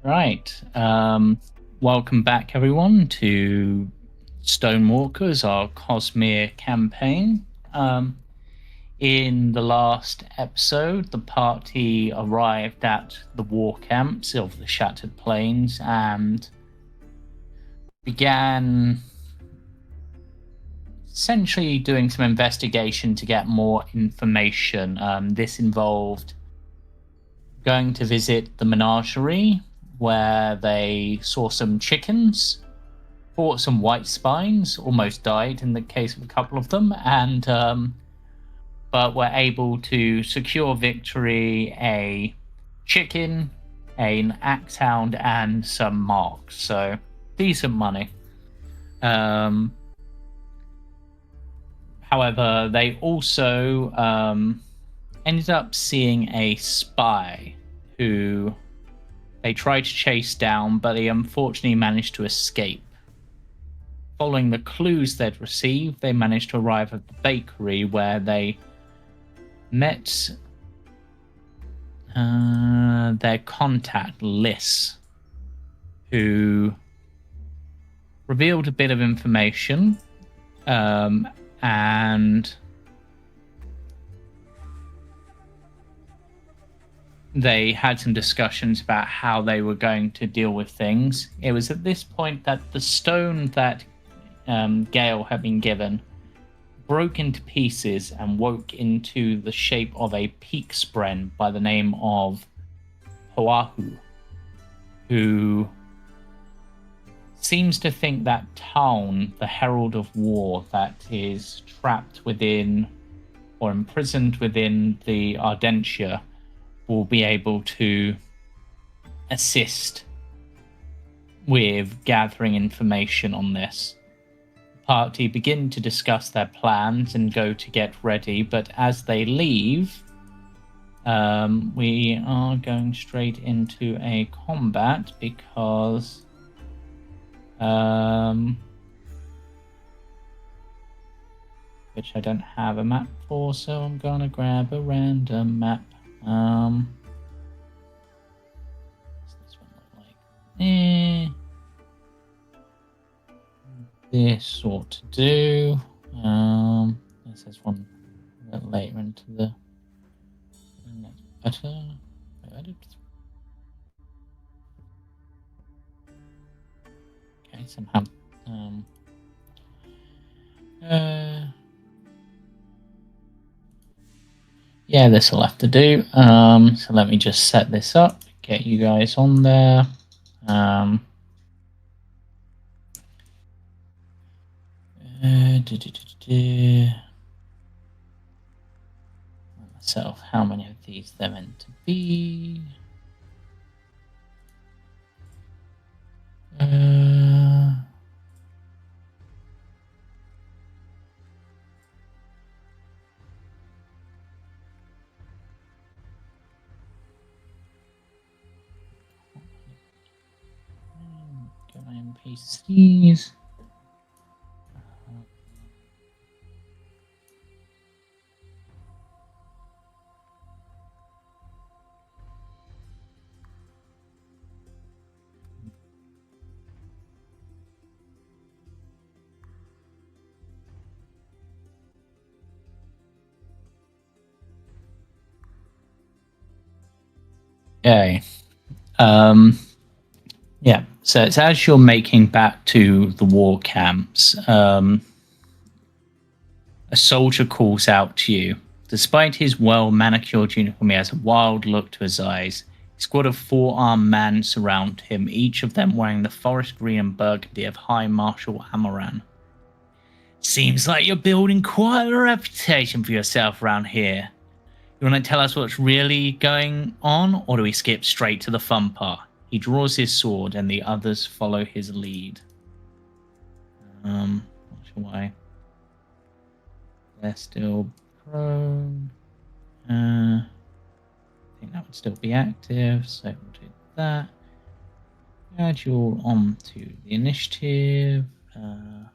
Right. Welcome back, everyone, to Stonewalkers, our Cosmere campaign. In the last episode, the party arrived at the war camps of the Shattered Plains and began essentially doing some investigation to get more information. This involved going to visit the menagerie, where they saw some chickens, fought some white spines, almost died in the case of a couple of them, and but were able to secure victory, a chicken, an axe hound, and some marks. So decent money. However, they also ended up seeing a spy who they tried to chase down, but they unfortunately managed to escape. Following the clues they'd received, they managed to arrive at the bakery where they met their contact, Liz, who revealed a bit of information, and they had some discussions about how they were going to deal with things. It was at this point that the stone that Gale had been given broke into pieces and woke into the shape of a peak spren by the name of Oahu, who seems to think that Taun, the Herald of War that is trapped within or imprisoned within the Ardentia, will be able to assist with gathering information on this. The party begin to discuss their plans and go to get ready, but as they leave, we are going straight into a combat because which I don't have a map for, so I'm gonna grab a random map. What's this one look like? This ought to do. This is one a bit later into the. That's better. Okay, somehow. Yeah, this will have to do. So let me just set this up, get you guys on there. Myself, how many of these they're meant to be? Get my NPCs. Okay. Yeah, so it's as you're making back to the war camps, a soldier calls out to you. Despite his well-manicured uniform, he has a wild look to his eyes. A squad of 4 armed men surround him, each of them wearing the forest green and burgundy of High Marshal Amaran. Seems like you're building quite a reputation for yourself around here. You want to tell us what's really going on, or do we skip straight to the fun part? He draws his sword, and the others follow his lead. Not sure why. They're still prone. I think that would still be active, so we'll do that. Add you all onto the initiative. Gonna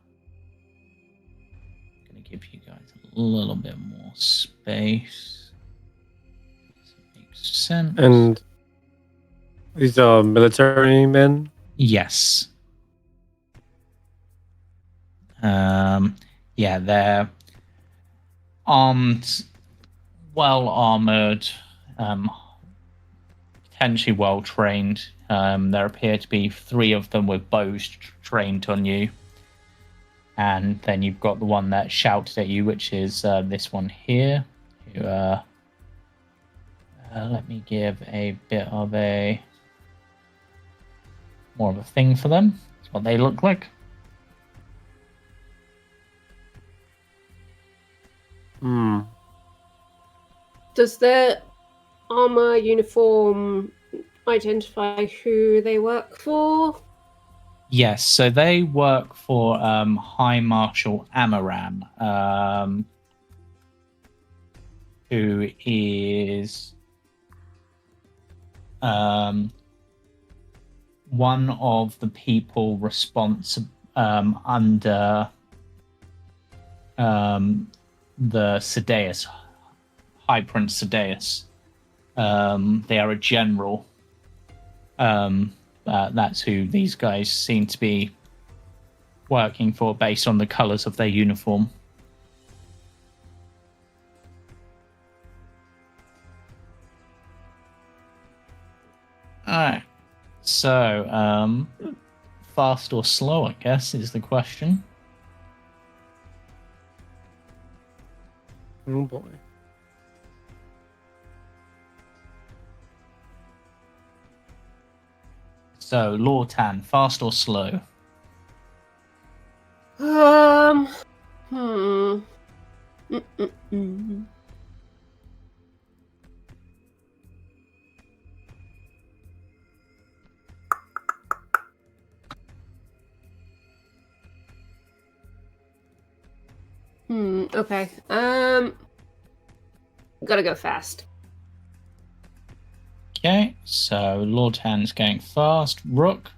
give you guys a little bit more space. Makes sense. And These are military men? Yes. Yeah, they're armed, well armored, potentially well trained. There appear to be 3 of them with bows trained on you. And then you've got the one that shouted at you, which is this one here. Who, let me give a bit of more of a thing for them. That's what they look like. Does their armor uniform identify who they work for? Yes, so they work for High Marshal Amaran, who is one of the people responsible under the Sedeus, High Prince Sedeus. They are a general. That's who these guys seem to be working for based on the colors of their uniform. Alright. So, fast or slow, I guess, is the question. Oh boy. So, Lortan, fast or slow? Okay. Gotta go fast. Okay, so Lortan's going fast. Rook,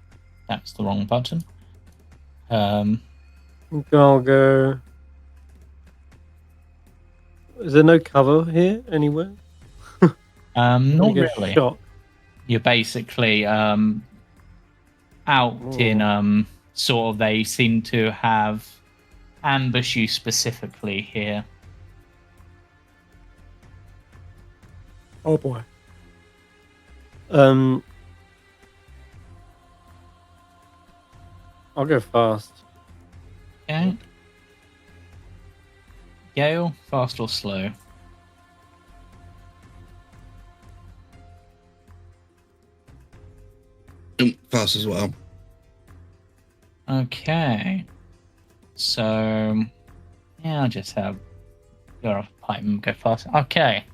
that's the wrong button. I'll go. Is there no cover here anywhere? Not really. Shot. You're basically out in sort of, they seem to have ambushed you specifically here. Oh boy. I'll go fast. Okay. Gale, fast or slow? Fast as well. Okay. So, yeah, I'll just have your pipe and go fast. Okay.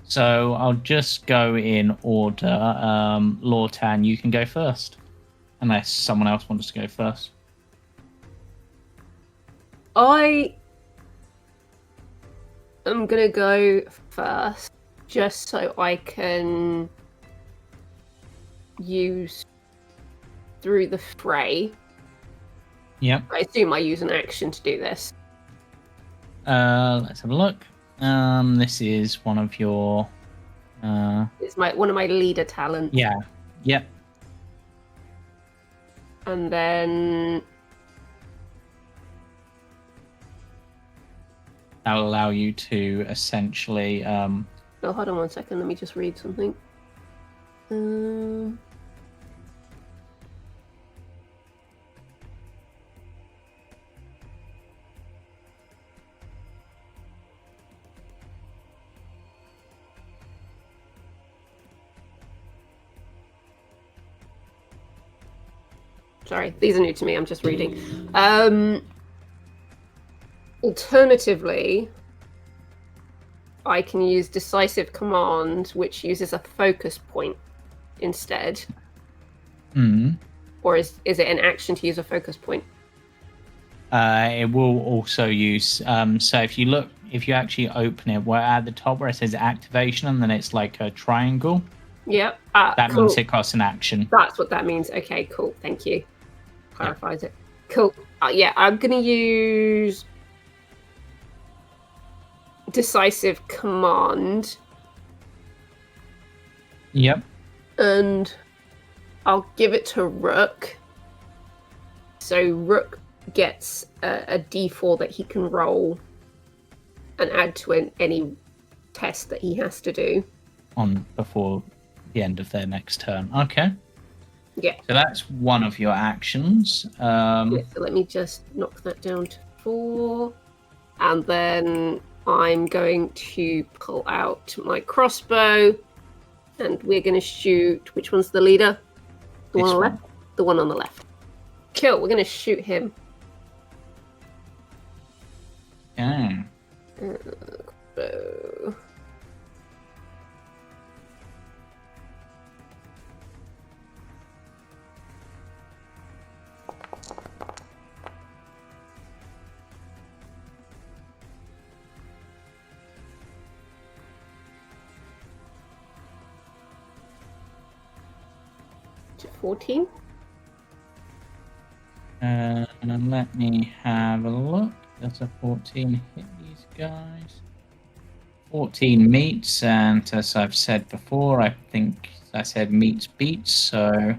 So I'll just go in order. Lortan, you can go first. Unless someone else wants to go first. I am gonna go first, just so I can use through the fray. Yep. I assume I use an action to do this. Let's have a look. This is one of your. It's one of my leader talents. Yeah. Yep. And then that'll allow you to essentially. Oh, hold on one second. Let me just read something. Sorry, these are new to me. I'm just reading. Alternatively, I can use decisive command, which uses a focus point instead. Or is it an action to use a focus point? It will also use. So if you actually open it, where at the top where it says activation, and then it's like a triangle. Yep. That cool. means it costs an action. That's what that means. Okay, cool. Thank you. Clarifies it. Cool. Yeah, I'm going to use decisive command. Yep. And I'll give it to Rook. So Rook gets a d4 that he can roll and add to any test that he has to do. On before the end of their next turn. Okay. Yeah. So that's one of your actions. Yeah, so let me just knock that down to 4. And then I'm going to pull out my crossbow. And we're going to shoot... Which one's the leader? The one on the left? The one on the left. Cool, we're going to shoot him. Yeah. So... to 14. And let me have a look. Does a 14 hit these guys? 14 meets, and as I've said before, I think I said meets beats, so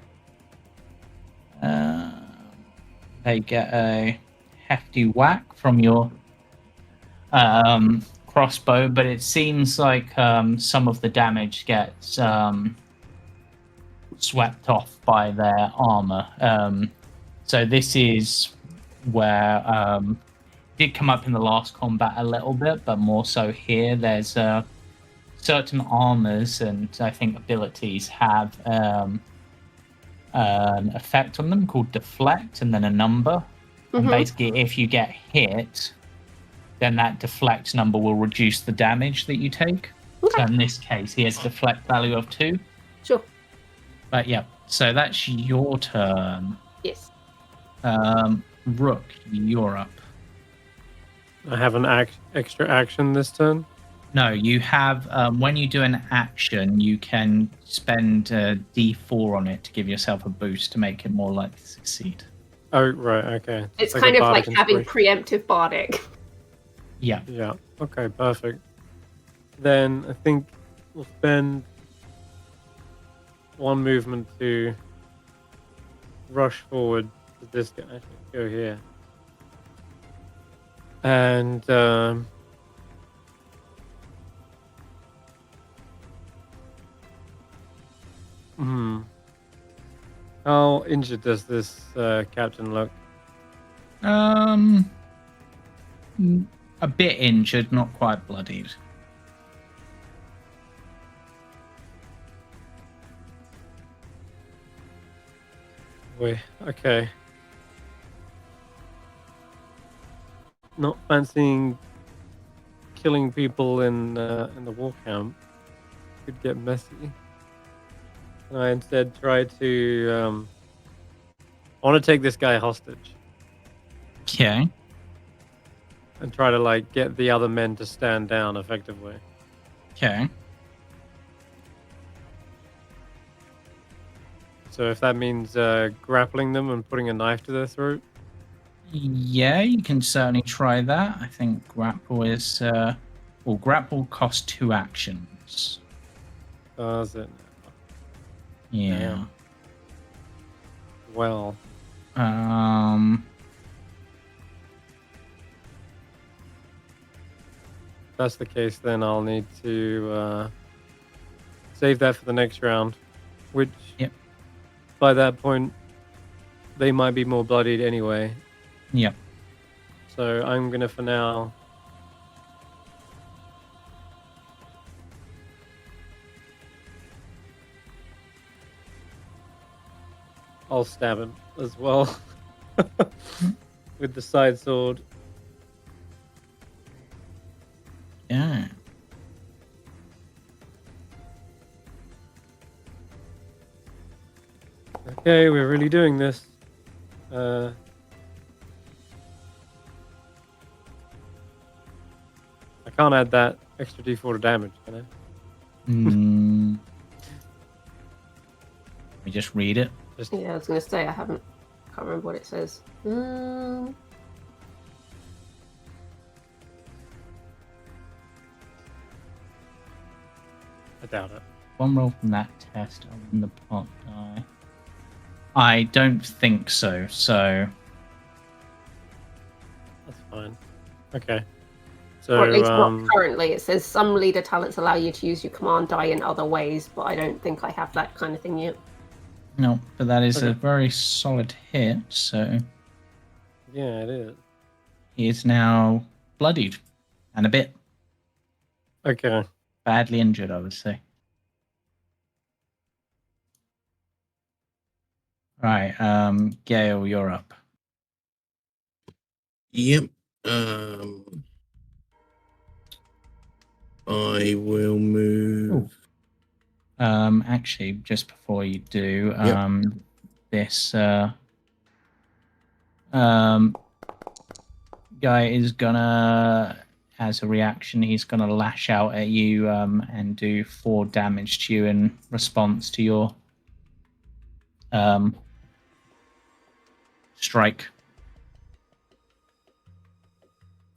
they get a hefty whack from your crossbow, but it seems like some of the damage gets swept off by their armor. So this is where it did come up in the last combat a little bit, but more so here. There's certain armors and I think abilities have an effect on them called deflect and then a number. And basically, if you get hit, then that deflect number will reduce the damage that you take. Okay. So in this case, he has a deflect value of 2. Sure. But yeah, so that's your turn. Yes. Rook, you're up. I have an extra action this turn. No, you have, when you do an action, you can spend a d4 on it to give yourself a boost to make it more likely to succeed. Oh, right, okay. It's like kind a of like bardic having inspiration. preemptive bardic. Yeah. Yeah, okay, perfect. Then I think we'll spend one movement to rush forward to this guy. Actually, go here. And how injured does this captain look? A bit injured, not quite bloodied. Wait, okay. Not fancying killing people in the war camp. Could get messy. And I instead try to I want to take this guy hostage Okay. and try to like get the other men to stand down effectively. Okay. So if that means grappling them and putting a knife to their throat. Yeah, you can certainly try that. I think grapple is... well, grapple costs 2 actions. Does it? Yeah. Damn. Well, if that's the case, then I'll need to save that for the next round. Which, Yep. by that point, they might be more bloodied anyway. Yep. So I'm gonna, for now, I'll stab him as well with the side sword. Yeah. Okay, we're really doing this. I can't add that extra d4 to damage, can I? Let me just read it. Yeah, I was going to say, I can't remember what it says. I doubt it. One roll from that test on the pot die. I don't think so. So That's fine. Okay. So, Or at least not currently. It says some leader talents allow you to use your command die in other ways, but I don't think I have that kind of thing yet. no, but that is Okay. a very solid hit. So yeah, it is. he is now bloodied and a bit Okay. badly injured, I would say. Right, Gale, you're up. Yep. I will move. Actually, just before you do, Yep. this guy is gonna, as a reaction, he's gonna lash out at you and do 4 damage to you in response to your strike.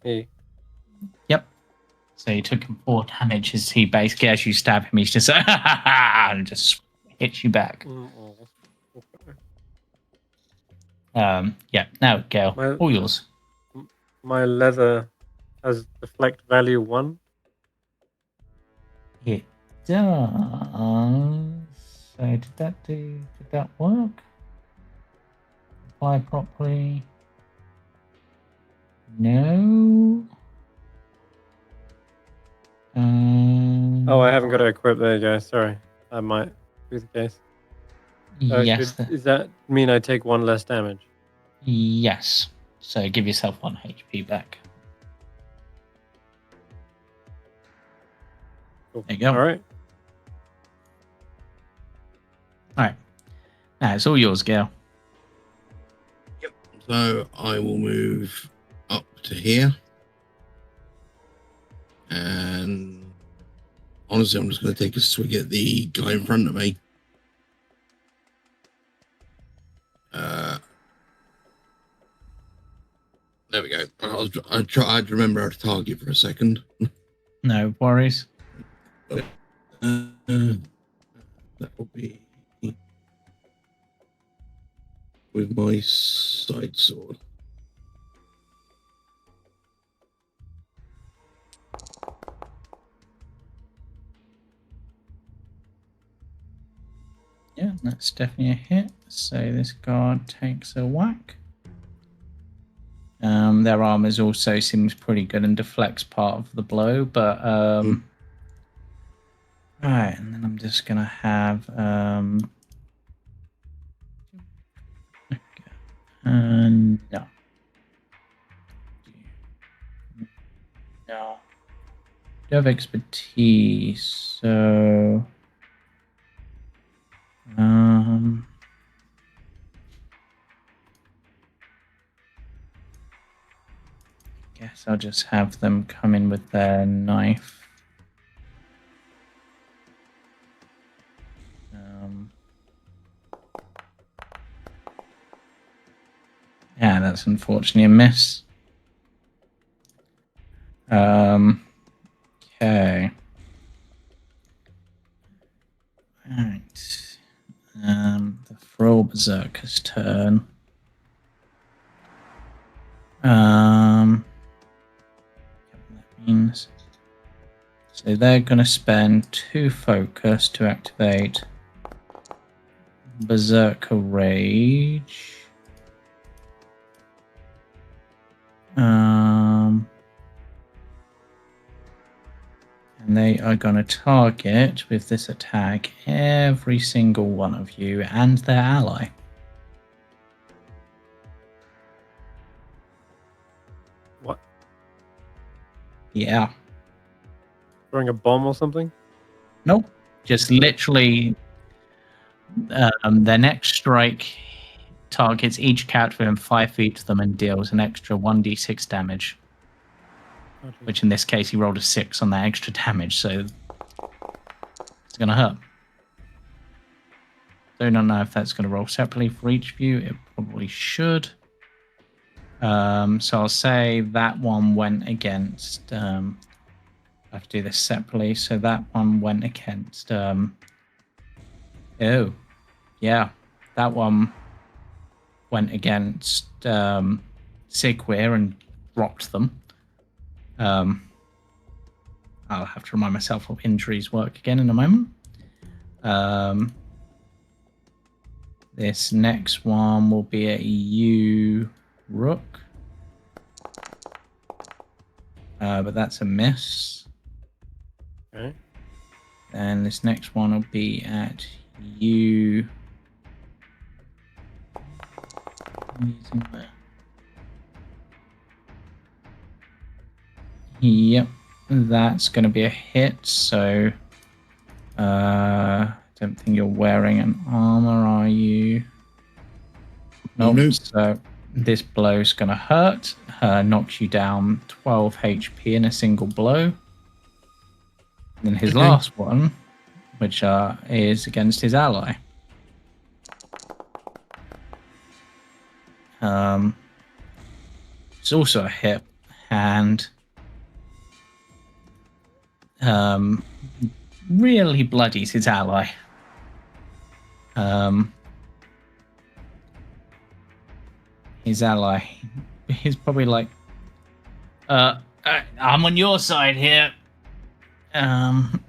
Hey. Yep. So you took him 4 damage as he basically, as you stab him, he's just and just hits you back. Yeah. Now, Gale, all yours. My leather has deflect value 1. It does. So did that work? Apply properly? No. Oh, I haven't got it equipped. There you go. Sorry. That might be the case. Yes. Does that mean I take 1 less damage? Yes. So give yourself 1 HP back. Cool. There you go. All right. All right. Now it's all yours, Gale. Yep. So I will move up to here. And honestly, I'm just going to take a swig at the guy in front of me. There we go. I tried to remember how to target for a second. No worries. That will be with my side sword. Yeah, that's definitely a hit. So this guard takes a whack. Their armor also seems pretty good and deflects part of the blow, but right, and then I'm just gonna have no. No. You have expertise, so guess I'll just have them come in with their knife. Yeah, that's unfortunately a miss. Okay. Right. The Thrall Berserker's turn. That means so they're going to spend 2 focus to activate Berserker Rage. And they are going to target with this attack every single one of you and their ally. What? Yeah. Throwing a bomb or something? Nope. Just literally their next strike targets each character within 5 feet of them and deals an extra 1d6 damage. Okay. Which in this case he rolled a 6 on that extra damage, so it's going to hurt. Do not know if that's going to roll separately for each of you. It probably should. So I'll say that one went against... I have to do this separately. So that one went against Oh, yeah. That one went against Sigwear and dropped them. I'll have to remind myself how injuries work again in a moment. This next one will be a U Rook. But that's a miss. Okay. And this next one will be at U. Yep, that's going to be a hit. So, don't think you're wearing an armor, are you? Nope. So this blow's going to hurt. Knocks you down 12 HP in a single blow. And then his last one, which is against his ally. It's also a hit, and really bloodies his ally. His ally, he's probably like, I'm on your side here. And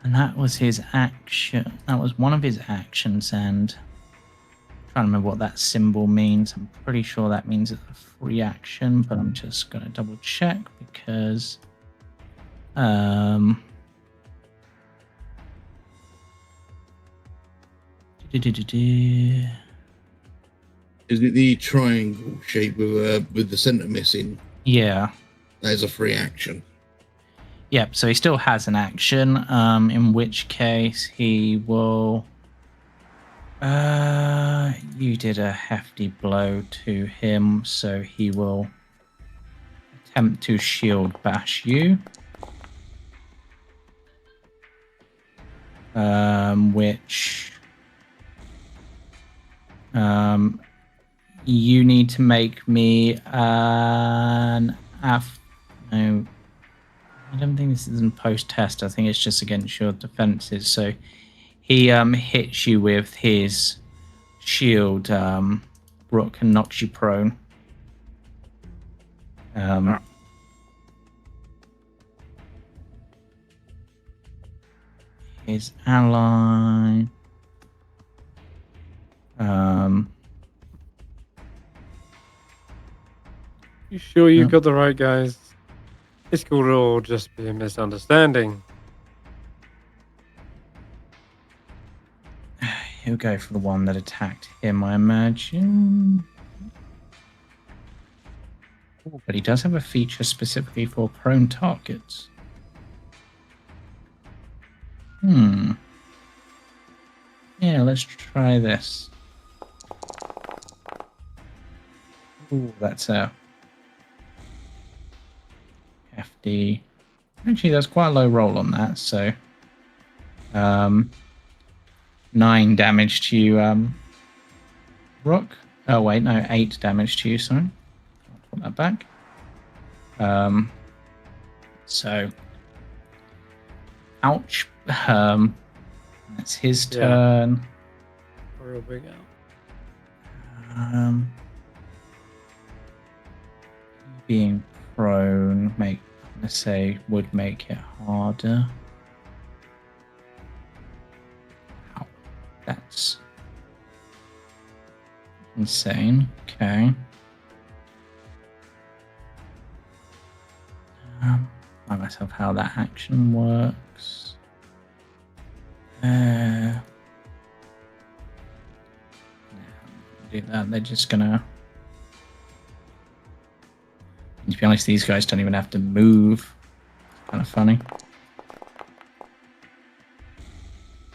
that was his action. That was one of his actions, and I'm trying to remember what that symbol means. I'm pretty sure that means it's a free action, but I'm just going to double check because Is it the triangle shape with the center missing? Yeah. That is a free action. Yep, so he still has an action, in which case he will... you did a hefty blow to him, so he will attempt to shield bash you. Which... you need to make me an... No, I don't think this is in post-test. I think it's just against your defenses. So he hits you with his shield, Rook, and knocks you prone. His ally... You sure you've got the right guys? This could all just be a misunderstanding. He'll go for the one that attacked him, I imagine. Oh, but he does have a feature specifically for prone targets. Yeah, let's try this. Ooh, that's a hefty. Actually, that's quite a low roll on that, so 9 damage to you, Rook. Oh wait, no, 8 damage to you, sorry. I'll put that back. So ouch. That's his turn. Real big out. Being prone would make it harder. Wow, that's insane. Okay. Remind myself how that action works. Do that. They're just gonna. To be honest, these guys don't even have to move. Kind of funny.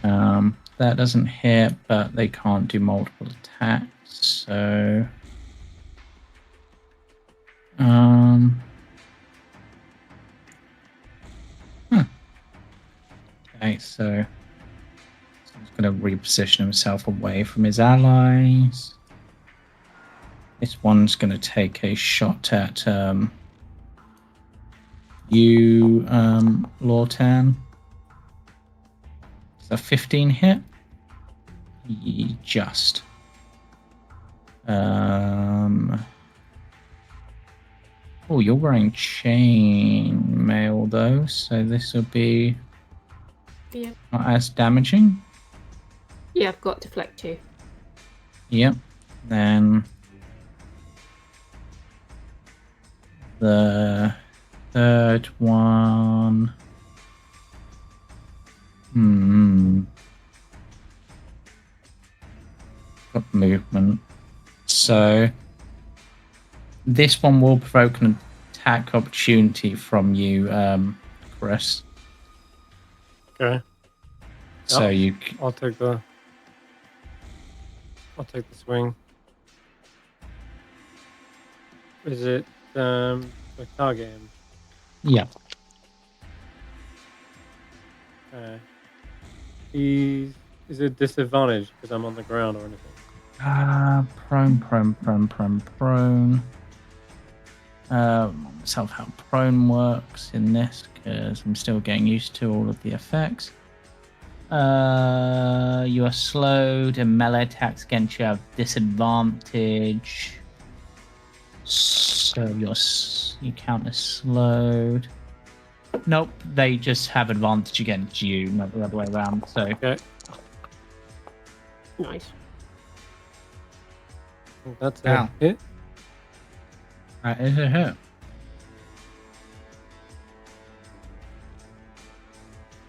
That doesn't hit, but they can't do multiple attacks. So, okay, so he's going to reposition himself away from his allies. This one's going to take a shot at you, Lortan. Does So 15 hit. Just. Oh, you're wearing chain mail though, so this will be not as damaging. Yeah, I've got deflect too. Yep. Then the third one. Got movement. So this one will provoke an attack opportunity from you, Chris. Okay. So Yep. I'll take the swing. Is it the target? Yeah. Okay. Is it disadvantage because I'm on the ground or anything? Prone. Myself how prone works in this because I'm still getting used to all of the effects. You are slowed and melee attacks against you have disadvantage. So you count as slowed. Nope, they just have advantage against you, not the other way around. So okay. Nice. That's a hit. That is a hit.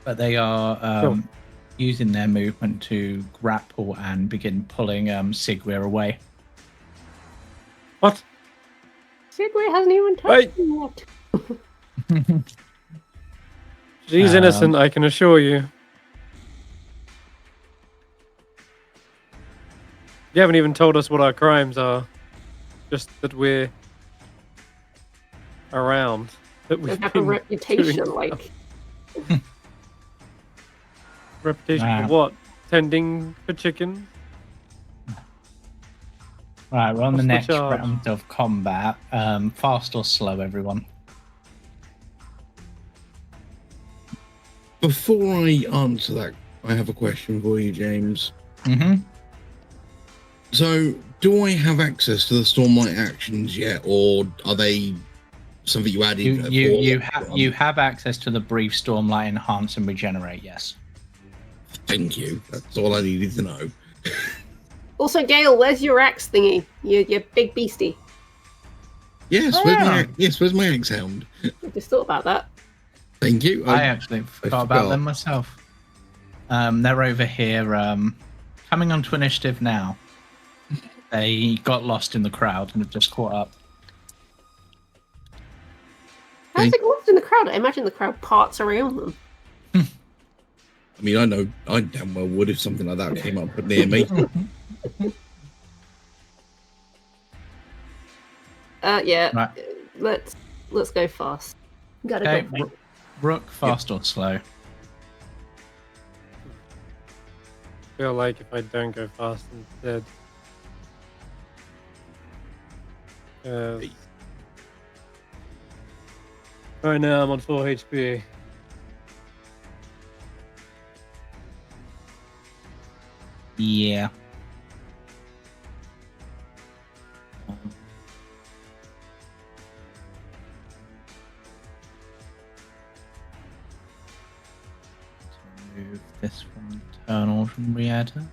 But they are using their movement to grapple and begin pulling Sigwear away. What? Sigwear hasn't even touched me yet. She's innocent, I can assure you. You haven't even told us what our crimes are. Just that we're around. That we have a reputation, like. Reputation for what? Tending for chicken? Right, we're on the What's the next charge? round of combat. Fast or slow, everyone? Before I answer that, I have a question for you, James. Mm-hmm. So, do I have access to the Stormlight actions yet, or are they something you added? You have access to the brief Stormlight enhance and regenerate. Yes. Thank you. That's all I needed to know. Also, Gale, where's your axe thingy? Your big beastie. Yes, where's my axe hound? I just thought about that. Thank you. I actually forgot about them myself. They're over here, coming onto initiative now. They got lost in the crowd and have just caught up. How's it lost in the crowd? I imagine the crowd parts around them. I mean, I know I damn well would if something like that came up near me. Yeah. Right. Let's go fast. Gotta Okay, go. Rook, fast or slow? I feel like if I don't go fast instead. Right now I'm on 4 HP. Yeah. Remove this from internal from Riada.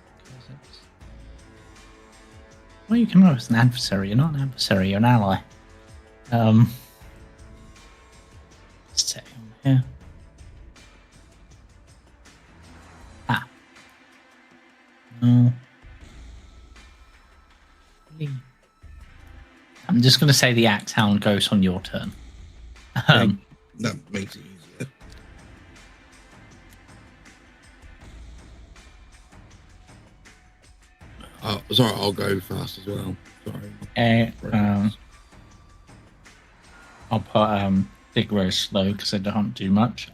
Well, you can know it's an adversary. You're not an adversary. You're an ally. Stay on here. No. I'm just going to say the axe hound goes on your turn. That makes it easier. Sorry, I'll go fast as well. Sorry. I'll put Big Rose slow because I don't do much.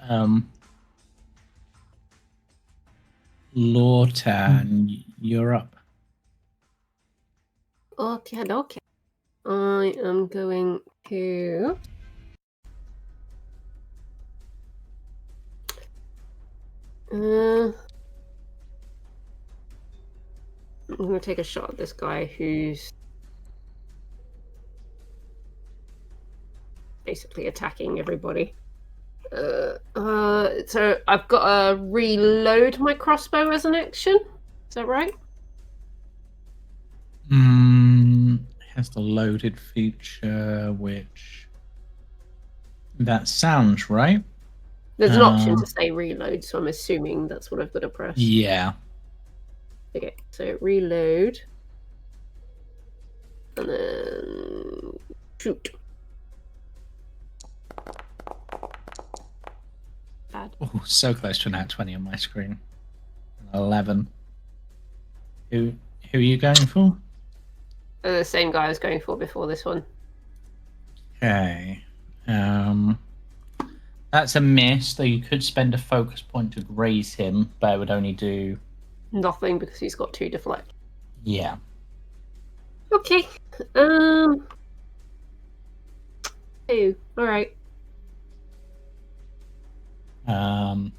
Lortan, you're up. Okay. I am going to. I'm going to take a shot at this guy who's basically attacking everybody. So I've got to reload my crossbow as an action. Is that right? Has the loaded feature, which that sounds right. There's an option to say reload, so I'm assuming that's what I've got to press. Yeah. Okay, so reload. And then shoot. Bad. Oh, so close to an at 20 on my screen. 11. Who are you going for? The same guy I was going for before this one. Okay. That's a miss, though you could spend a focus point to graze him, but it would only do... Nothing because he's got 2 deflect. Yeah. Okay. Alright. Alright,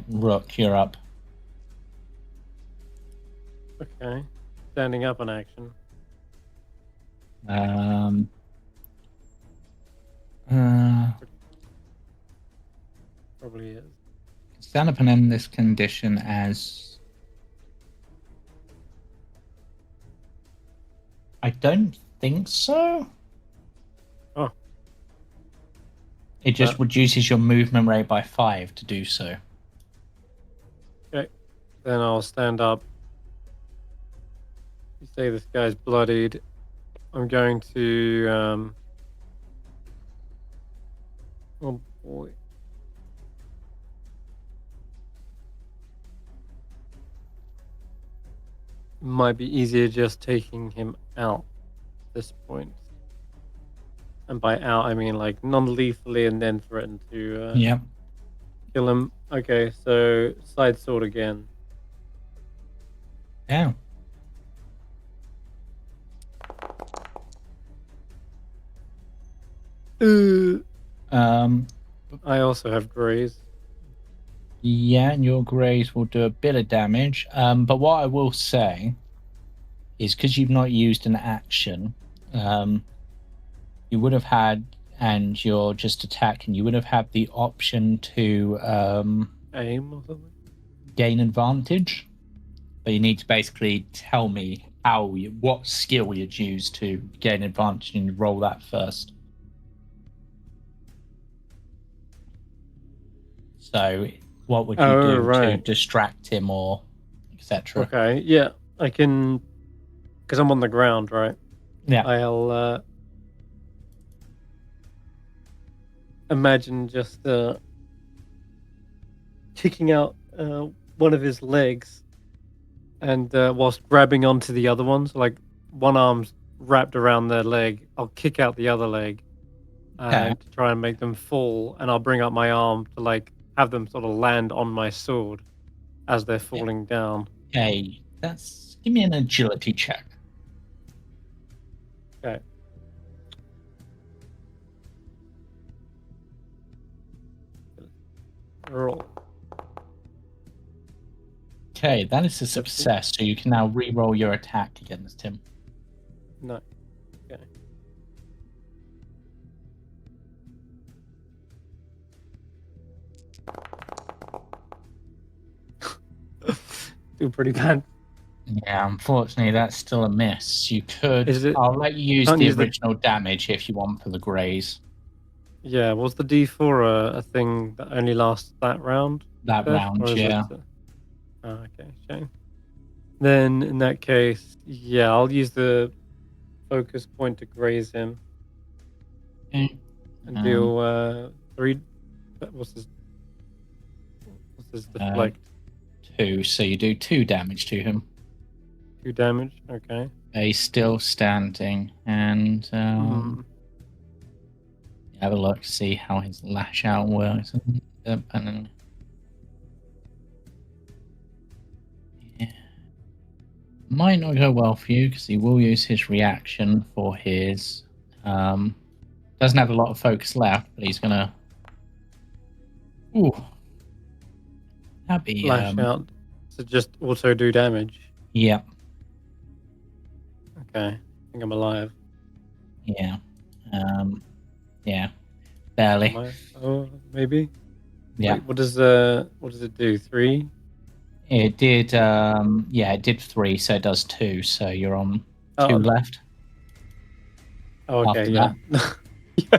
Rook, you're up. Okay. Standing up in action. Probably is. Stand up and end this condition as... I don't think so. Oh. It just reduces your movement rate by 5 to do so. Okay. Then I'll stand up. You say this guy's bloodied. I'm going to... Oh boy. Might be easier just taking him out at this point. And by out, I mean like non-lethally and then threaten to Yep. kill him. Okay, so side sword again. Yeah. I also have graze. Yeah, and your graze will do a bit of damage. But what I will say is because you've not used an action, you would have had, and you're just attacking, you would have had the option to Aim or something? gain advantage. But you need to basically tell me what skill you'd use to gain advantage, and you roll that first. So what would you do to distract him or etc.? Okay, yeah, I can, because I'm on the ground, right? Yeah. I'll imagine just kicking out one of his legs, and whilst grabbing onto the other one, so like one arm's wrapped around their leg, I'll kick out the other leg to try and make them fall, and I'll bring up my arm to like have them sort of land on my sword as they're falling down. Okay, give me an agility check. Okay. Roll. Okay, that is a success, so you can now re-roll your attack against him. No. Okay. Do pretty bad. Yeah, unfortunately, that's still a miss. You could... Is it- I'll let you use can't the use the- original damage if you want for the graze. Yeah, was the D4 a thing that only lasts that round? That Beth, round, or is yeah. it, oh, okay, shame. Then in that case, yeah, I'll use the focus point to graze him Okay. and deal 3. What's his deflect? 2, so you do 2 damage to him. 2 damage. Okay. He's still standing, and have a look to see how his lash out works. And yeah. Might not go well for you because he will use his reaction for his. Doesn't have a lot of focus left, but he's gonna. Ooh. That'd be Lash out. So just also do damage. Yep. Okay. I think I'm alive. Yeah. Yeah. Barely. Am I? Oh, maybe. Yeah. Wait, what does it do? 3? It did. Yeah, it did 3, so it does 2. So you're on 2 left. Oh, okay. After Yeah.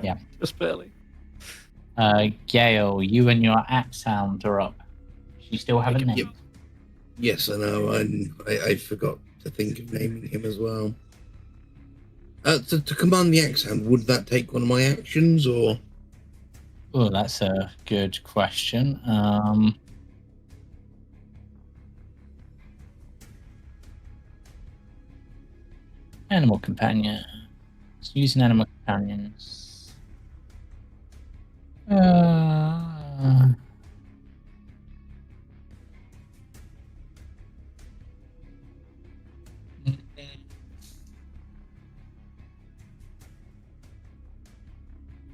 Yeah. Just barely. Gale, you and your axe hound are up. You still have a name. Yep. Yes, I know. I forgot to think of naming him as well. To command the axe hound, would that take one of my actions, or? Oh, that's a good question. Animal companion. Let's use an animal companions.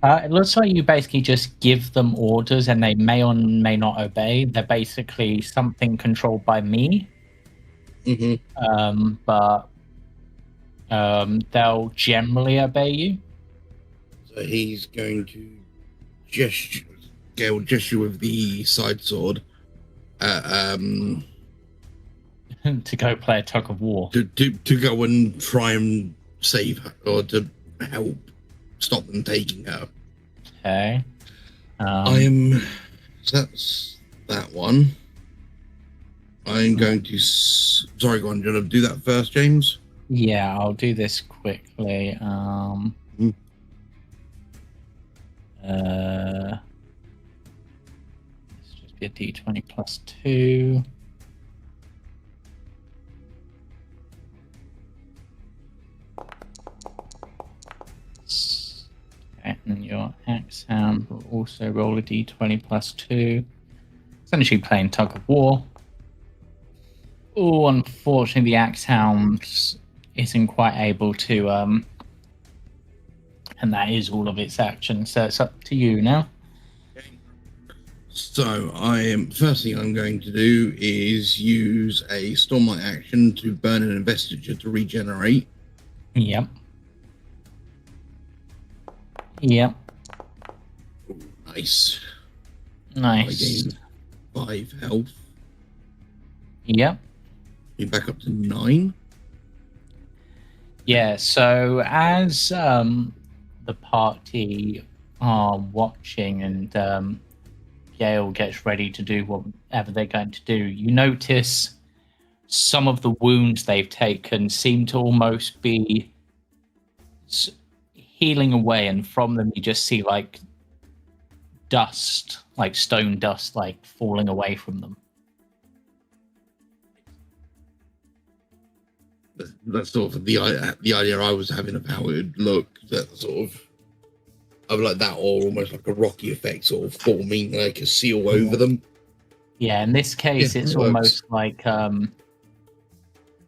It looks like you basically just give them orders and they may or may not obey. They're basically something controlled by me. Mm-hmm. But they'll generally obey you. So he's going to gesture with the side sword. To go play a tug of war. To go and try and save her, or to help stop them taking her. Okay. So that's that one. I'm going to. Sorry, go on. Do you want to do that first, James? Yeah, I'll do this quickly. Let's just be a d20 plus 2. Okay, and your axe hound will also roll a d20 plus 2. Essentially playing tug of war. Oh, unfortunately, the axe hound isn't quite able to, and that is all of its action. So it's up to you now. So first thing I'm going to do is use a stormlight action to burn an investiture to regenerate. Yep. Yep. Ooh, nice. Nice. I gain 5 health. Yep. You're back up to 9. Yeah, so as the party are watching and Gale gets ready to do whatever they're going to do, you notice some of the wounds they've taken seem to almost be healing away, and from them you just see like dust, like stone dust, like falling away from them. That's sort of the idea I was having of how it would look. That sort of like that, or almost like a rocky effect, sort of forming like a seal over them. Yeah, in this case, Yeah, it's it works. almost like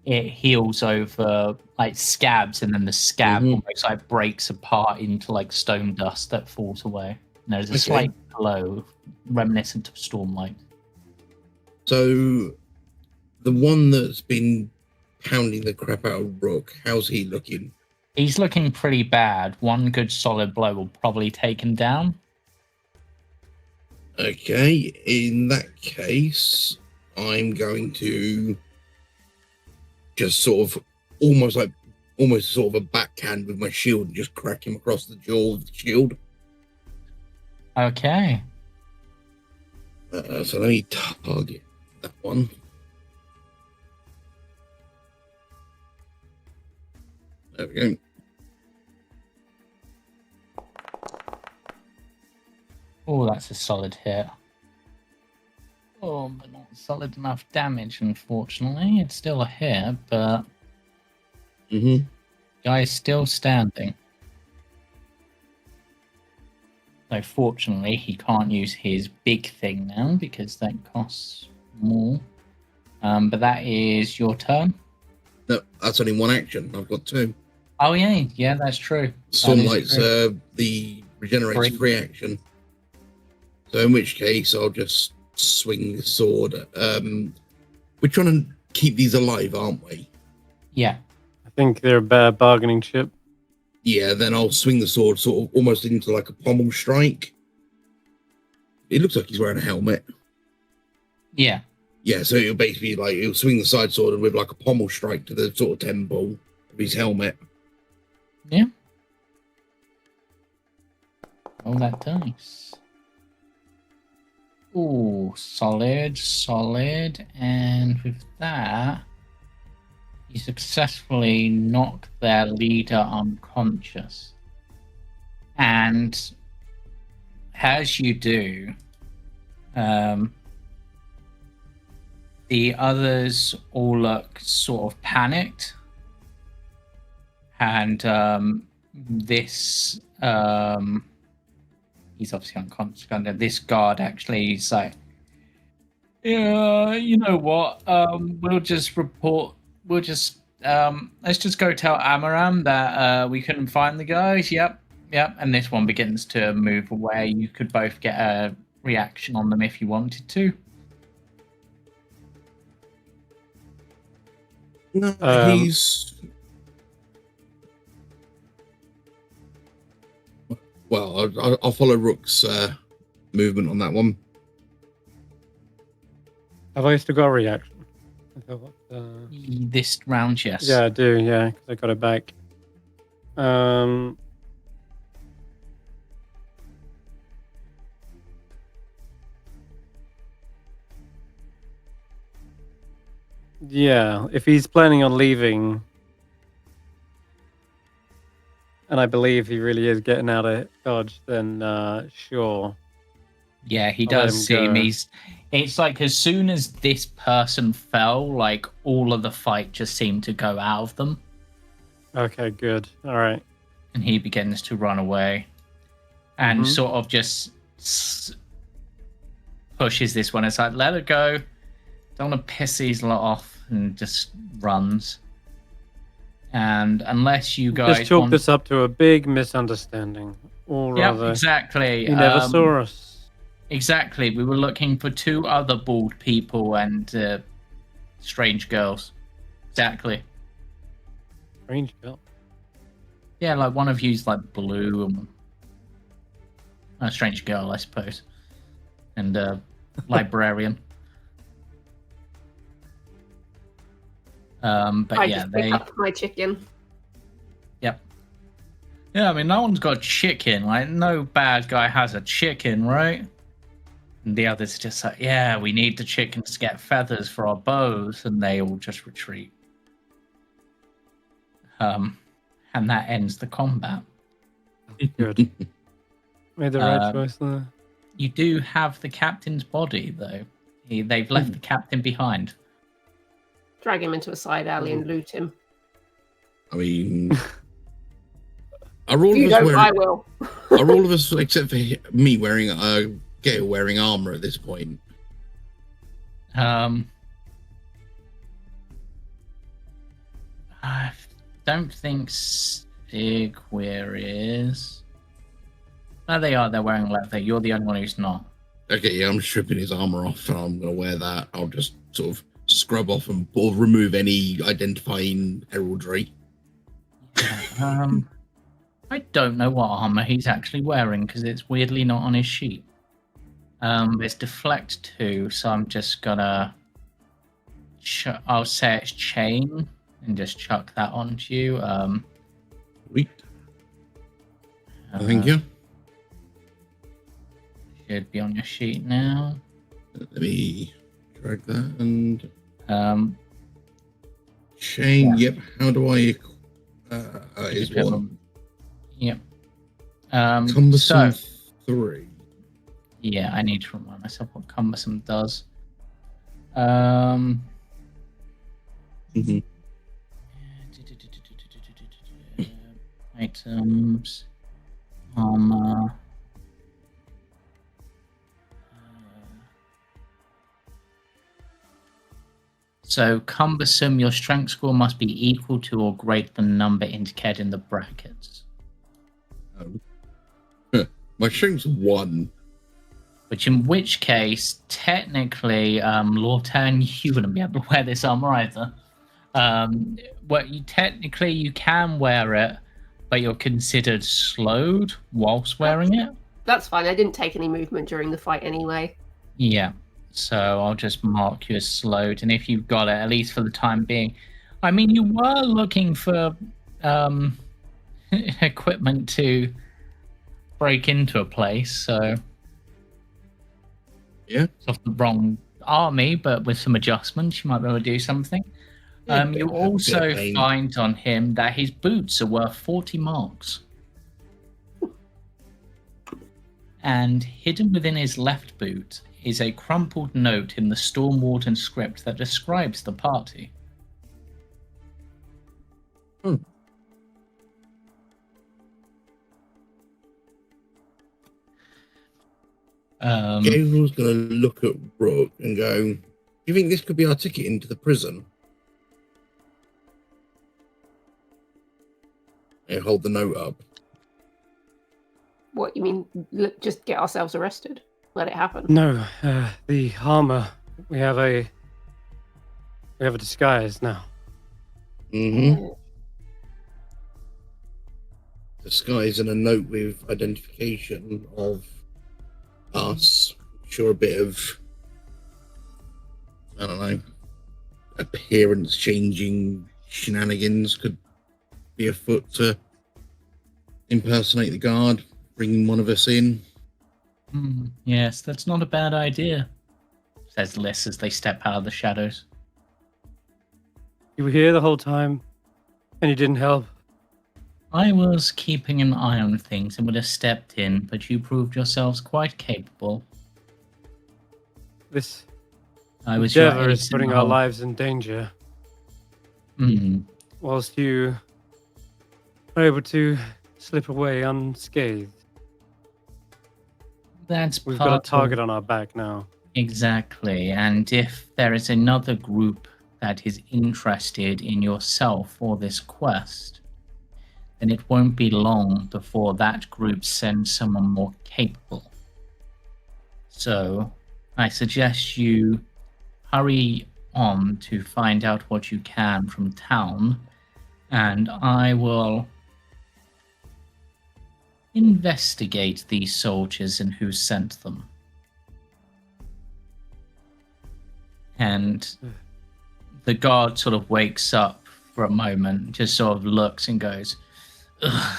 it heals over like scabs, and then the scab almost like breaks apart into like stone dust that falls away. And there's a slight glow reminiscent of stormlight. So the one that's been pounding the crap out of Rook, how's he looking? He's looking pretty bad. One good solid blow will probably take him down. Okay, in that case, I'm going to just sort of almost sort of a backhand with my shield and just crack him across the jaw with the shield. Okay. So let me target that one. There we go. Oh, that's a solid hit. Oh, but not solid enough damage, unfortunately. It's still a hit, but guy's still standing. So fortunately, he can't use his big thing now because that costs more. But that is your turn. No, that's only one action. I've got 2. Oh yeah, that's true. Stormlight's the regenerates 3 action. So in which case, I'll just swing the sword. Which one keep these alive, aren't we? Yeah. I think they're a bad bargaining chip. Yeah, then I'll swing the sword sort of almost into like a pommel strike. It looks like he's wearing a helmet. Yeah. Yeah, so it'll basically like he'll swing the side sword with like a pommel strike to the sort of temple of his helmet. Yeah. Roll that dice. Ooh, solid. And with that, you successfully knock their leader unconscious. And as you do, the others all look sort of panicked. And this he's obviously unconscious. This guard actually is like, yeah, you know what? We'll just let's just go tell Amaram that we couldn't find the guys. Yep. And this one begins to move away. You could both get a reaction on them if you wanted to. No, he's. Well, I'll follow Rook's movement on that one. Have I still got a reaction? This round, yes. Yeah, I do. Yeah, because I got it back. Yeah, if he's planning on leaving, and I believe he really is getting out of Dodge, then sure. Yeah, he I'll let does him seem go. it's like as soon as this person fell, like all of the fight just seemed to go out of them. Okay, good. All right. And he begins to run away. And Mhm. sort of just pushes this one. It's like, let it go. Don't want to piss these lot off, and just runs. And unless you guys Just chalk want... this up to a big misunderstanding. Or Yeah, rather, exactly. he never saw us. Exactly. We were looking for 2 other bald people and strange girls. Exactly. Strange girl. Yeah, like one of you's like blue and a strange girl, I suppose. And librarian. But I yeah, just pick up my chicken. Yep. Yeah, I mean, no one's got a chicken. Like, no bad guy has a chicken, right? And the others are just like, yeah, we need the chickens to get feathers for our bows, and they all just retreat. And that ends the combat. Good. Made the right choice there. You do have the captain's body, though. They've left the captain behind. Drag him into a side alley and loot him. I mean, are all You of us don't, I wearing? will. Are all of us except for me wearing Gale wearing armor at this point? I don't think Stigwear is. No, they are. They're wearing leather. You're the only one who's not. Okay, yeah, I'm stripping his armor off, and I'm gonna wear that. I'll just sort of scrub off and or remove any identifying heraldry. I don't know what armor he's actually wearing because it's weirdly not on his sheet. It's deflect 2, so I'm just gonna. I'll say it's chain and just chuck that onto you. Sweet. Thank you. Should be on your sheet now. Let me drag that and Yeah. chain. Yep. How do I? Is Put one them- Yep. cumbersome So 3. yeah, I need to remind myself what cumbersome does. Um. Mhm. Items, armor. So cumbersome, your strength score must be equal to or greater than the number indicated in the brackets. My strength's 1. Which in which case, technically, Lortan, you wouldn't be able to wear this armor either. Technically you can wear it, but you're considered slowed whilst wearing it. That's fine. I didn't take any movement during the fight anyway. Yeah, so I'll just mark you as slowed, and if you've got it, at least for the time being. I mean, you were looking for equipment to break into a place, so Yeah. it's off the wrong army, but with some adjustments, you might be able to do something. Yeah, You bit of also pain. find on him that his boots are worth 40 marks. And hidden within his left boot is a crumpled note in the Storm Warden script that describes the party. Gabriel's going to look at Rook and go, "Do you think this could be our ticket into the prison?" And hold the note up. What you mean? Just get ourselves arrested? Let it happen? No, the armor. We have a disguise now. Mm-hmm. Disguise and a note with identification of us. Sure, a bit of, I don't know, appearance changing shenanigans could be afoot to impersonate the guard, bringing one of us in. Yes, that's not a bad idea, says Liss as they step out of the shadows. You were here the whole time, and you didn't help. I was keeping an eye on things and would have stepped in, but you proved yourselves quite capable. This I was your endeavor is ace in putting the our hole. lives in danger, Mm-hmm. whilst you are able to slip away unscathed. That's We've part got a target of... on our back now. Exactly, and if there is another group that is interested in yourself or this quest, then it won't be long before that group sends someone more capable. So, I suggest you hurry on to find out what you can from town, and I will investigate these soldiers and who sent them. And the guard sort of wakes up for a moment, just sort of looks and goes, "Ugh,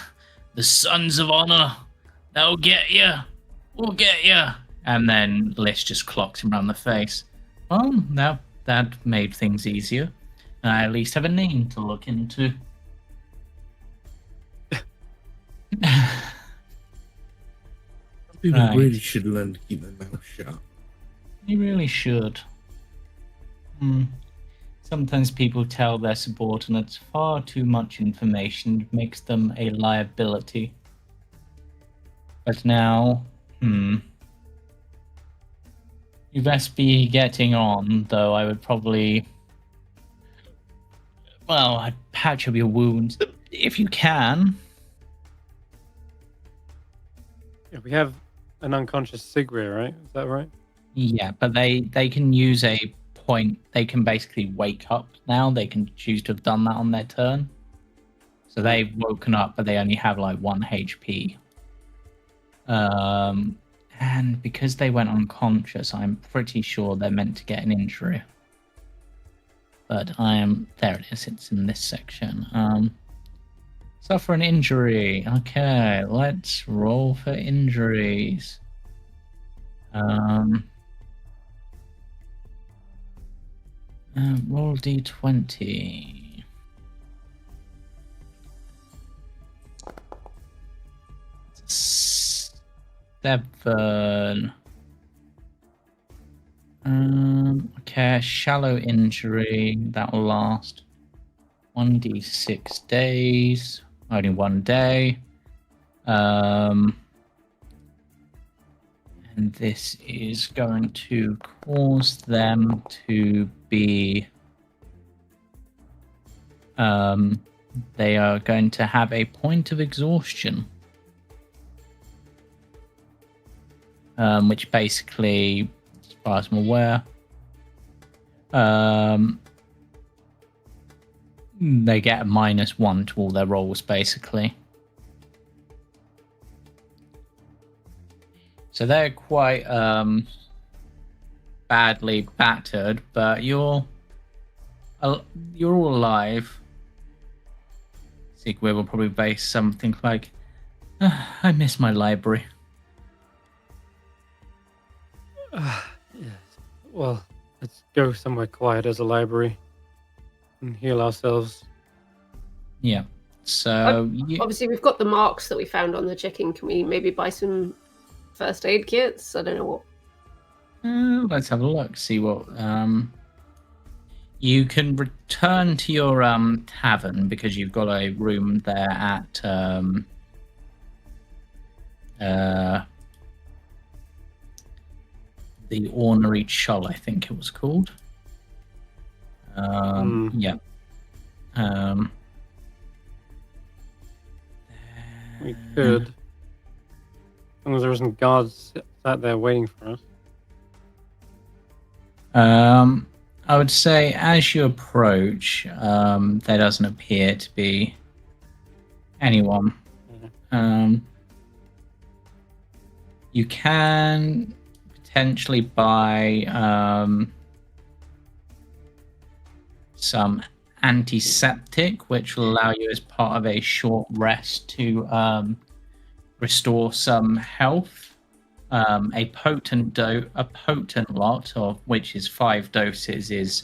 the Sons of Honor, they'll get you. We'll get you." And then Lish just clocks him around the face. Well, that made things easier. I at least have a name to look into. People Right. really should learn to keep their mouth shut. You really should. Sometimes people tell their subordinates far too much information makes them a liability. But now, you best be getting on, though I would probably... Well, I'd patch up your wounds, if you can. Yeah, we have an unconscious Sigrid, right? Is that right? Yeah, but they can use a point. They can basically wake up now. They can choose to have done that on their turn. So they've woken up, but they only have like 1 HP. And because they went unconscious, I'm pretty sure they're meant to get an injury. But there it is, it's in this section. Suffer an injury. Okay, let's roll for injuries. Roll d20. Seven. Okay, shallow injury. That will last 1d6 days. Only 1 day. And this is going to cause them to be... they are going to have a point of exhaustion. which basically, as far as I'm aware, they get a -1 to all their rolls, basically. So they're quite badly battered, but you're all alive. Sigwe will probably base something like, I miss my library. Yes. Well, let's go somewhere quiet as a library and heal ourselves. Yeah. So Obviously, we've got the marks that we found on the check-in. Can we maybe buy some first aid kits? I don't know what. Let's have a look. See what. You can return to your tavern because you've got a room there at the Ornery Chull, I think it was called. Yeah. We could. As long as there isn't guards sat there waiting for us. I would say as you approach, there doesn't appear to be anyone. You can potentially buy some antiseptic, which will allow you, as part of a short rest, to restore some health. A potent lot, of which is 5 doses, is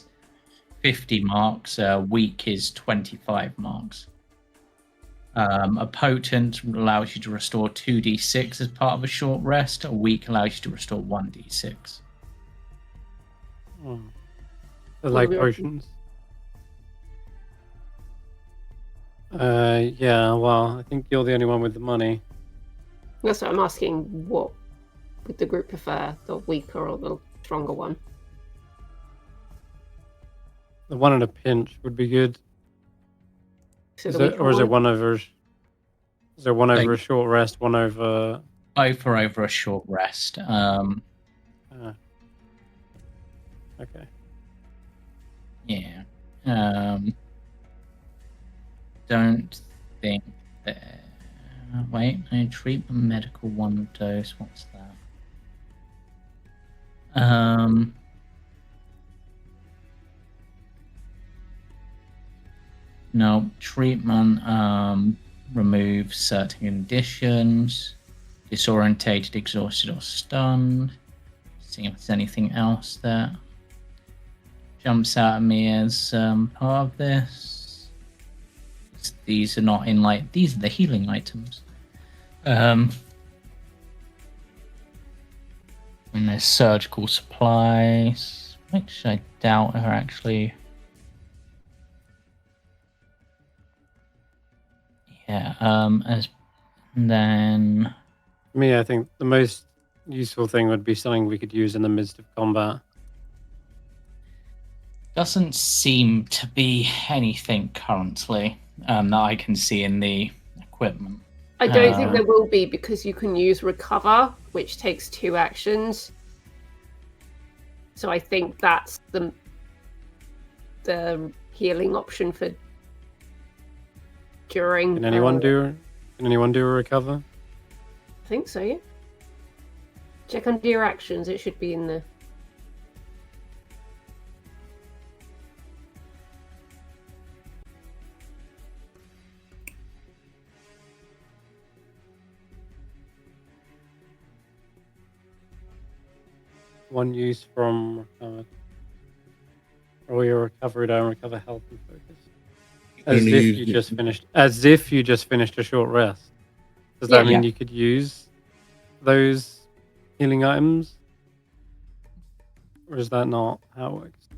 50 marks. A weak is 25 marks. A potent allows you to restore 2d6 as part of a short rest. A weak allows you to restore 1d6. They're like potions. Yeah, well, I think you're the only one with the money. That's what I'm asking. What would the group prefer, the weaker or the stronger one? The one in a pinch would be good. So Is the it, weaker or is it one? one over? Is there one over a short rest, one over? Both are over a short rest. Okay. Yeah. Don't think that. Wait, no, treatment medical 1 dose. What's that? No, treatment removes certain conditions. Disorientated, exhausted, or stunned. See if there's anything else that jumps out at me as part of this. These are not in these are the healing items. And there's surgical supplies, which I doubt are actually. Yeah. And then. For me, I think the most useful thing would be something we could use in the midst of combat. Doesn't seem to be anything currently that I can see in the equipment. I don't think there will be, because you can use recover, which takes 2 actions. So I think that's the healing option for during. Can anyone do a recover? I think so, yeah. Check under your actions, it should be in the. One use from roll your recovery down, recover health and focus. As if you just finished a short rest. Does that mean you could use those healing items? Or is that not how it works?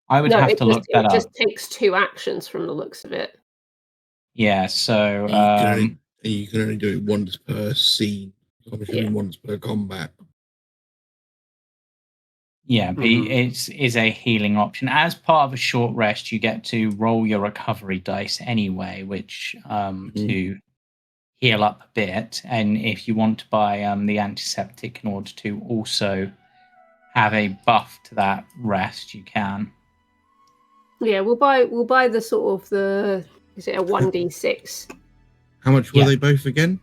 I would have to look that up. It just takes 2 actions from the looks of it. Yeah, so you can only do it once per scene. Obviously, once per combat. Yeah, but it is a healing option. As part of a short rest, you get to roll your recovery dice anyway, which to heal up a bit, and if you want to buy the antiseptic in order to also have a buff to that rest, you can. Yeah, we'll buy the sort of the, is it a 1d6? How much were Yeah. they both again?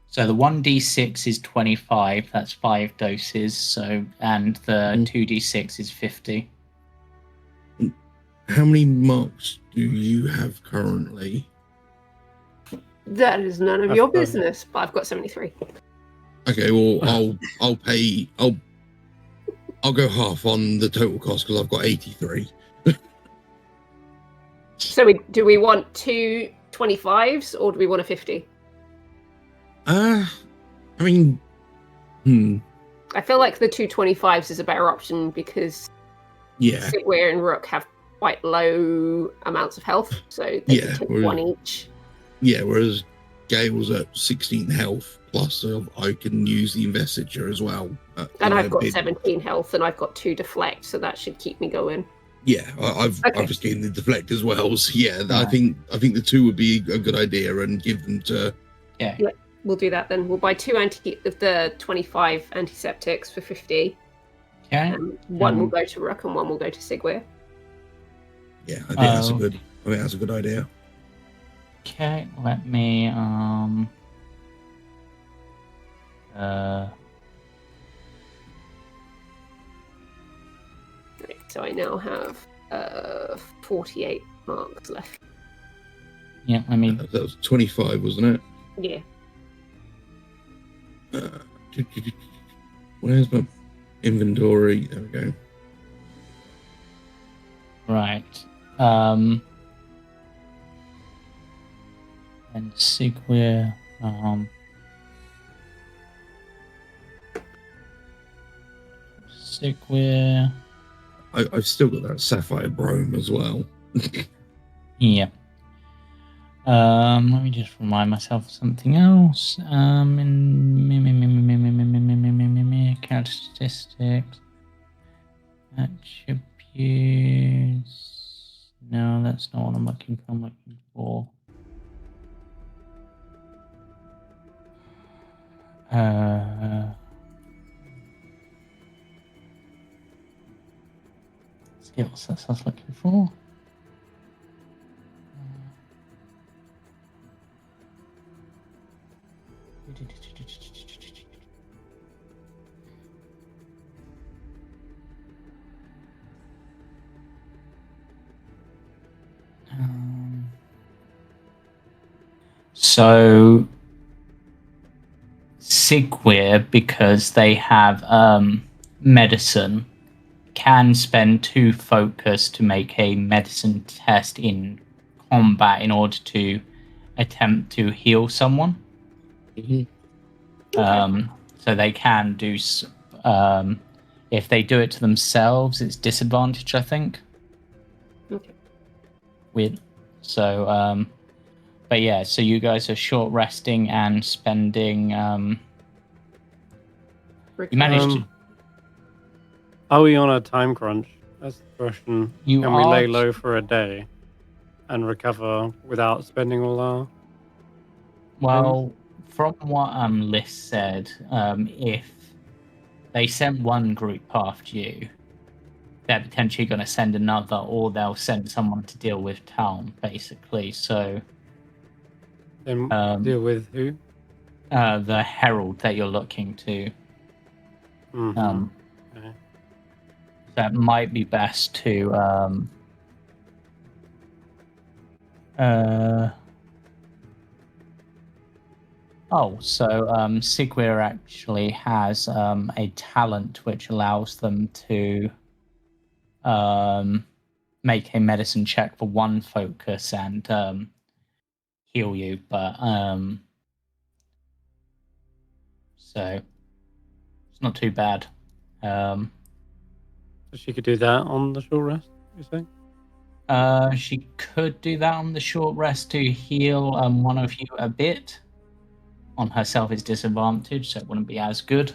So the 1d6 is 25, that's 5 doses, so, and the 2d6 is 50. How many marks do you have currently? That is none of I've your got- business, but I've got 73. Okay, well, I'll pay. I'll go half on the total cost because I've got 83. So do we want two 25s or do we want a 50? I mean, I feel like the two 25s is a better option because yeah, Sigwear and Rook have quite low amounts of health, so they Yeah, can take we're- one each. yeah. Whereas Gale's at 16 health, plus I can use the investiture as well. And I've got 17 health, and I've got 2 deflect, so that should keep me going. Yeah, I've Okay. just gained the deflect as well. So yeah, I Right. think the 2 would be a good idea, and give them to. Yeah. We'll do that then. We'll buy 2 of the 25 antiseptics for 50. Okay. One will go to Rook and one will go to Sigwear. Yeah, I think that's a Oh. good. I think that's a good idea. Okay, let me Right, so I now have 48 marks left. yeah, let me That was 25, wasn't it? Yeah. Where's my inventory? There we go. right. And Sigwear, Sigwear, I've still got that sapphire brome as well. yeah. Let me just remind myself of something else. Characteristics, attributes. No, that's not what I'm looking for. I'm looking for. Skills. That's what I was looking for. So Sigwear, because they have medicine, can spend 2 focus to make a medicine test in combat in order to attempt to heal someone. So they can do. If they do it to themselves, it's disadvantage, I think. Okay. Weird. So, but yeah. So you guys are short resting and spending. You managed to. Are we on a time crunch? That's the question. You Can we lay are- low for a day and recover without spending all our... Well, from what Liz said, if they sent one group after you, they're potentially going to send another, or they'll send someone to deal with town, basically. So Then Um, deal with who? the herald that you're looking to, Mhm. Okay. that might be best to Sigwear actually has a talent which allows them to make a medicine check for 1 focus and heal you, but so it's not too bad. So she could do that on the short rest, you say? She could do that on the short rest to heal one of you a bit. On herself is disadvantage, so it wouldn't be as good.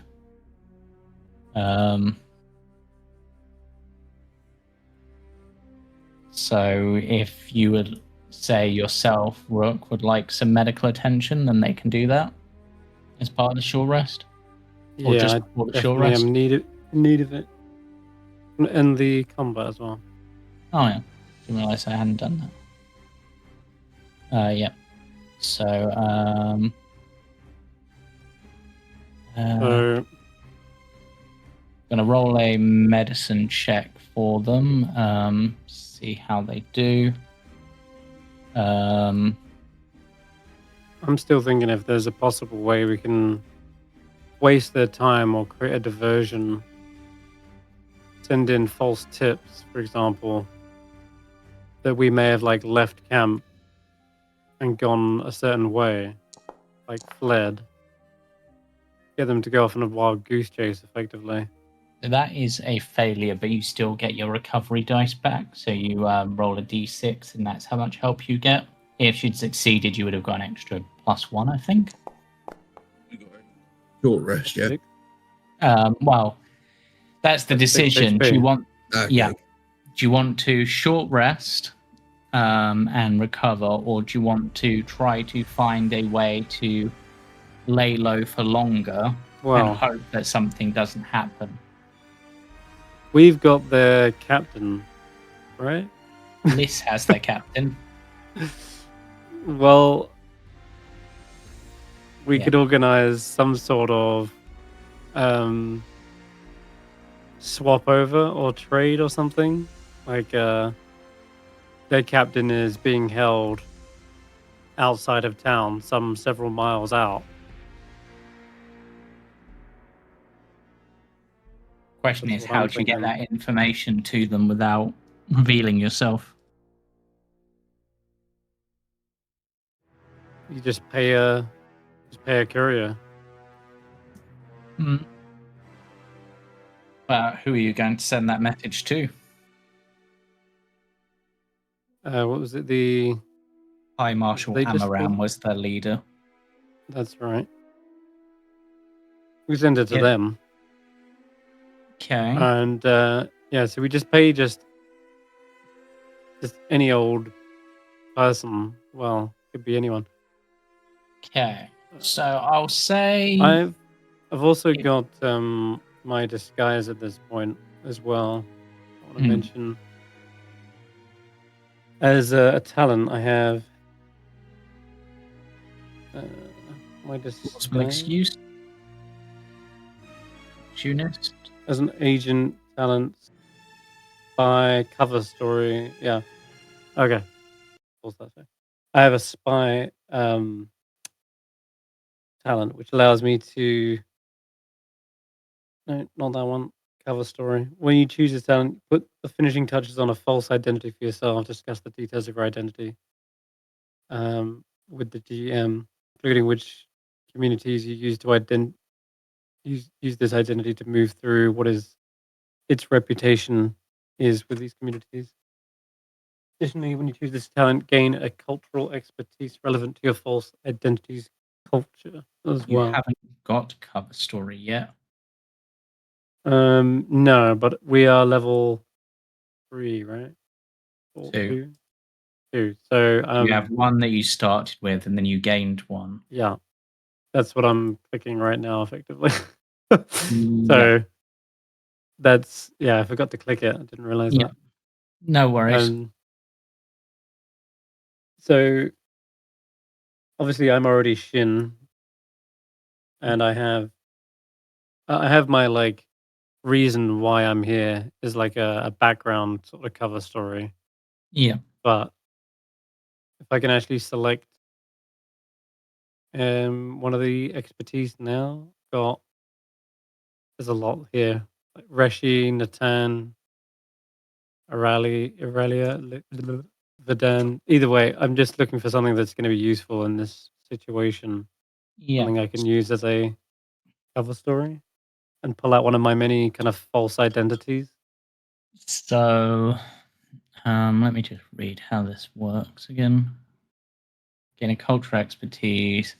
So if you would say yourself, Rook, would like some medical attention, then they can do that as part of the short rest. Or Yeah, just I before the short definitely rest. am need of it. And the combat as well. Oh yeah, didn't realise I hadn't done that. Yeah. So So gonna roll a medicine check for them. See how they do. I'm still thinking if there's a possible way we can waste their time or create a diversion. Send in false tips, for example, that we may have like left camp and gone a certain way, like fled. Get them to go off on a wild goose chase, effectively. That is a failure, but you still get your recovery dice back. So you roll a d6, and that's how much help you get. If she'd succeeded, you would have got an extra +1, I think. Short rest, yeah. Well, that's the That's 6 decision. Do HP. you want? Okay. Yeah. Do you want to short rest and recover, or do you want to try to find a way to lay low for longer and Well, hope that something doesn't happen? we've got the captain, right? Liz has their captain. Well, we Yeah. could organize some sort of swap over or trade or something. Like their captain is being held outside of town, some several miles out. Question That's is, what I'm how do you get thinking. that information to them without revealing yourself? You just pay a courier. Who are you going to send that message to? What was it? The High Marshal They just Amaram think- was the leader. That's right. We send it to Yeah. them, Okay. and yeah, so we just pay just any old person. Well, could be anyone. Okay. So I'll say I've also Yeah. got my disguise at this point as well. I want to mention as a talent I have my possible disguise excuse. Tunist. as an agent talent by cover story. Yeah. Okay. What's that say? I have a spy talent which allows me to no, not that one. Cover story. When you choose a talent, put the finishing touches on a false identity for yourself. Discuss the details of your identity with the GM, including which communities you use to use this identity to move through what is its reputation is with these communities. Additionally, when you choose this talent, gain a cultural expertise relevant to your false identity's culture as You well. haven't got cover story yet. No, but we are level 3, right? Or 2. 2. So You have one that you started with, and then you gained one. yeah, that's what I'm clicking right now, effectively. Yeah. So that's I forgot to click it. I didn't realize Yeah. that. No worries. So obviously I'm already Shin, and I have my like reason why I'm here is like a background sort of cover story. Yeah. But if I can actually select one of the expertise now, there's a lot here. Like Reshi, Natan, Aurelia, Vidan. Either way, I'm just looking for something that's going to be useful in this situation. Yeah. Something I can use as a cover story and pull out one of my many kind of false identities. So let me just read how this works again. Getting cultural expertise.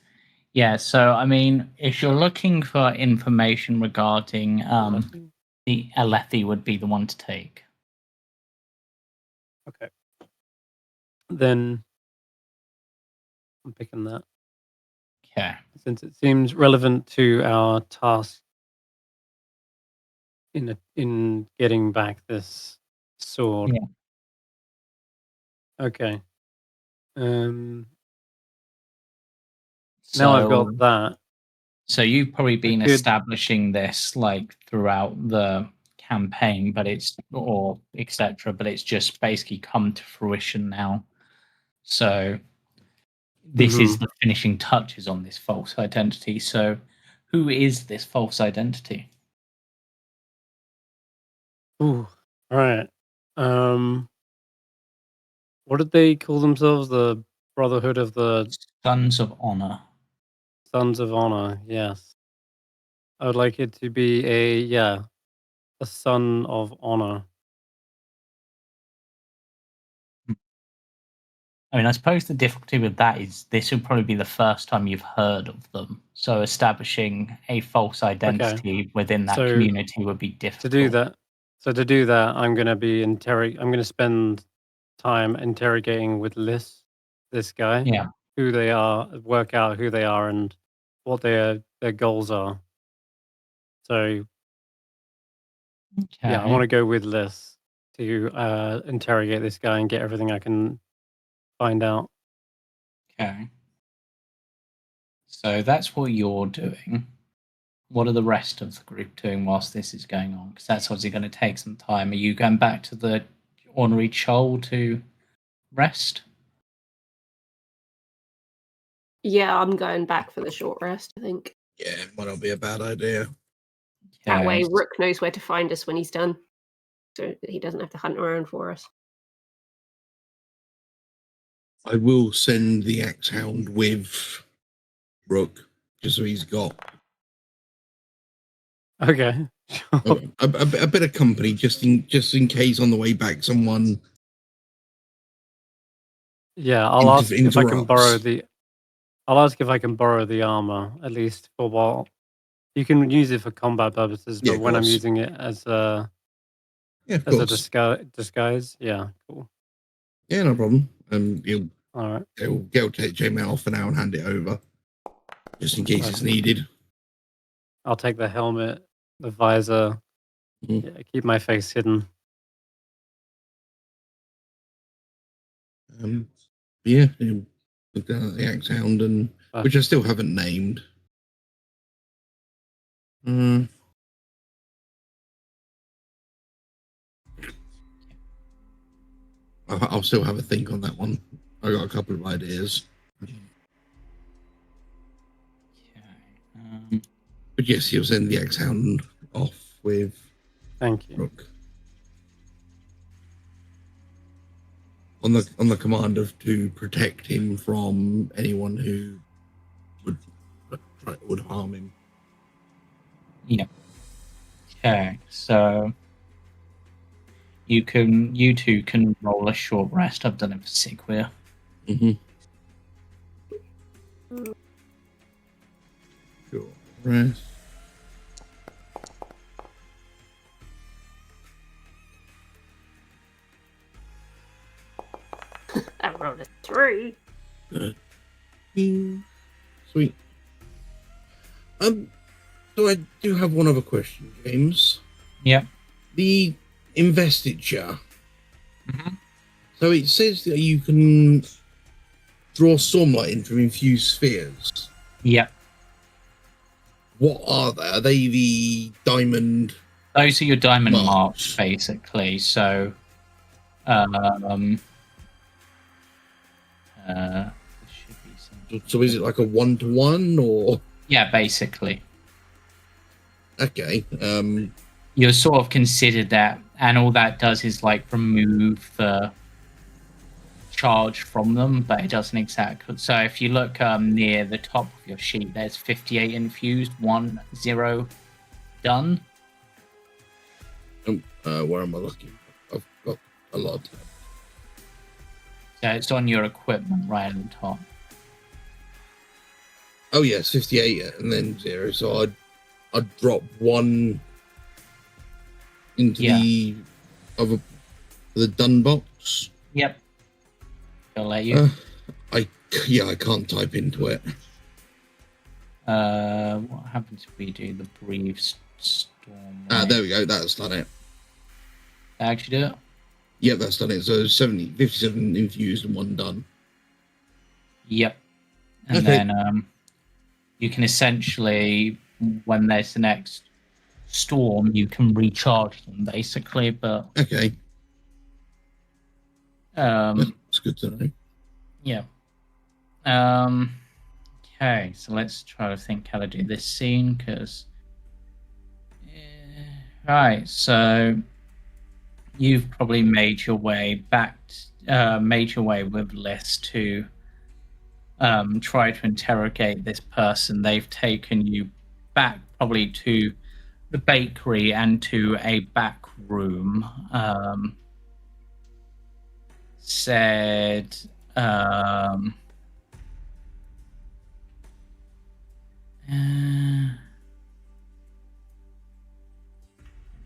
Yeah, so I mean, if you're looking for information regarding the Alethi would be the one to take. Okay. Then I'm picking that Okay. since it seems relevant to our task in getting back this sword. Yeah. Okay. Now I've So, got that. so you've probably been could- establishing this like throughout the campaign, but it's or etc. But it's just basically come to fruition now. So this is the finishing touches on this false identity. So, who is this false identity? Ooh. All right. What did they call themselves? The Brotherhood of the Sons of Honor. Sons of Honor. Yes. I would like it to be a son of honor. I mean, I suppose the difficulty with that is this will probably be the first time you've heard of them. So establishing a false identity within that So, community would be difficult. To do that, I'm going to be I'm going to spend time interrogating with this guy, Yeah. who they are, work out who they are and what their goals are. So yeah, I Okay. want to go with Liz to interrogate this guy and get everything I can find out. Okay. So that's what you're doing. What are the rest of the group doing whilst this is going on? Because that's obviously going to take some time. Are you going back to the ornery Chol to rest? Yeah, I'm going back for the short rest, I think. Yeah, might not be a bad idea. That way, Yes. Rook knows where to find us when he's done. So that he doesn't have to hunt around for us. I will send the axe hound with Rook, just so he's got Okay. a bit of company, just in case on the way back someone. Yeah, I'll ask if I can interrupts. I'll ask if I can borrow the armor, at least for a while. You can use it for combat purposes, Yeah, but of when I'm course. using it as a Yeah, of as a course. disguise, yeah, cool. Yeah, no problem. You'll All right. go take Jamie off for now and hand it over, just in case it's needed. I'll take the helmet, the visor. Mhm. Yeah, keep my face hidden. Yeah, look down at the axe hound, and which I still haven't named. I'll still have a think on that one. I got a couple of ideas. Okay. But yes, you'll send the axe hound off with Thank you. Rook. On the command of to protect him from anyone who would harm him. Yeah. Okay. So you two can roll a short rest. I've done it for Sigwir. Short rest. I rolled a 3. Good. Sweet. So I do have one other question, James. Yeah. The investiture. So it says that you can draw stormlight in from infused spheres. Yeah. What are they? Are they the diamond? Those are your diamond Marks. marks, basically. So, there should be some. So is it like a 1-to-1 or? Yeah, basically. Okay. You're sort of considered that, and all that does is like remove the charge from them, but it doesn't exactly. So if you look near the top of your sheet, there's 58 infused, 10 done. Where am I looking? I've got a lot. So it's on your equipment right at the top. Oh yes, 58 and then 0. So I'd drop 1 into the done box. Yep. I'll let you. Yeah, I can't type into it. What happens if we do the brief storm? There we go. That's done it. Actually do it? Yeah, that's done it. So 57 infused and 1 done. Yep. And Okay. then you can essentially, when there's the next storm, you can recharge them basically. But Okay. That's good to know. yeah. Okay, so let's try to think how to do this scene because. Right, so you've probably made your way with Liz to try to interrogate this person. They've taken you back probably to the bakery and to a back room. Said let me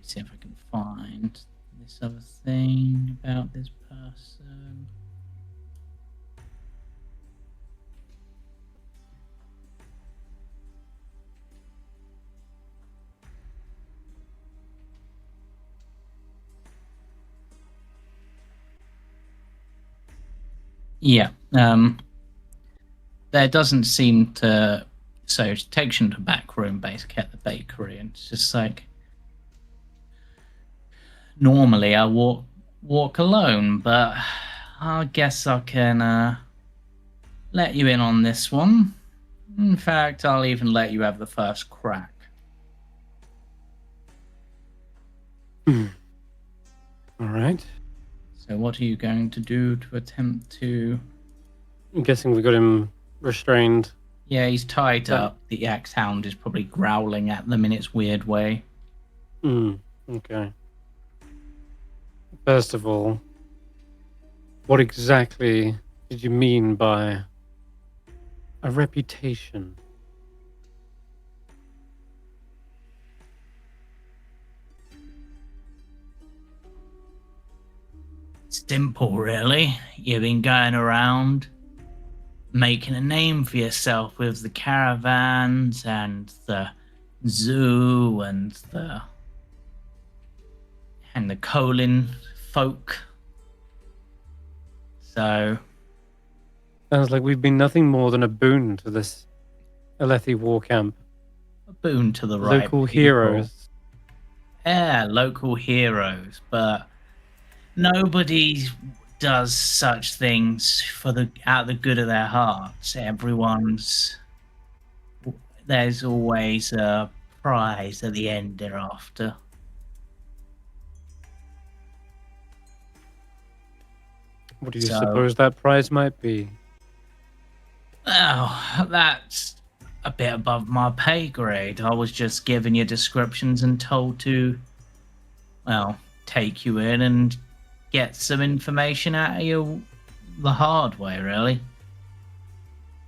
see if I can find this other thing about this person. Yeah. There doesn't seem to. So it takes you to the back room, basically at the bakery, and it's just like. Normally I walk alone, but I guess I can let you in on this one. In fact, I'll even let you have the first crack. All right. So what are you going to do to attempt to... I'm guessing we got him restrained. Yeah, he's tied up. The axe-hound is probably growling at them in its weird way. Okay. First of all, what exactly did you mean by a reputation? Simple, really. You've been going around making a name for yourself with the caravans and the zoo and the Colin folk. So Sounds like we've been nothing more than a boon to this Alethi war camp. a boon to the right Local people. heroes. Yeah, local heroes, but nobody does such things for out of the good of their hearts. There's always a prize at the end thereafter. What do you suppose that prize might be? Oh, that's a bit above my pay grade. I was just given you descriptions and told to, well, take you in and get some information out of you the hard way, really.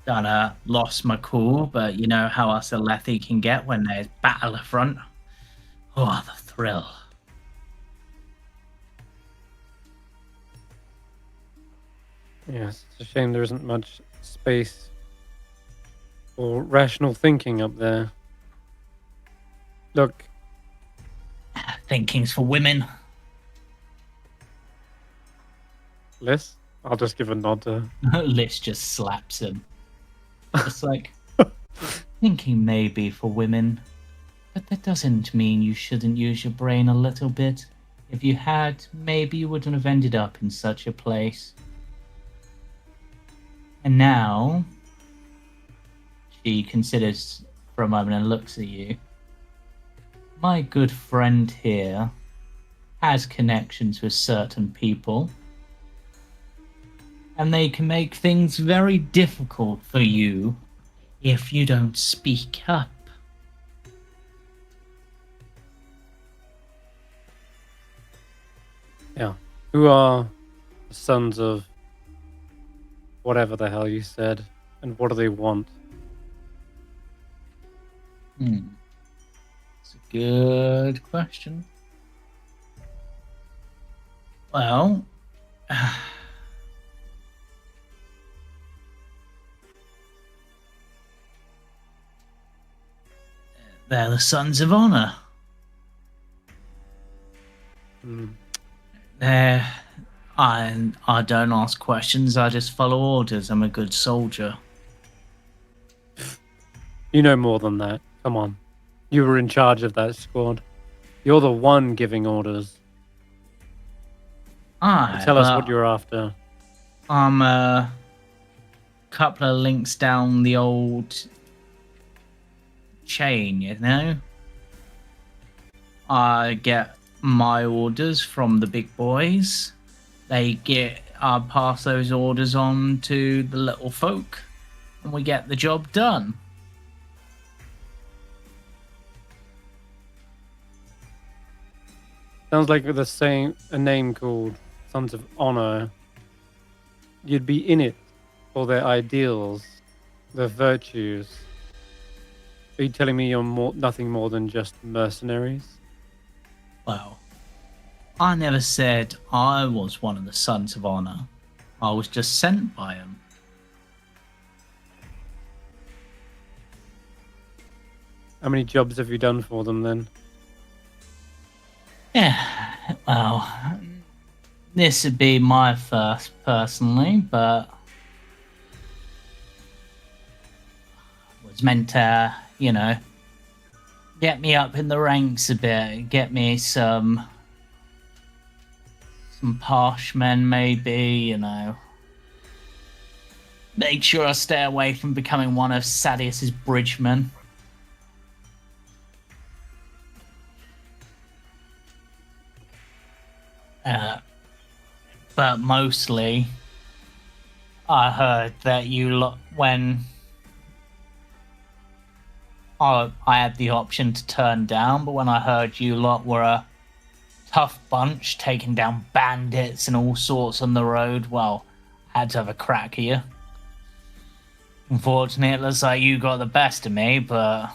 Done lost my cool, but you know how us Alethi can get when there's battle up front. Oh, the thrill. Yes, it's a shame there isn't much space for rational thinking up there. Look, Thinking's for women. Liz, I'll just give a nod to her. Liz just slaps him. It's like, thinking may be for women, but that doesn't mean you shouldn't use your brain a little bit. If you had, maybe you wouldn't have ended up in such a place. And now, she considers for a moment and looks at you. My good friend here has connections with certain people, and they can make things very difficult for you if you don't speak up. Yeah. Who are the sons of whatever the hell you said, and what do they want? It's a good question. Well, They're the Sons of Honor. Hmm. They're... I don't ask questions, I just follow orders. I'm a good soldier. You know more than that. Come on. You were in charge of that squad. You're the one giving orders. Tell us what you're after. I'm a couple of links down the old chain, you know? I get my orders from the big boys. I pass those orders on to the little folk, and we get the job done. Sounds like a name called Sons of Honor. You'd be in it for their ideals, their virtues. Are you telling me you're nothing more than just mercenaries? Well, I never said I was one of the Sons of Honor. I was just sent by them. How many jobs have you done for them then? Yeah, well, this would be my first personally, but was meant to, get me up in the ranks a bit, get me some parshmen maybe, make sure I stay away from becoming one of Sadius's bridgemen. But mostly, I heard that when I had the option to turn down, but when I heard you lot were a tough bunch, taking down bandits and all sorts on the road, well, I had to have a crack at you. Unfortunately, it looks like you got the best of me, but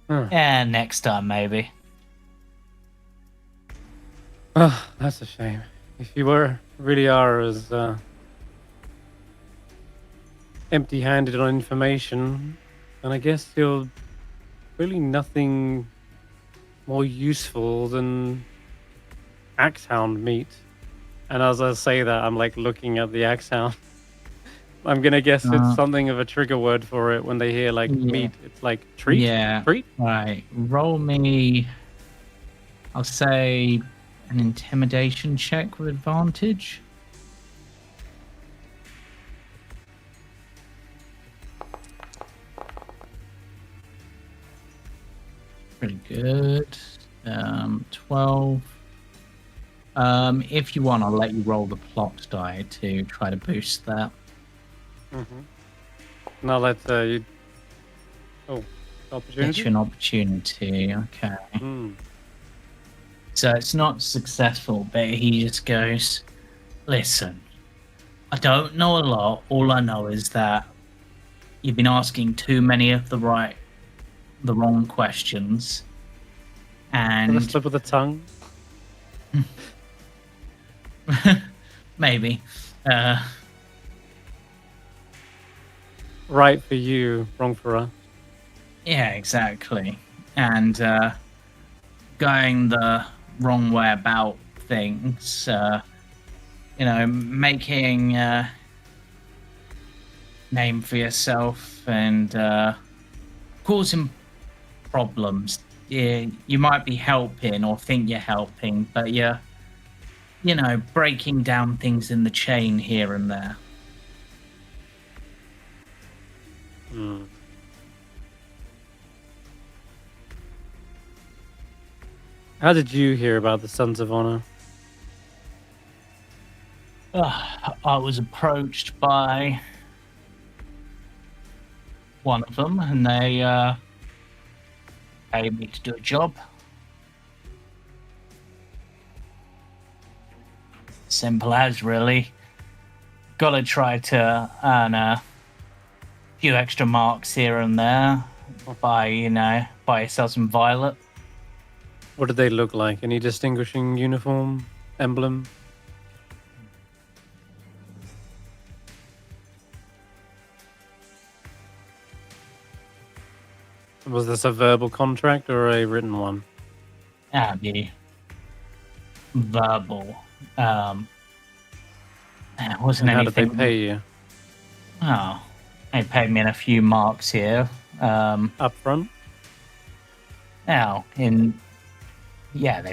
yeah, next time maybe. Oh, that's a shame. If you really are as empty-handed on information, then I guess you're really nothing more useful than Axehound meat. And as I say that, I'm like looking at the Axehound. I'm gonna guess it's something of a trigger word for it when they hear like meat. It's like treat? Yeah. Treat? Right. Roll me, I'll say, an intimidation check with advantage. Pretty good. 12. If you want, I'll let you roll the plot die to try to boost that. Now let's you. Oh, opportunity. Get you an opportunity. Okay. So it's not successful, but he just goes, "Listen, I don't know a lot. All I know is that you've been asking too many of the wrong questions, and a slip of the tongue." Maybe. Right for you, wrong for us. Yeah, exactly. And going the wrong way about things, making a name for yourself and causing problems. Yeah, you might be helping or think you're helping, but you're, breaking down things in the chain here and there. How did you hear about the Sons of Honor? I was approached by one of them, and they paid me to do a job. Simple as, really. Gotta try to earn a few extra marks here and there. Buy yourself some violet. What did they look like? Any distinguishing uniform, emblem? Was this a verbal contract or a written one? Be verbal. It wasn't And how anything. did they pay you? Oh, they paid me in a few marks here. Up front? Now, they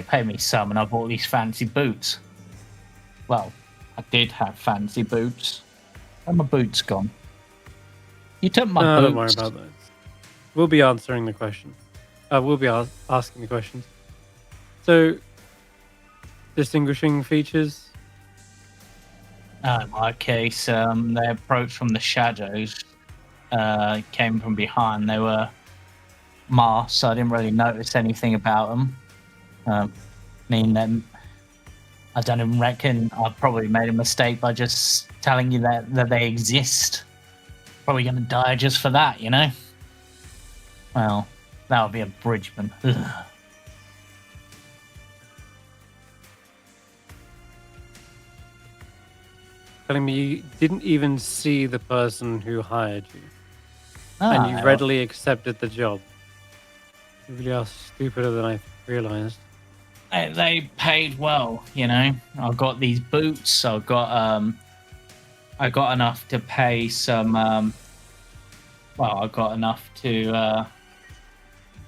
paid me some, and I bought these fancy boots. Well, I did have fancy boots. Where are my boots gone? You took my boots. Don't worry about those. We'll be answering the question. We'll be asking the questions. So, distinguishing features? In my case, they approached from the shadows, came from behind. They were masked, so I didn't really notice anything about them. I don't even reckon I probably made a mistake by just telling you that they exist. Probably going to die just for that, you know? Well, that would be a bridgeman. Ugh. Telling me you didn't even see the person who hired you, Ah, and you readily accepted the job. You really are stupider than I realized. They paid well, you know. I got these boots. I got enough to pay some. I got enough to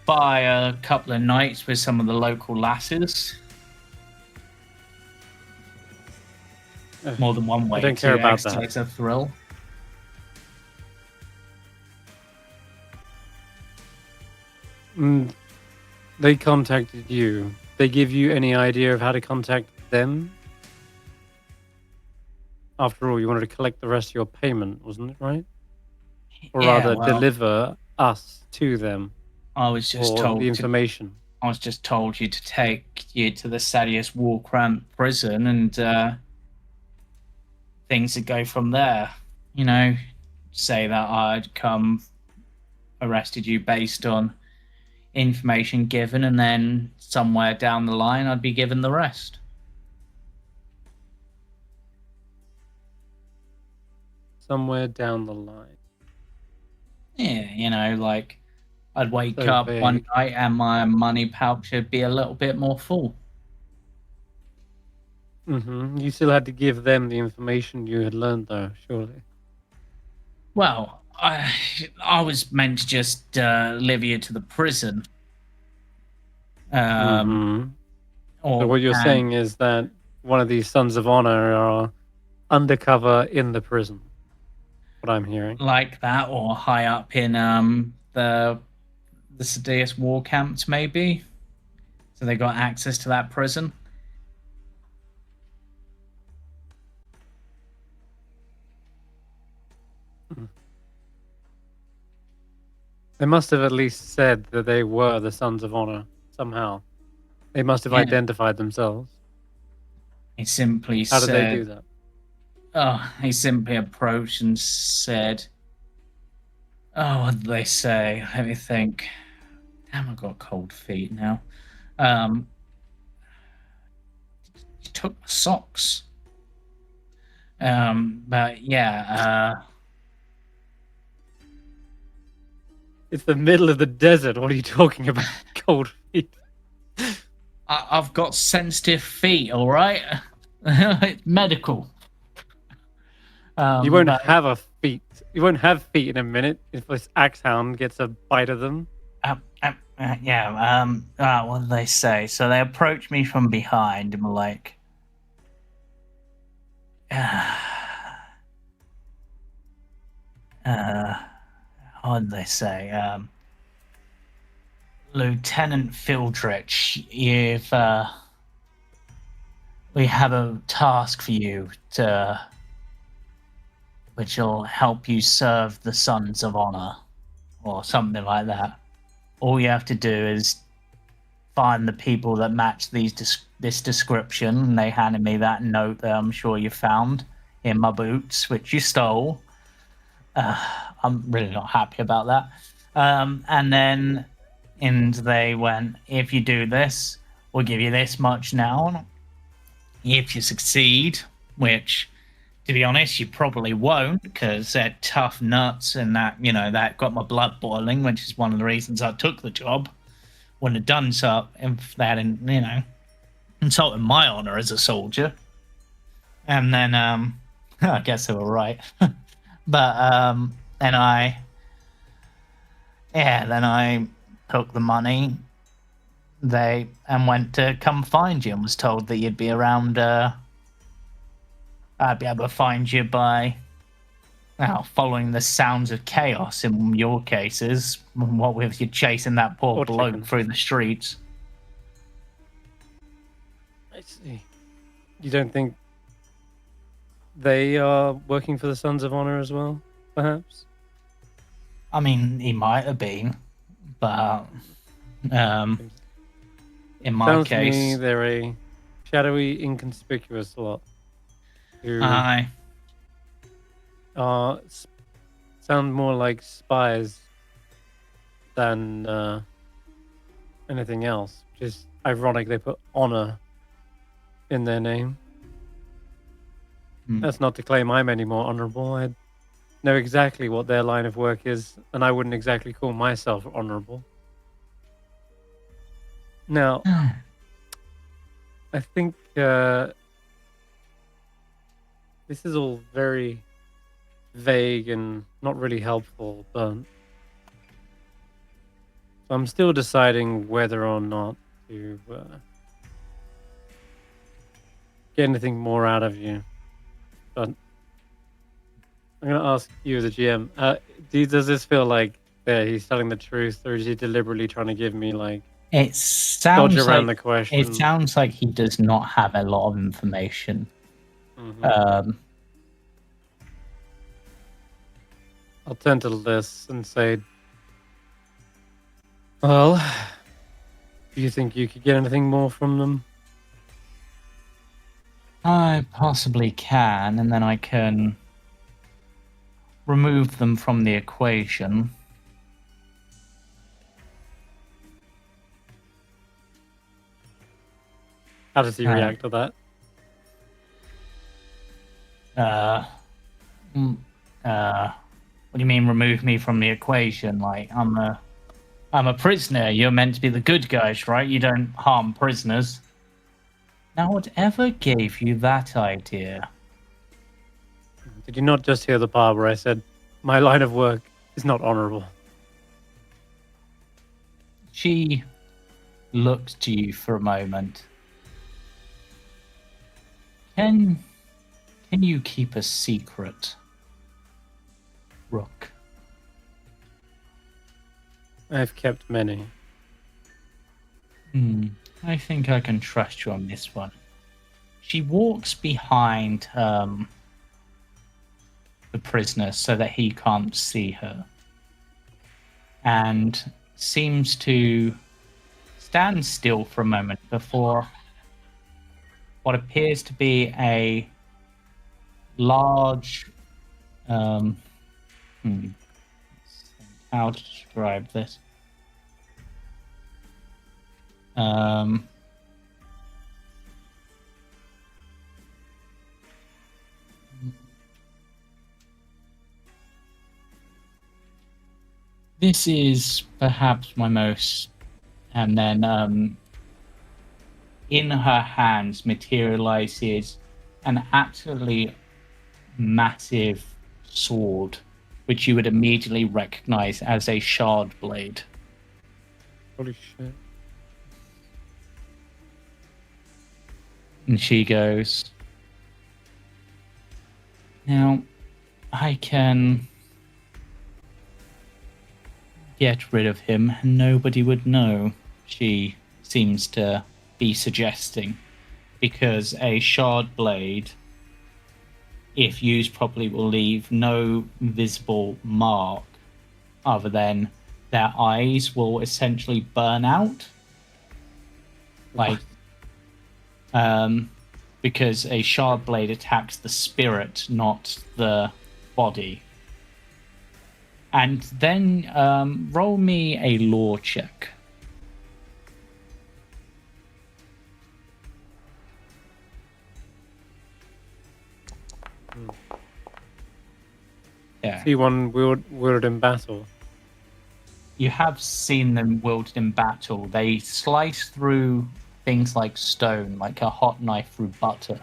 buy a couple of nights with some of the local lasses. More than one way. I don't care about that. It's a thrill. They contacted you. They give you any idea of how to contact them? After all, you wanted to collect the rest of your payment, wasn't it, right? Or rather, deliver us to them. I was just told the information. I was just told you to take you to the Sadius Warcramp prison and things would go from there. You know, say that I'd come arrested you based on information given, and then somewhere down the line I'd be given the rest. Somewhere down the line. Yeah, you know, like I'd wake up one night and my money pouch would be a little bit more full. You still had to give them the information you had learned, though, surely. Well, I was meant to just deliver you to the prison. So what you're saying is that one of these Sons of Honor are undercover in the prison. What I'm hearing. Like that, or high up in the Sadius war camps, maybe. So they got access to that prison. They must have at least said that they were the Sons of Honor somehow. They must have identified themselves. He simply How said... did they do that? Oh, he simply approached and said... Oh, what did they say? Let me think. Damn, I've got cold feet now. He took my socks. But yeah, It's the middle of the desert. What are you talking about? Cold feet. I've got sensitive feet, all right? It's medical. You won't have a feet. You won't have feet in a minute if this axe hound gets a bite of them. What did they say? So they approached me from behind and were like, what did they say? Lieutenant Fildrich, we have a task for you which will help you serve the Sons of Honor, or something like that. All you have to do is find the people that match this description, and they handed me that note that I'm sure you found in my boots, which you stole. I'm really not happy about that. And they went, if you do this, we'll give you this much now. If you succeed, which To be honest, you probably won't, because they're tough nuts, and that got my blood boiling, which is one of the reasons I took the job. Wouldn't have done so if they hadn't, insulted my honor as a soldier. And then, I guess they were right. But then I took the money. And went to come find you, and was told that you'd be around. I'd be able to find you by, following the sounds of chaos in your cases. What with you chasing that poor bloke through the streets. I see. You don't think they are working for the Sons of Honor as well, perhaps? I mean, he might have been, but in my Sounds case, to me they're a shadowy, inconspicuous lot who sound more like spies than anything else. Just ironic they put honor in their name. That's not to claim I'm any more honorable. I know exactly what their line of work is, and I wouldn't exactly call myself honorable. Now, I think this is all very vague and not really helpful, but I'm still deciding whether or not to get anything more out of you. But I'm going to ask you, the GM, does this feel like he's telling the truth, or is he deliberately trying to give me it sounds dodge around like the question? it sounds like he does not have a lot of information. Mm-hmm. I'll turn to this and say, well, do you think you could get anything more from them? I possibly can, and then I can remove them from the equation. How does he react to that? What do you mean remove me from the equation? Like I'm a prisoner. You're meant to be the good guys, right? You don't harm prisoners. Now, whatever gave you that idea? Did you not just hear the part where I said, my line of work is not honorable? She looked to you for a moment. Can you keep a secret, Rook? I've kept many. I think I can trust you on this one. She walks behind the prisoner so that he can't see her, and seems to stand still for a moment before what appears to be a large how to describe this? This is perhaps my most, and then in her hands materializes an absolutely massive sword, which you would immediately recognize as a shard blade. Holy shit. And she goes, now, I can get rid of him and nobody would know, she seems to be suggesting, because a shard blade, if used properly, will leave no visible mark other than their eyes will essentially burn out. Because a shard blade attacks the spirit, not the body. And then roll me a lore check. Yeah. See one wielded in battle. You have seen them wielded in battle. They slice through things like stone, like a hot knife through butter.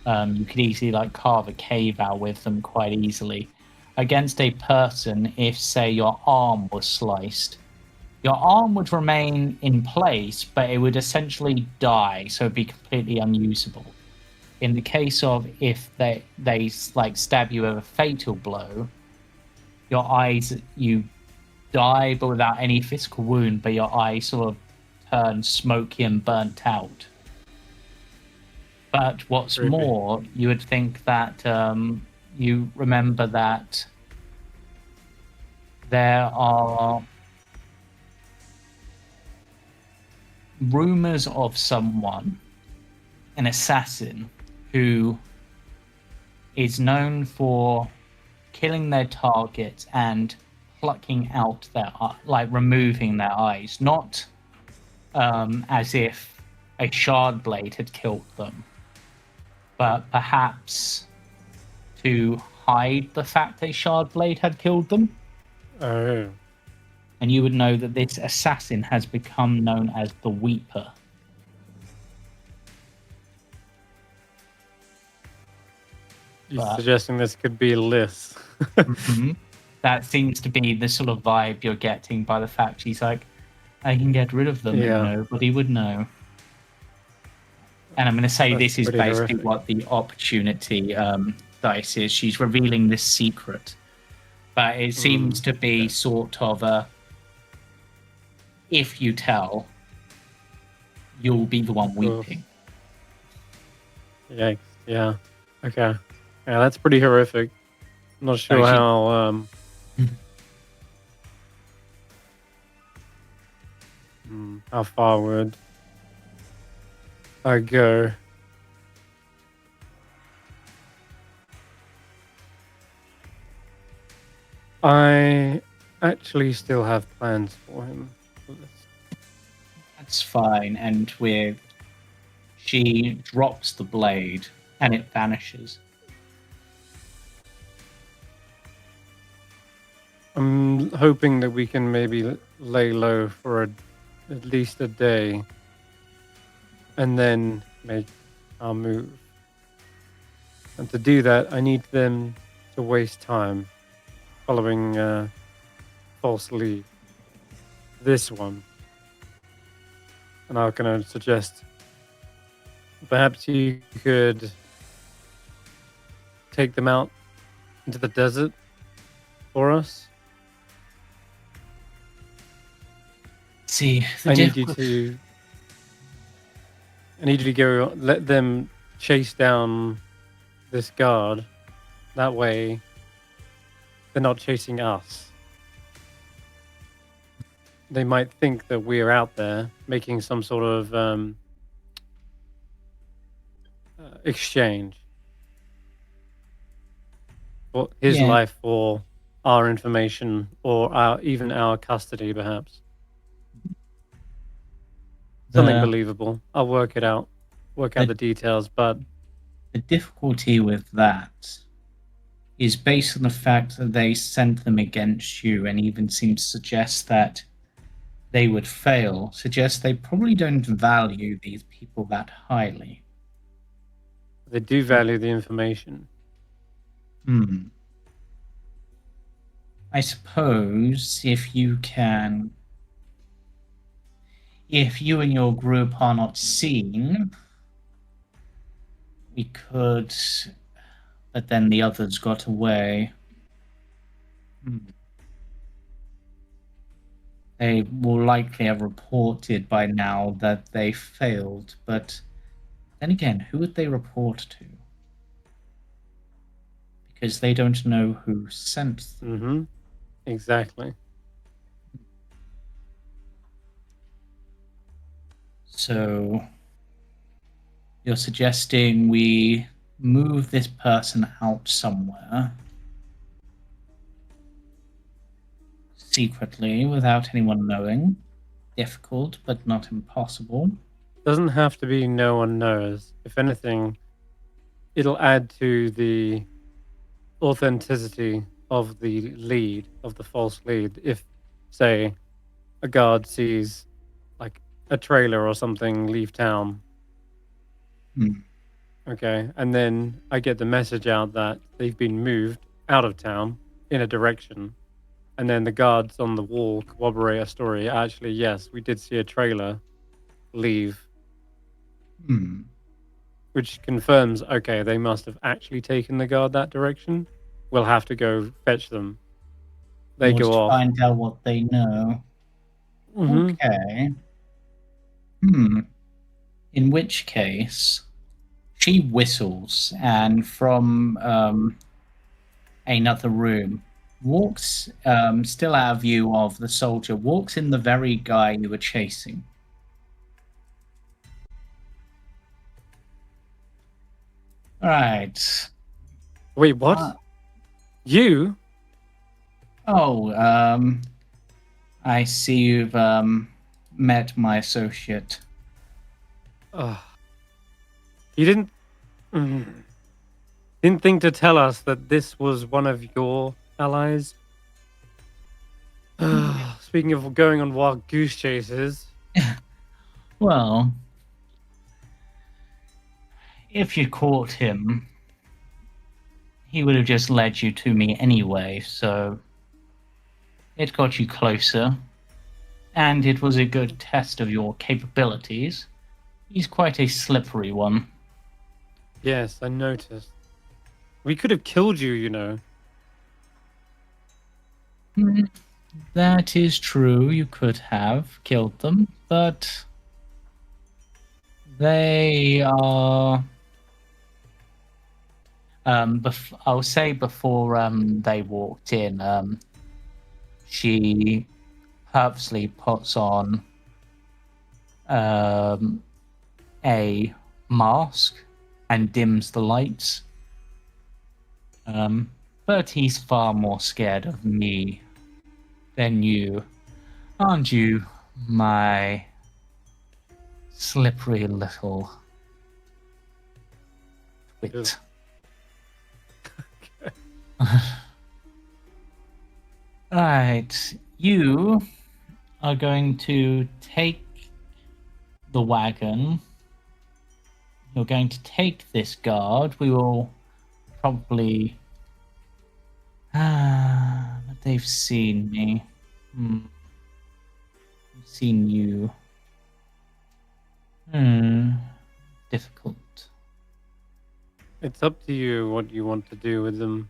You could easily carve a cave out with them quite easily. Against a person, if say your arm was sliced, your arm would remain in place, but it would essentially die, so it'd be completely unusable. In the case of if they stab you with a fatal blow, your eyes, you die but without any physical wound, but your eyes sort of turn smoky and burnt out. But what's Creepy. more, you would think that you remember that there are rumors of someone, an assassin, who is known for killing their targets and plucking out their, removing their eyes, not as if a shard blade had killed them, but perhaps to hide the fact a shard blade had killed them. Oh. And you would know that this assassin has become known as the Weeper. You're suggesting this could be Liz. Mm-hmm. That seems to be the sort of vibe you're getting by the fact she's like, I can get rid of them Yeah. and nobody would know. And I'm going to say That's this is pretty basically horrific. what the opportunity dice is. She's revealing this secret. But it seems to be sort of a, if you tell, you'll be the one weeping. Yikes. Yeah. Okay. Yeah, that's pretty horrific. I'm not sure So how far would I go? I actually still have plans for him. That's fine. And she drops the blade and it vanishes. I'm hoping that we can maybe lay low for at least a day and then make our move. And to do that, I need them to waste time following false lead. This one. And I'm going to suggest perhaps you could take them out into the desert for us. See, I need you to go let them chase down this guard. That way they're not chasing us. They might think that we're out there making some sort of exchange. For his life or our information or even our custody, perhaps. Something believable. I'll work it out. Work out the details, but the difficulty with that is based on the fact that they sent them against you and even seem to suggest that they would fail, suggests they probably don't value these people that highly. they do value the information. I suppose if you and your group are not seen, we could, but then the others got away. They will likely have reported by now that they failed, but then again, who would they report to? Because they don't know who sent them. Exactly. So you're suggesting we move this person out somewhere secretly without anyone knowing. Difficult, but not impossible. Doesn't have to be no one knows. If anything, it'll add to the authenticity of the lead, of the false lead. If, say, a guard sees like a trailer or something leave town, okay, and then I get the message out that they've been moved out of town in a direction, and then the guards on the wall corroborate a story. Actually, yes, we did see a trailer leave, which confirms, okay, they must have actually taken the guard that direction. We'll have to go fetch them. They Or go to off. find out what they know. Mhm. Okay. In which case, she whistles and from another room walks, still out of view of the soldier, walks in the very guy you were chasing. All right. Wait, what? You? Oh, I see you've met my associate. You didn't think to tell us that this was one of your allies? Speaking of going on wild goose chases. Well, if you caught him, he would have just led you to me anyway, so it got you closer, and it was a good test of your capabilities. He's quite a slippery one. Yes, I noticed. We could have killed you, you know. That is true, you could have killed them, but they are... I'll say before they walked in, she purposely puts on a mask and dims the lights. But he's far more scared of me than you. Aren't you, my slippery little twit? Right, you are going to take the wagon. You're going to take this guard. We will probably... but they've seen me. They've seen you. Difficult. It's up to you what you want to do with them.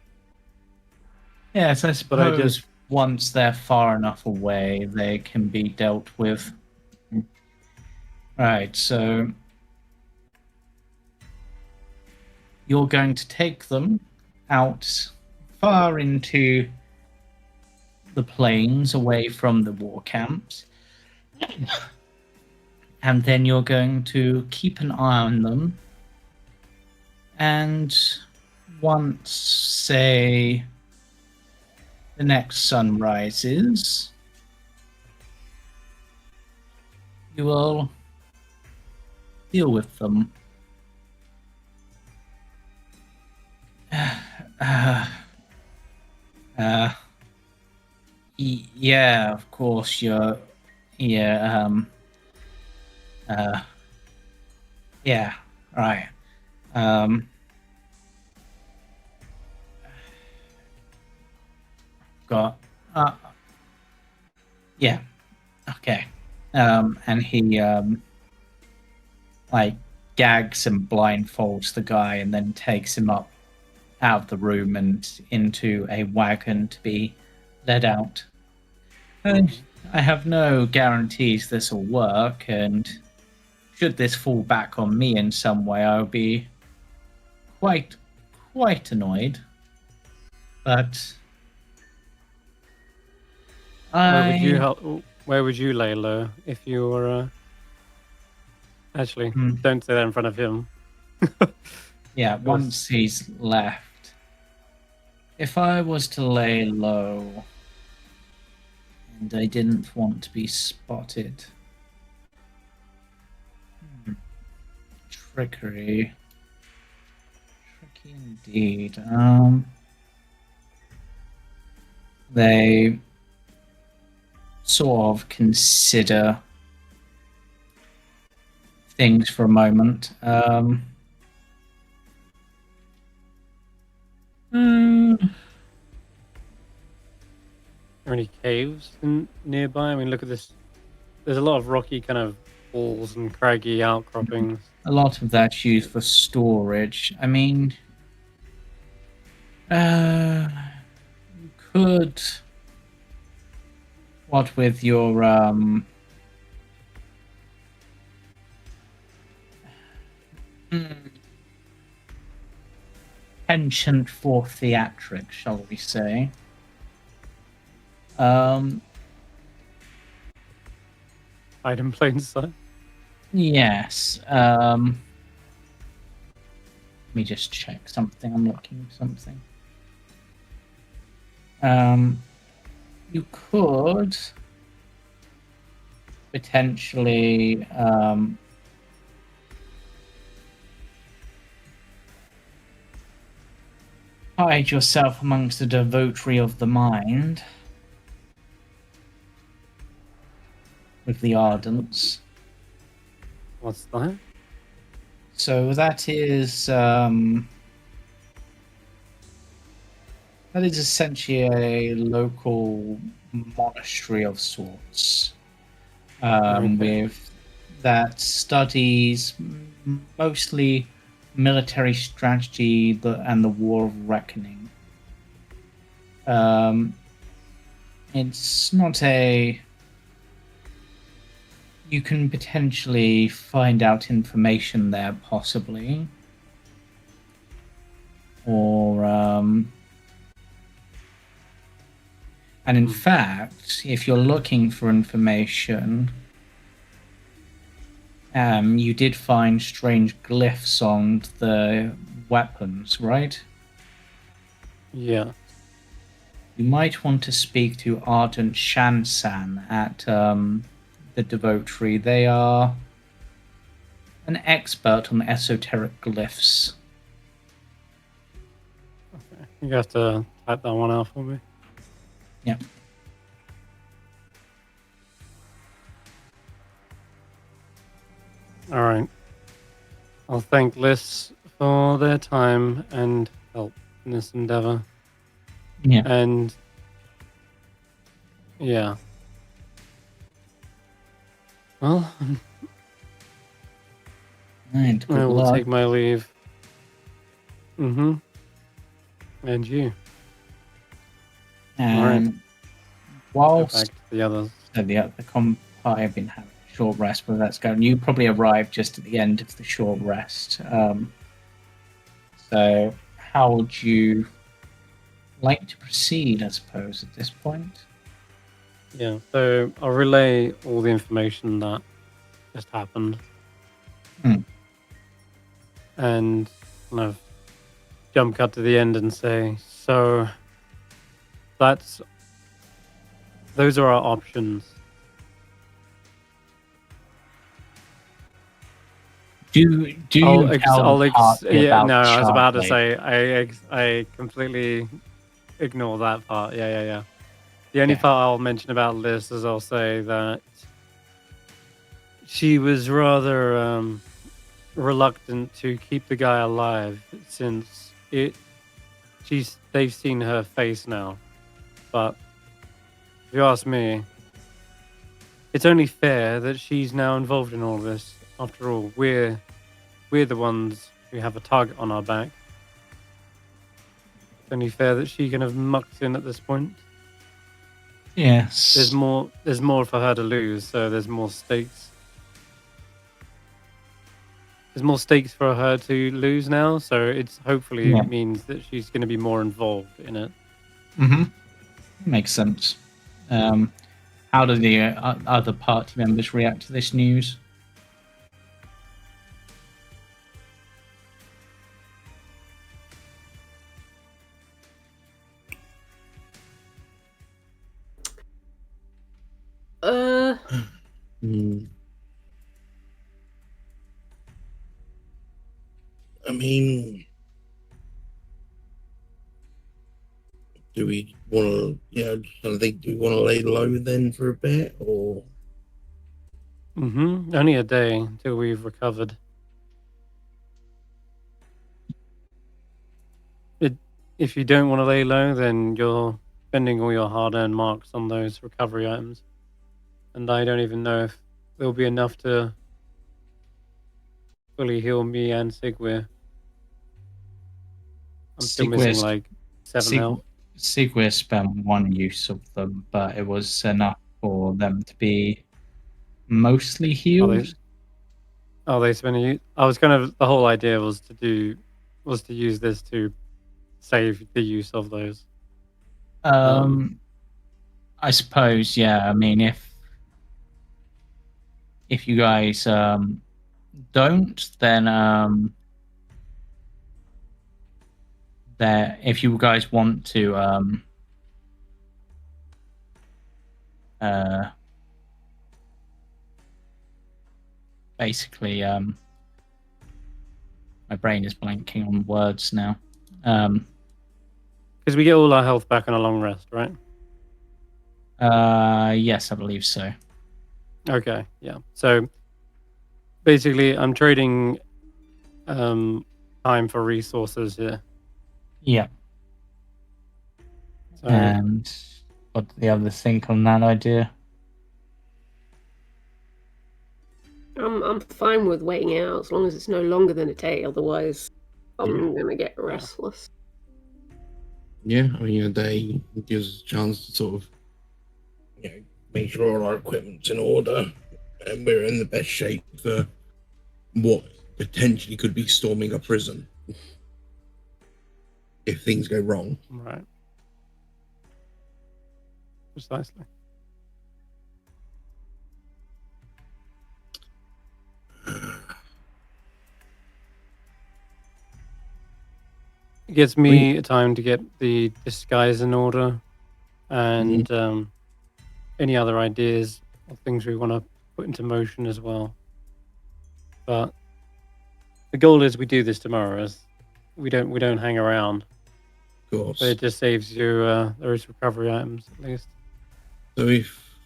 Yes, I But I suppose just... once they're far enough away, they can be dealt with. Right, so you're going to take them out far into the plains away from the war camps. And then you're going to keep an eye on them. And once, say, the next sun rises, you will deal with them. Yeah, of course, you're... Yeah, yeah, right. Got... yeah, okay. And he, like, gags and blindfolds the guy and then takes him up out of the room and into a wagon to be led out. And I have no guarantees this will work, and should this fall back on me in some way, I'll be quite annoyed. But Where would you lay low if you were... Actually, don't say that in front of him. Yeah, once he's left, if I was to lay low and I didn't want to be spotted, tricky indeed. They sort of consider things for a moment. Are any caves nearby? I mean, look at this. There's a lot of rocky kind of walls and craggy outcroppings. A lot of that's used for storage. I mean, you could. What with your penchant for theatrics, shall we say? Hide in plain sight. Yes. Let me just check something. I'm looking for something. You could potentially hide yourself amongst the devotee of the mind with the Ardents. What's that? So that is essentially a local monastery of sorts, with that studies mostly military strategy and the War of Reckoning. It's not a... You can potentially find out information there, possibly. Or, and in fact, if you're looking for information, you did find strange glyphs on the weapons, right? Yeah. You might want to speak to Ardent Shansan at the Devotee. They are an expert on esoteric glyphs. Okay. You have to type that one out for me. Yeah. All right. I'll thank Liz for their time and help in this endeavor. Yeah. And yeah. Well, And good I will luck. take my leave. Mm-hmm. And you. And Go whilst back to the others. the party have been having a short rest, but that's going. You probably arrived just at the end of the short rest. So how would you like to proceed? I suppose at this point. Yeah, so I'll relay all the information that just happened. And kind of jump cut to the end and say, so those are our options. Do you tell the party about I was about to Charlie? say, I completely ignore that part. Yeah. The only part I'll mention about Liz is I'll say that she was rather reluctant to keep the guy alive since they've seen her face now. But if you ask me, it's only fair that she's now involved in all this. After all, we're the ones who have a target on our back. It's only fair that she kind of mucks in at this point. Yes. There's more for her to lose, so there's more stakes. There's more stakes for her to lose now, so it's hopefully means that she's going to be more involved in it. Mm-hmm. Makes sense. How do the other party members react to this news? I mean, do we want to, I think, do we want to lay low then for a bit, or? Only a day until we've recovered. If you don't want to lay low, then you're spending all your hard-earned marks on those recovery items. And I don't even know if there'll be enough to fully heal me and Sigwyr. I'm still missing like 7 health. Sigwyr spent one use of them, but it was enough for them to be mostly healed. They spent a use? I was the whole idea was to use this to save the use of those. I suppose, yeah. I mean, if you guys don't, then if you guys want to basically my brain is blanking on words now. Because we get all our health back on a long rest, right? Yes, I believe so. Okay, yeah. So basically, I'm trading time for resources here. Yeah. So, and what do the others think on that idea? I'm fine with waiting out as long as it's no longer than a day. Otherwise, I'm gonna get restless. Yeah, I mean, a day gives us a chance to sort of, make sure all our equipment's in order and we're in the best shape for what potentially could be storming a prison if things go wrong. Right. Precisely. It gives me time to get the disguise in order and any other ideas or things we want to put into motion as well. But the goal is we do this tomorrow, as we don't hang around. Of course. But it just saves you those recovery items at least. So if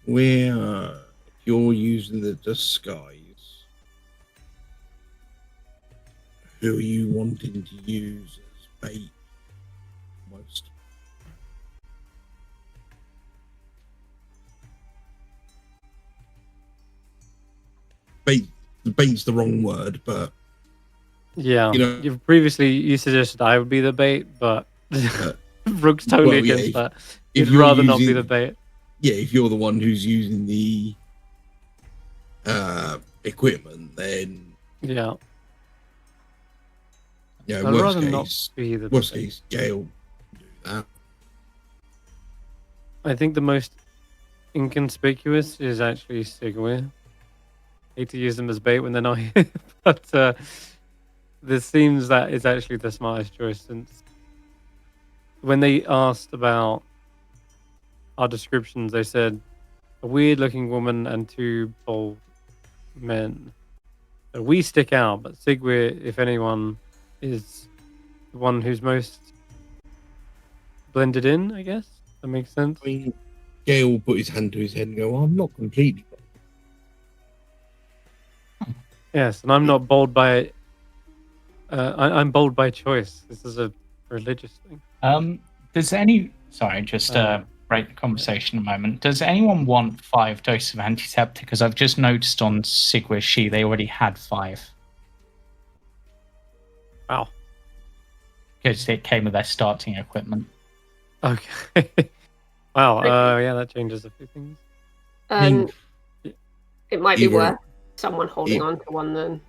you're using the disguise, who are you wanting to use as bait most? Bait's the wrong word, but yeah, you suggested I would be the bait, but Rook's totally against that. He'd rather not be the bait. Yeah, if you're the one who's using the equipment, then yeah. Yeah, I'd rather not be the worst case, Gale do that. I think the most inconspicuous is actually Sigwyr. Hate to use them as bait when they're not here, but this seems that is actually the smartest choice, since when they asked about our descriptions, they said a weird-looking woman and 2 bold men. So we stick out, but Sigwyr, if anyone, is the one who's most blended in, I guess. That makes sense. I mean, Gale will put his hand to his head and go, I'm not completely wrong. Yes, and I'm not bold by... I'm bold by choice. This is a religious thing. Sorry, just break the conversation a moment. Does anyone want 5 doses of antiseptic? Because I've just noticed on Sigwyr's sheet they already had 5. Wow. Because it came with their starting equipment. Okay. Wow. Yeah, that changes a few things. It might be worth someone holding on to one then.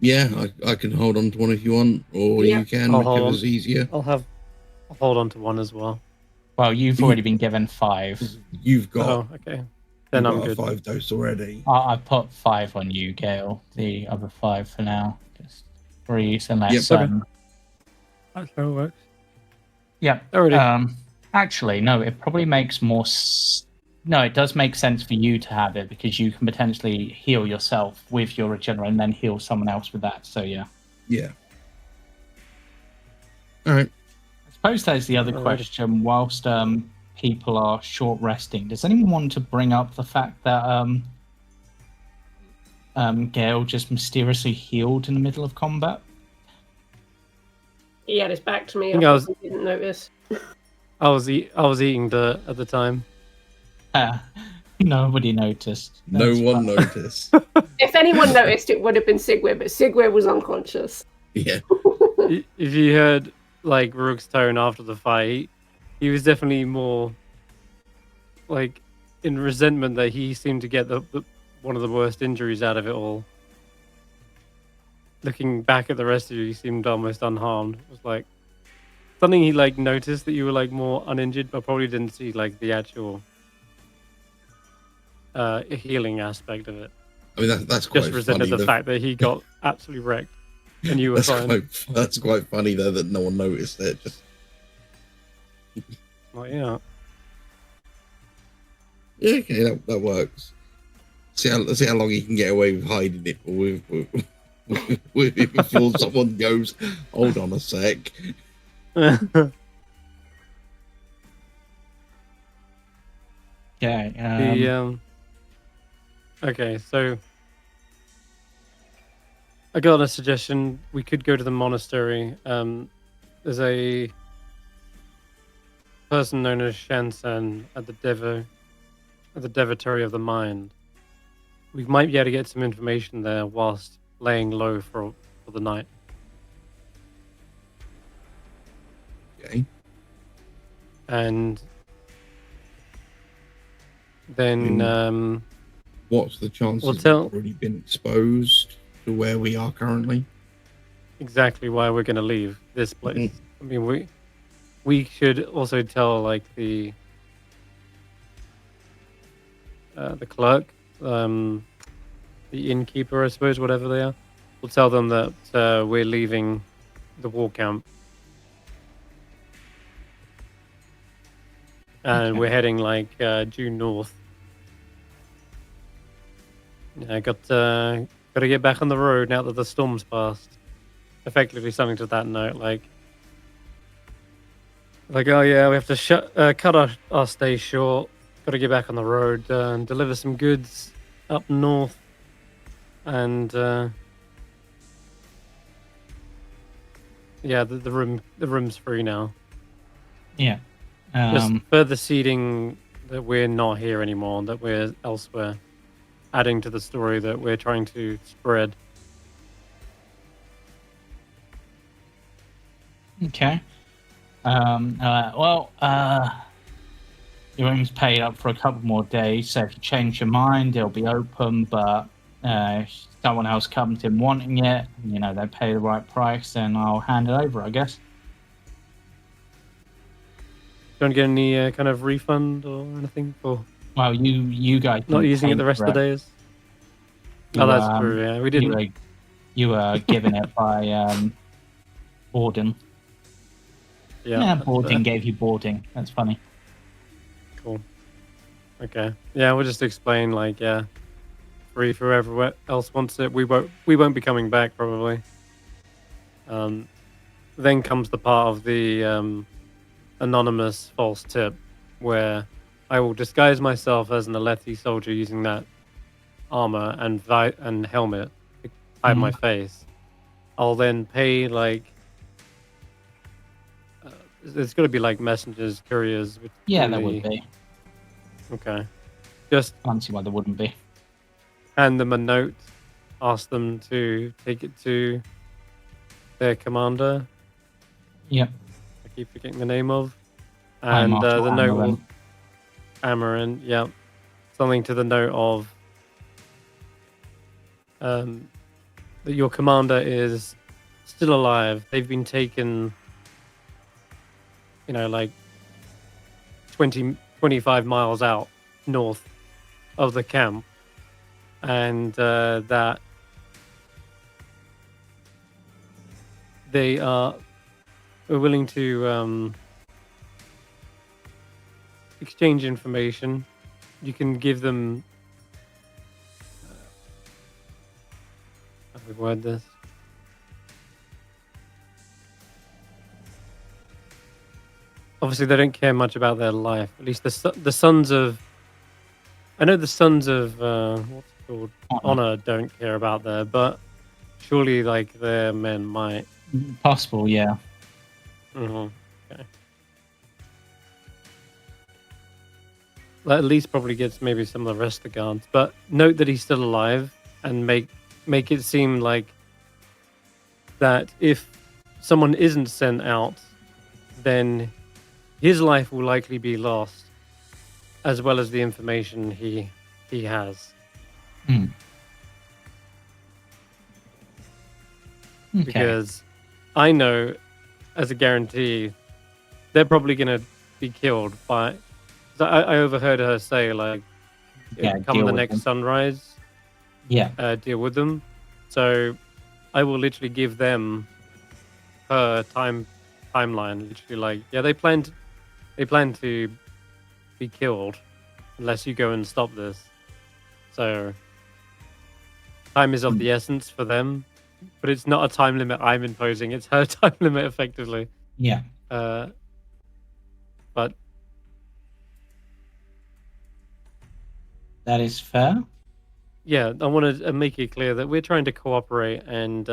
Yeah, I can hold on to one if you want, or you can, whichever's easier. I'll hold on to one as well. Well, you've already been given 5. You've got. Oh, okay. Then I'm good. 5 dose already. I put 5 on you, Gale. The other 5 for now. Just 3, unless. That's how it works. Yeah. Already. Actually, no. It probably makes more. No, it does make sense for you to have it, because you can potentially heal yourself with your regenerate and then heal someone else with that. So yeah. Yeah. All right. suppose there's the other question. Whilst people are short resting, does anyone want to bring up the fact that Gale just mysteriously healed in the middle of combat? He had his back to me. think I I was- probably didn't notice. I was eating dirt at the time. Nobody noticed. No That's one fine. noticed. If anyone noticed, it would have been Sigway, but Sigway was unconscious. Yeah. If you heard like Rook's tone after the fight, he was definitely more like in resentment that he seemed to get the one of the worst injuries out of it all. Looking back at the rest of you, he seemed almost unharmed. It was like something he like noticed that you were like more uninjured, but probably didn't see like the actual healing aspect of it. I mean, that's quite Just resented funny. the fact that he got absolutely wrecked and you were fine. That's quite funny though that no one noticed it. Just Like, yeah. yeah, okay, that works. See how long he can get away with hiding it before someone goes, hold on a sec. Okay. Okay, so I got a suggestion. We could go to the monastery. There's a person known as Shansan at the Devotary of the Mind. We might be able to get some information there whilst laying low for the night. Okay. And then What's the chances Well, we've tell- already been exposed to where we are currently? exactly why we're going to leave this place. Mhm. I mean, we should also tell like the clerk, the innkeeper, I suppose, whatever they are. We'll tell them that we're leaving the war camp and Okay. we're heading like due north. Yeah, got to get back on the road now that the storm's passed. Effectively, something to that note, like oh yeah, we have to cut our stay short. Got to get back on the road and deliver some goods up north, and yeah, the room's free now. Yeah. Just further seeding that we're not here anymore, that we're elsewhere, adding to the story that we're trying to spread. Okay. Your room's paid up for a couple more days, so if you change your mind, it'll be open, but if someone else comes in wanting it, you know, they pay the right price, then I'll hand it over, I guess. Don't get any kind of refund or anything for Well, you guys not didn't using it pay the rest for of the days? You, Oh, that's true. Yeah, we didn't. You were given it by Borden. Yeah, Yeah, that's Borden fair. gave you boarding. That's funny. Cool. Okay. Yeah, we'll just explain like free for whoever else wants it. We won't be coming back probably. Then comes the part of the anonymous false tip where I will disguise myself as an Alethi soldier using that armor and helmet to hide my face. I'll then pay like there's got to be like messengers, couriers. Yeah, there would be. Okay. Just I don't see why there wouldn't be. hand them a note, ask them to take it to their commander. Yep. I keep forgetting the name of. I'm And Marshal the note will Amaran. Amaran, yeah. Something to the note of that your commander is still alive. They've been taken, you know, like 25 miles out north of the camp. And that they are willing to exchange information. You can give them how do we word this? obviously they don't care much about their life. At least the sons of, I know the sons of what's it called, Honor don't care about that, but surely like their men might. Possible, yeah. Okay. Well, at least probably gets maybe some of the rest of the guards, but note that he's still alive and make it seem like that if someone isn't sent out, then his life will likely be lost, as well as the information he has. Okay. Because I know, as a guarantee, they're probably going to be killed by. I overheard her say, like, come the next sunrise, deal with them. So I will literally give them her timeline. Literally, like, yeah, they plan to be killed unless you go and stop this. So time is of the essence for them, but it's not a time limit I'm imposing. It's her time limit, effectively. Yeah. But that is fair. Yeah, I want to make it clear that we're trying to cooperate, and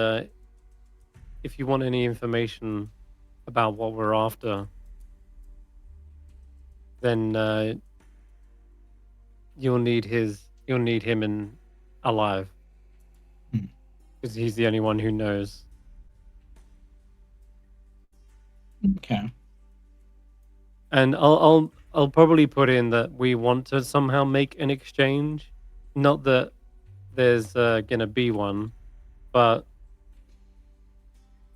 if you want any information about what we're after, then you'll need him alive, because he's the only one who knows. Okay. And I'll probably put in that we want to somehow make an exchange, not that there's gonna be one, but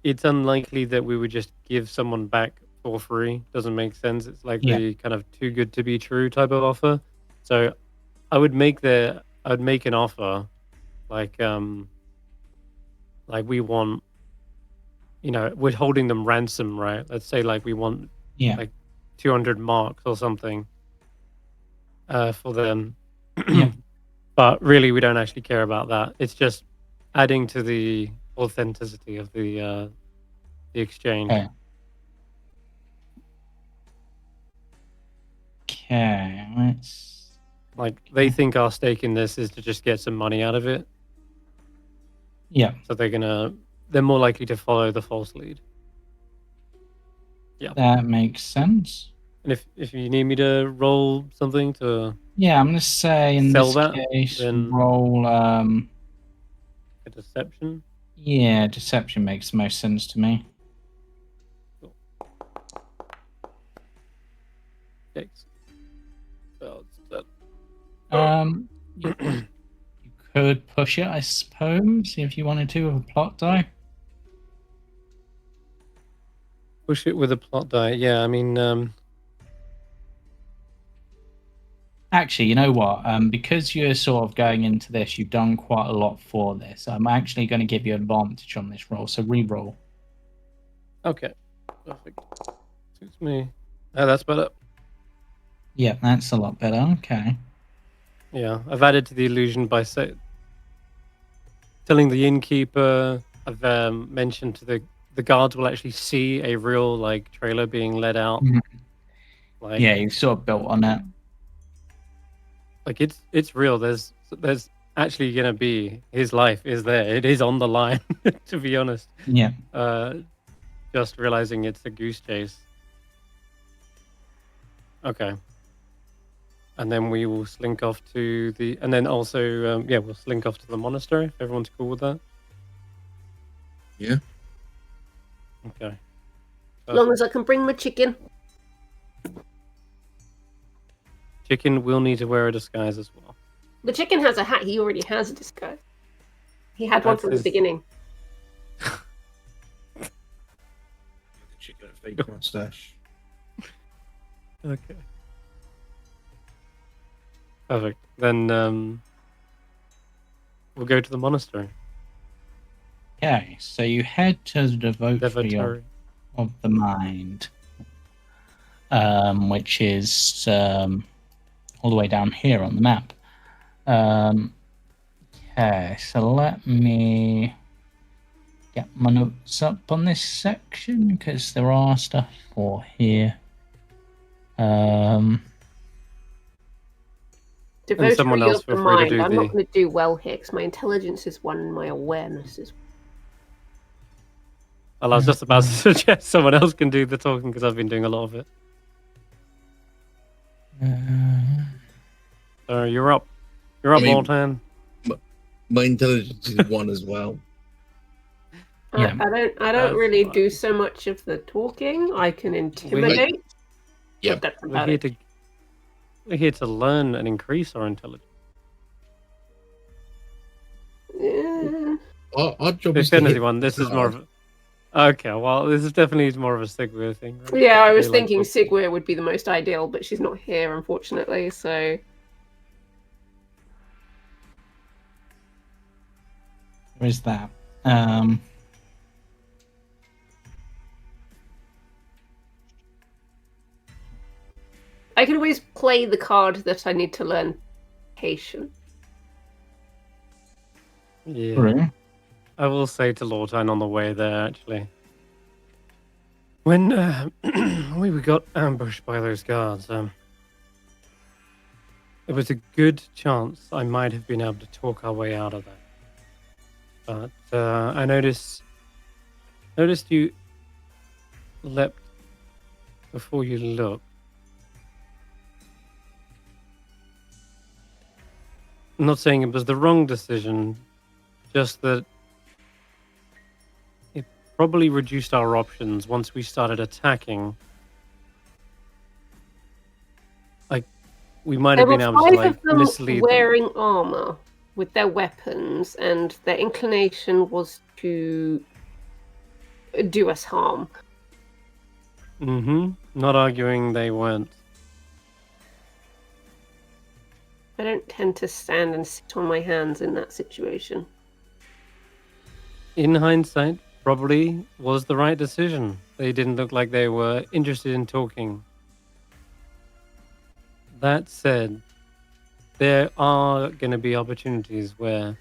it's unlikely that we would just give someone back for free. Doesn't make sense. It's like the kind of too good to be true type of offer. So I would make an offer like we want, we're holding them ransom, right? Let's say like we want like 200 marks or something for them. But really, we don't actually care about that. It's just adding to the authenticity of the exchange. Okay, let's. Like, they think our stake in this is to just get some money out of it. Yeah. So they're more likely to follow the false lead. Yeah. That makes sense. And if you need me to roll something to I'm gonna say in sell this that, case then roll a deception. Yeah, deception makes the most sense to me. Cool. Thanks. You could push it, I suppose, if you wanted to, with a plot die. Push it with a plot die. Yeah, I mean, actually, you know what? Because you're sort of going into this, you've done quite a lot for this. I'm actually going to give you advantage on this roll, so re-roll. Okay, perfect. Suits me. Oh, that's better. Yeah, that's a lot better. Okay. Yeah, I've added to the illusion by telling the innkeeper. I've mentioned to the guards will actually see a real like trailer being let out. Like, yeah, you've sort of built on it. Like it's real. There's actually gonna be, his life is there. It is on the line. To be honest. Yeah. Just realizing it's a goose chase. Okay. And then we will slink off to the, and then also, we'll slink off to the monastery if everyone's cool with that. Yeah. Okay. As long as I can bring my chicken. Chicken will need to wear a disguise as well. The chicken has a hat. He already has a disguise. He had one from the beginning. The chicken and fake mustache. Okay. Perfect. Then we'll go to the monastery. Okay, so you head to the devotory of the mind, which is all the way down here on the map. Okay, so let me get my notes up on this section because there are stuff for here. someone Devotery else of the feel free to mind. do I'm the- not going to do well here because my intelligence is one and my awareness is. Well, I was just about to suggest someone else can do the talking because I've been doing a lot of it. So you're up. You're up, I mean- Mortan. My intelligence is 1 as well. Yeah. I don't That's really fine. do so much of the talking. I can intimidate. Yeah. But that's We're about here it. we're here to learn and increase our intelligence. Our job In is to fairness, hit everyone, this is more hard. of a... Okay, well, this is definitely more of a Sigway thing. Right? Yeah, I was They like thinking talking. Sigway would be the most ideal, but she's not here, unfortunately. So There is that. I can always play the card that I need to learn patience. Yeah. True. I will say to Lortine on the way there, actually. When we got ambushed by those guards, there was a good chance I might have been able to talk our way out of that. But I noticed you leapt before you looked. I'm not saying it was the wrong decision, just that it probably reduced our options once we started attacking. Like, we might There have were been able to, 5 like, of them mislead them. wearing armor with their weapons, and their inclination was to do us harm. Mm-hmm. Not arguing they weren't. I don't tend to stand and sit on my hands in that situation. In hindsight, probably was the right decision. They didn't look like they were interested in talking. That said, there are going to be opportunities where,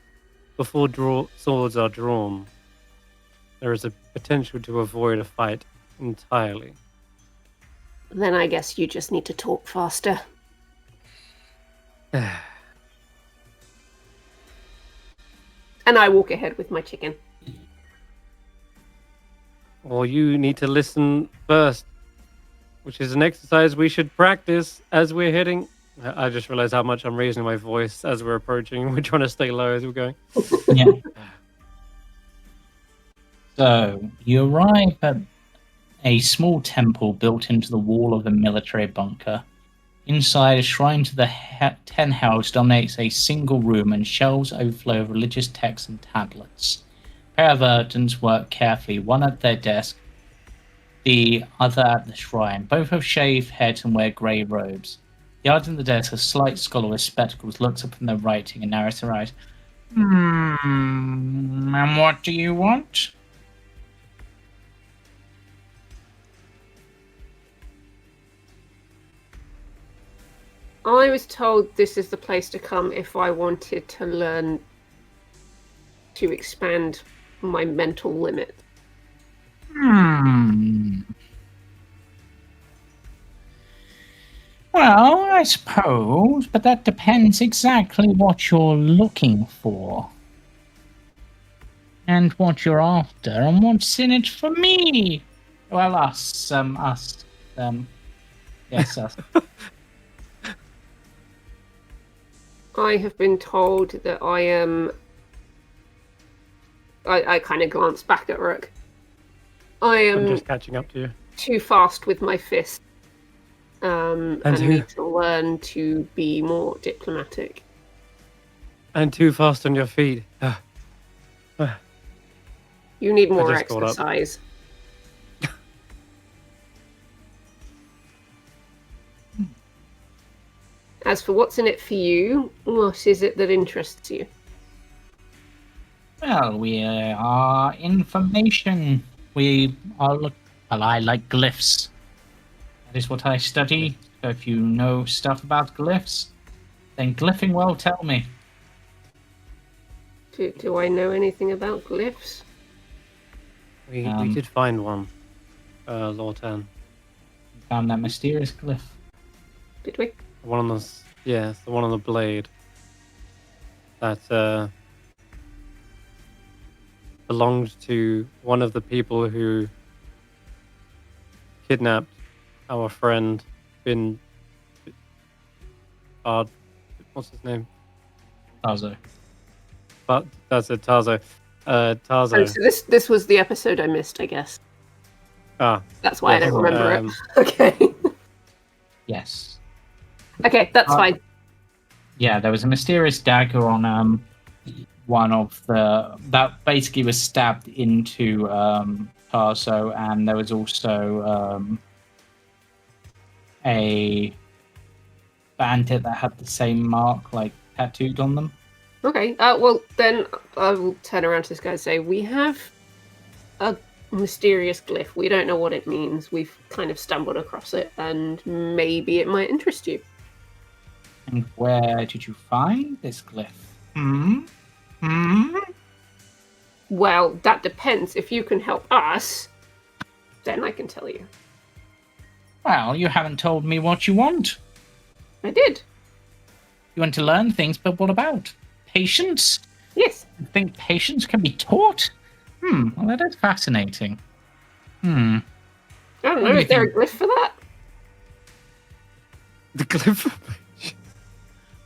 before swords are drawn, there is a potential to avoid a fight entirely. Then I guess you just need to talk faster. And I walk ahead with my chicken. Well, you need to listen first, which is an exercise we should practice as we're heading. I just realized how much I'm raising my voice as we're approaching. We're trying to stay low as we're going. Yeah. So you arrive at a small temple built into the wall of a military bunker. Inside, a shrine to the 10 hells dominates a single room, and shelves overflow with religious texts and tablets. A pair of Ardens work carefully, one at their desk, the other at the shrine. Both have shaved heads and wear grey robes. The Arden at the desk, a slight scholar with spectacles, looks up from their writing and narrows her eyes. And what do you want? I was told this is the place to come if I wanted to learn to expand my mental limit. Well, I suppose, but that depends exactly what you're looking for. And what you're after, and what's in it for me. Well, us. Yes, us. I have been told that I am. I kind of glance back at Rook. I I'm am just catching up to you. too fast with my fist. And who? need to learn to be more diplomatic. And too fast on your feet. You need more just got up. exercise. As for what's in it for you, what is it that interests you? Well, we are information. We are well, I like glyphs. That is what I study. So if you know stuff about glyphs, then glyphing well, tell me. Do I know anything about glyphs? We did find one, Lortan. Found that mysterious glyph. did we? The one on the it's the one on the blade. That belonged to one of the people who kidnapped our friend Bin. What's his name? Tarzo. But that's it, Tarzo. Tarzo. Oh, so this was the episode I missed, I guess. That's why yes, I don't remember it. Okay. Yes. Okay, that's fine. Yeah, there was a mysterious dagger on one of that basically was stabbed into Tarso, and there was also a bandit that had the same mark like tattooed on them. Okay, well then I will turn around to this guy and say, we have a mysterious glyph. We don't know what it means. We've kind of stumbled across it, and maybe it might interest you. And where did you find this glyph? Well, that depends. If you can help us, then I can tell you. Well, you haven't told me what you want. I did. You want to learn things, but what about? Patience? Yes. You think patience can be taught? Well, that is fascinating. I don't know. Is there a glyph for that? The glyph.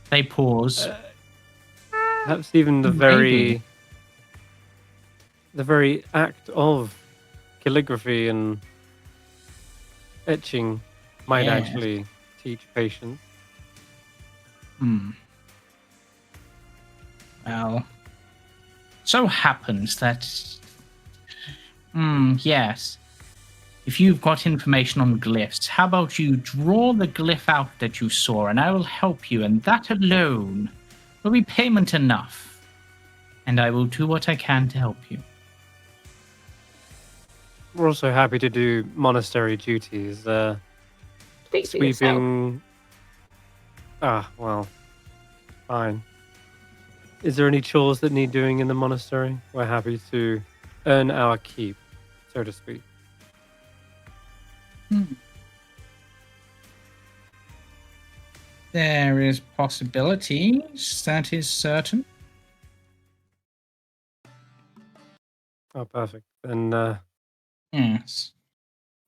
They pause. Perhaps even the very act of calligraphy and etching might actually teach patience. Well, so happens that yes. If you've got information on glyphs, how about you draw the glyph out that you saw, and I will help you, and that alone will be payment enough. And I will do what I can to help you. We're also happy to do monastery duties. Speak for yourself. Sweeping. Well, fine. Is there any chores that need doing in the monastery? We're happy to earn our keep, so to speak. There is possibilities, that is certain. Oh, perfect. Then, Yes.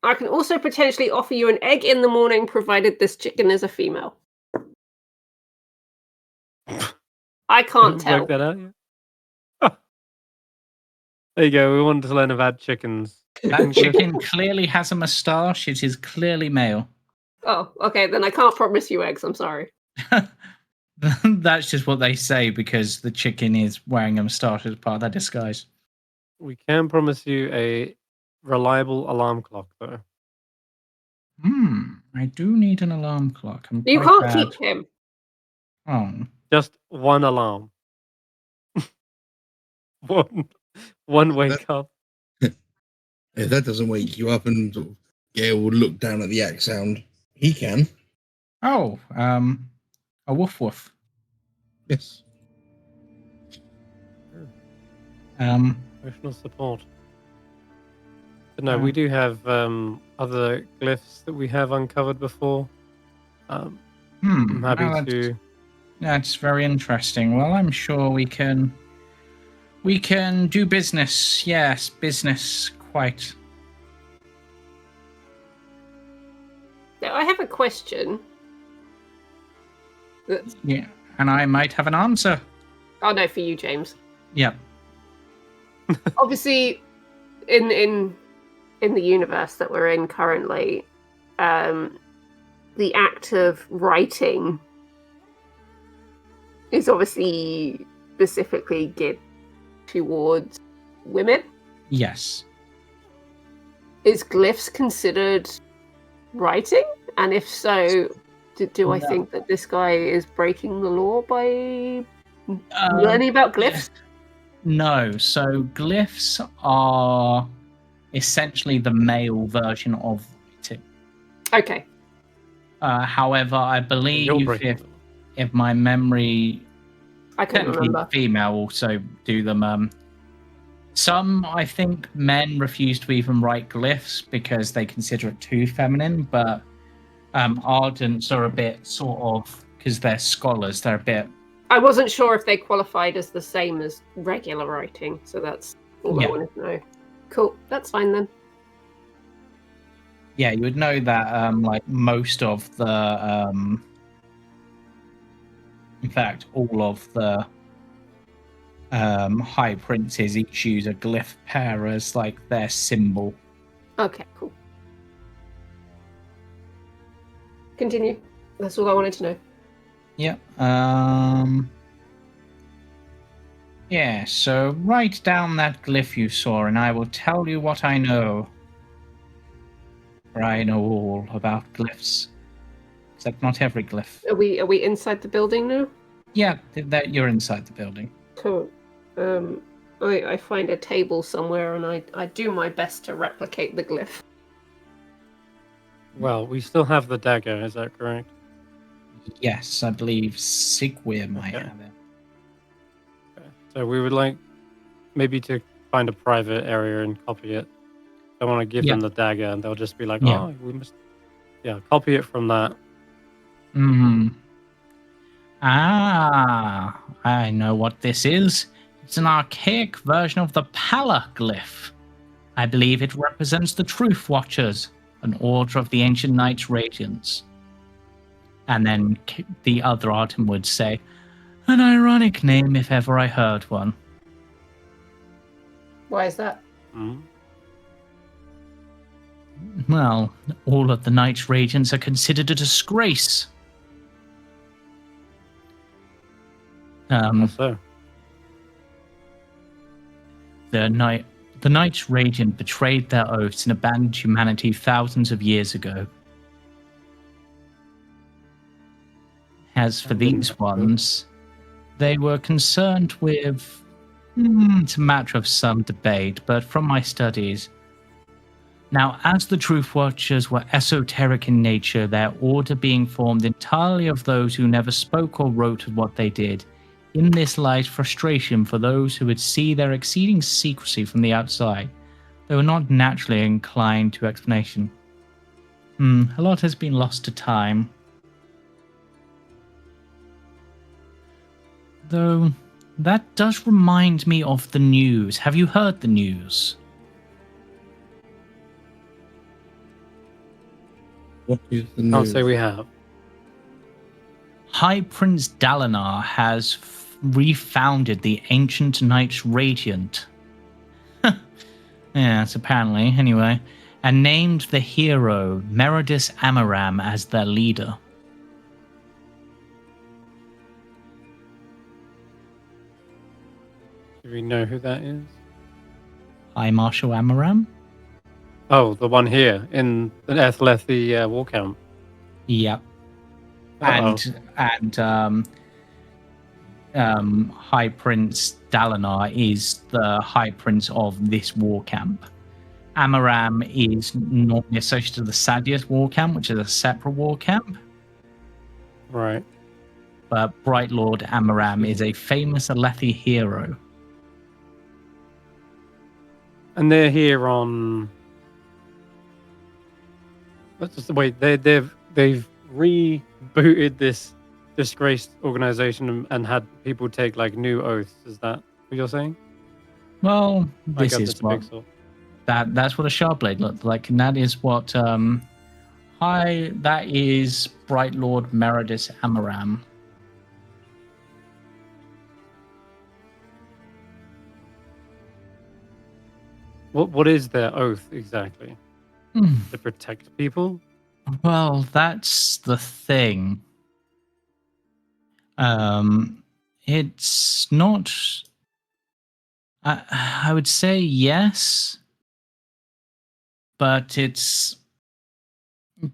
I can also potentially offer you an egg in the morning, provided this chicken is a female. I can't tell. work that out. Yeah. Oh. There you go. We wanted to learn about chickens. That chicken clearly has a moustache. It is clearly male. Oh, okay. Then I can't promise you eggs. I'm sorry. That's just what they say because the chicken is wearing a moustache as part of their disguise. We can promise you a reliable alarm clock, though. I do need an alarm clock. You can't keep him. Oh. Just one alarm. one wake up. If that doesn't wake you up and sort of, we'll look down at the axe sound, he can. Oh, a woof woof. Yes. Emotional support. But no, we do have other glyphs that we have uncovered before. I'm happy to. That's very interesting. Well, I'm sure we can do business. Yes, business quite. Now, I have a question. Yeah, and I might have an answer. Oh no, for you, James. Yep. Obviously, in the universe that we're in currently, the act of writing is obviously specifically geared towards women. Yes. Is glyphs considered writing? And if so, do I think that this guy is breaking the law by learning about glyphs? No. So glyphs are essentially the male version of writing. Okay. However, I believe if my memory, I couldn't remember. Female also do them. Some, I think, men refuse to even write glyphs because they consider it too feminine. But Ardents are a bit sort of, because they're scholars, they're a bit... I wasn't sure if they qualified as the same as regular writing, so that's all I Yeah. wanted to know. Cool, that's fine then. Yeah, you would know that like most of the... in fact, all of the high princes each use a glyph pair as like their symbol. Okay, cool. Continue. That's all I wanted to know. Yeah. Yeah, so write down that glyph you saw and I will tell you what I know. For I know all about glyphs. Except not every glyph. Are we inside the building now? Yeah, that you're inside the building. Cool. I find a table somewhere and I do my best to replicate the glyph. Well, we still have the dagger, is that correct? Yes, I believe Sigwyr might Okay. have it. Okay. So we would like maybe to find a private area and copy it. I want to give them the dagger and they'll just be like, Yeah. oh, we must... Yeah, copy it from that. Hmm. Ah, I know what this is. It's an archaic version of the Pala glyph. I believe it represents the Truth Watchers, an order of the ancient Knights Radiance. And then the other Artem would say, an ironic name if ever I heard one. Why is that? Mm. Well, all of the Knights Radiance are considered a disgrace. How so? The Knights Radiant betrayed their oaths and abandoned humanity thousands of years ago. As for these ones, they were concerned with... it's a matter of some debate, but from my studies... Now, as the Truth Watchers were esoteric in nature, their order being formed entirely of those who never spoke or wrote of what they did, in this lies frustration for those who would see their exceeding secrecy from the outside. They were not naturally inclined to explanation. A lot has been lost to time. Though, that does remind me of the news. Have you heard the news? What is the news? Can't say we have. High Prince Dalinar has refounded the ancient Knights Radiant. Yes, apparently, anyway. And named the hero Meridus Amaram as their leader. Do we know who that is? High Marshal Amaram? Oh, the one here in the Ethlethi war camp. Yep. Uh-oh. And High Prince Dalinar is the High Prince of this war camp. Amaram is normally associated with the Sadius war camp, which is a separate war camp. Right. But Bright Lord Amaram is a famous Alethi hero. And they're here on... Let's just wait. They've rebooted this disgraced organization and had people take like new oaths. Is that what you're saying? Well, I this got is this what big sword. that's what a Sharpblade looked like, and that is what that is Bright Lord Meridus Amaram. What is their oath exactly? To protect people? Well, that's the thing. It's not. I would say yes, but it's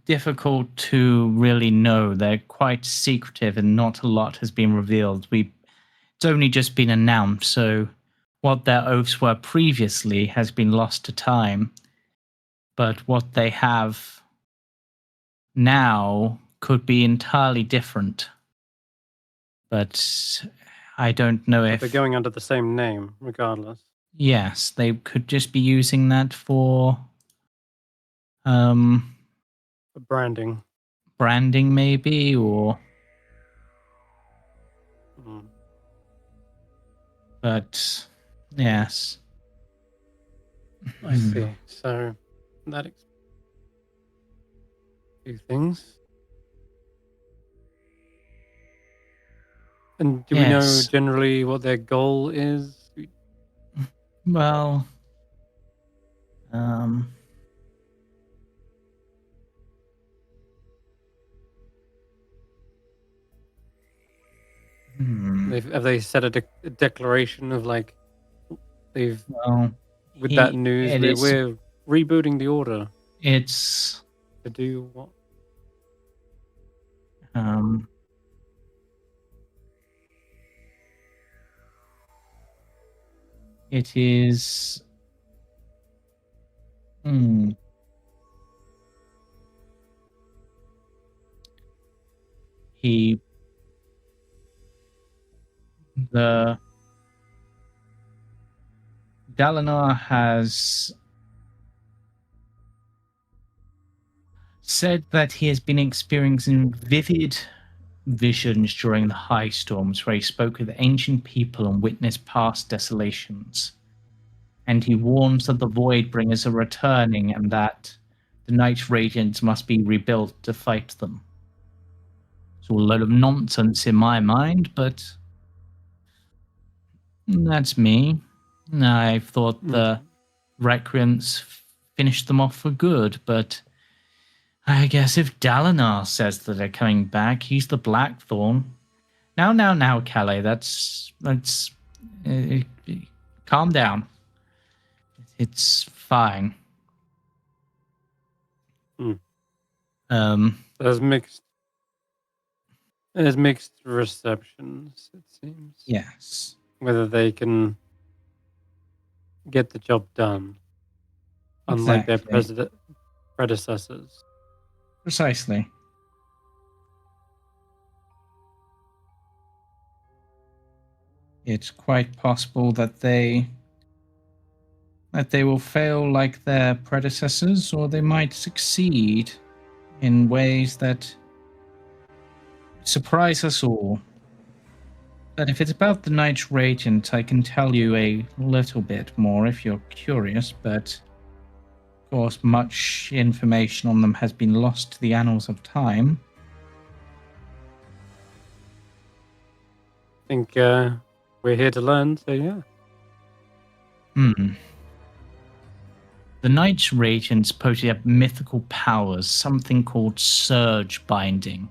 difficult to really know. They're quite secretive, and not a lot has been revealed. It's only just been announced, so what their oaths were previously has been lost to time. But what they have now could be entirely different. But I don't know But if... they're going under the same name, regardless. Yes, they could just be using that for... For branding. branding maybe, or Mm. but yes. I see. So that two things. And do we know Yes. generally what their goal is? Well, Have they set a declaration of like they've well, with that news it is. we're rebooting the order It's to do what? It is. The Dalinar has said that he has been experiencing vivid visions during the high storms where he spoke with ancient people and witnessed past desolations. And he warns that the void bringers are returning and that the Night Radiants must be rebuilt to fight them. It's all a load of nonsense in my mind, but that's me. I thought the Recreants finished them off for good, but I guess if Dalinar says that they're coming back, he's the Blackthorn. Now, Calais, that's calm down. It's fine. There's mixed receptions, it seems. Yes. Whether they can get the job done, unlike their predecessors. Precisely. It's quite possible that they will fail like their predecessors, or they might succeed in ways that surprise us all. But if it's about the Night Radiant, I can tell you a little bit more if you're curious, but of course much information on them has been lost to the annals of time. I think we're here to learn, so yeah. The Night Radiant supposedly have mythical powers, something called surge binding,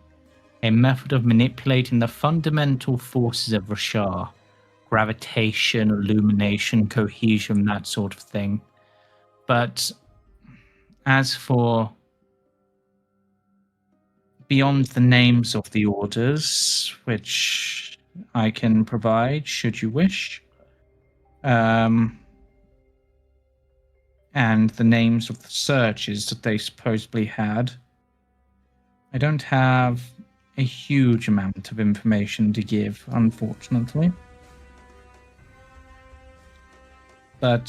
a method of manipulating the fundamental forces of Roshar, gravitation, illumination, cohesion, that sort of thing. But as for beyond the names of the orders, which I can provide should you wish, and the names of the searches that they supposedly had, I don't have a huge amount of information to give, unfortunately. But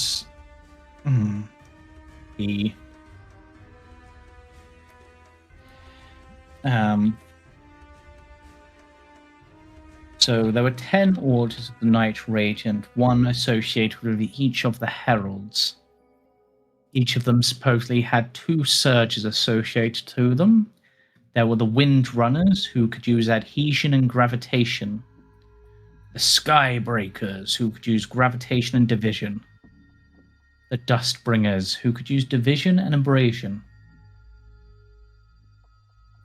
so there were 10 orders of the Night Radiant, one associated with each of the heralds. Each of them supposedly had 2 surges associated to them. There were the Wind Runners, who could use adhesion and gravitation. The Sky Breakers, who could use gravitation and division. The Dust Bringers, who could use division and abrasion.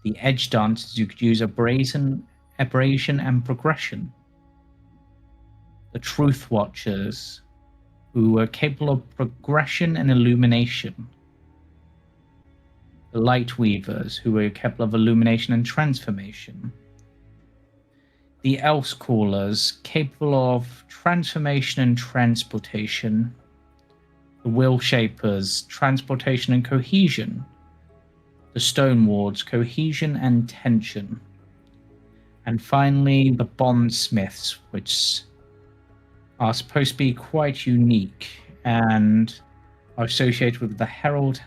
The Edge Dancers, who could use abrasion and progression. The Truth Watchers, who were capable of progression and illumination. The Light Weavers, who were capable of illumination and transformation. The Else Callers, capable of transformation and transportation. The Will Shapers, transportation and cohesion. The Stone Wards, cohesion and tension. And finally, the Bondsmiths, which are supposed to be quite unique and are associated with the Herald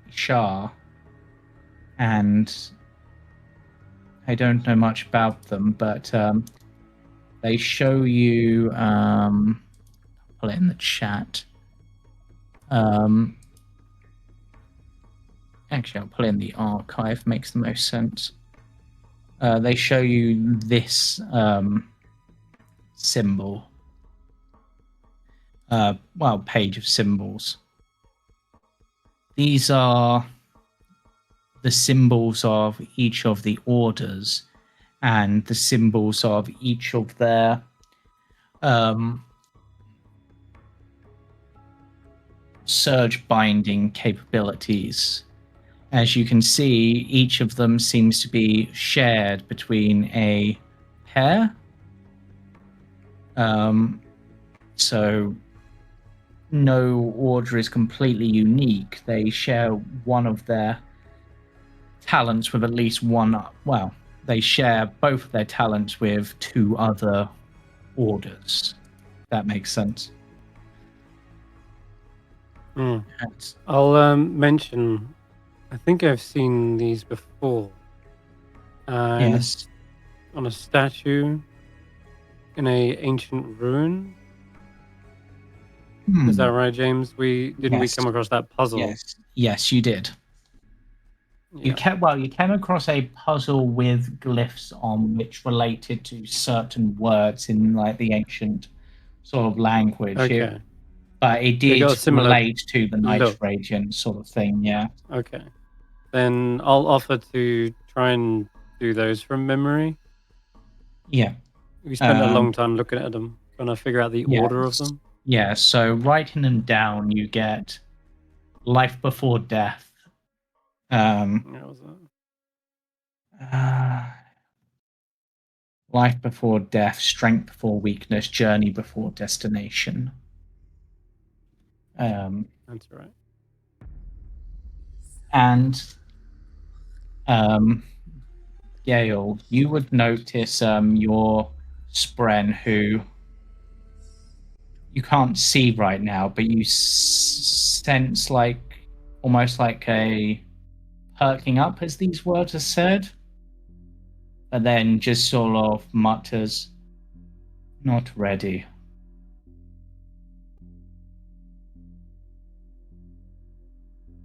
Shah and I don't know much about them, but they show you. Put it in the chat. Actually, I'll put it in the archive. Makes the most sense. They show you this symbol. Page of symbols. These are the symbols of each of the orders and the symbols of each of their surge binding capabilities. As you can see, each of them seems to be shared between a pair. So no order is completely unique. They share one of their talents with at least one. Well, they share both of their talents with two other orders. That makes sense. I'll mention, I think I've seen these before. Yes. On a statue in a ancient ruin. Is that right, James? We come across that puzzle? Yes, you did. Yeah. You came across a puzzle with glyphs on which related to certain words in like the ancient sort of language. Okay. But it did relate to the Night look. Radiant sort of thing, yeah. Okay. Then I'll offer to try and do those from memory. Yeah. We spent a long time looking at them, trying to figure out the order of them. Yeah, so writing them down, you get life before death. What was that? Life before death, strength before weakness, journey before destination. That's right. And Gale, you would notice your Spren, who you can't see right now, but you sense almost like a perking up as these words are said, and then just sort of mutters, "Not ready."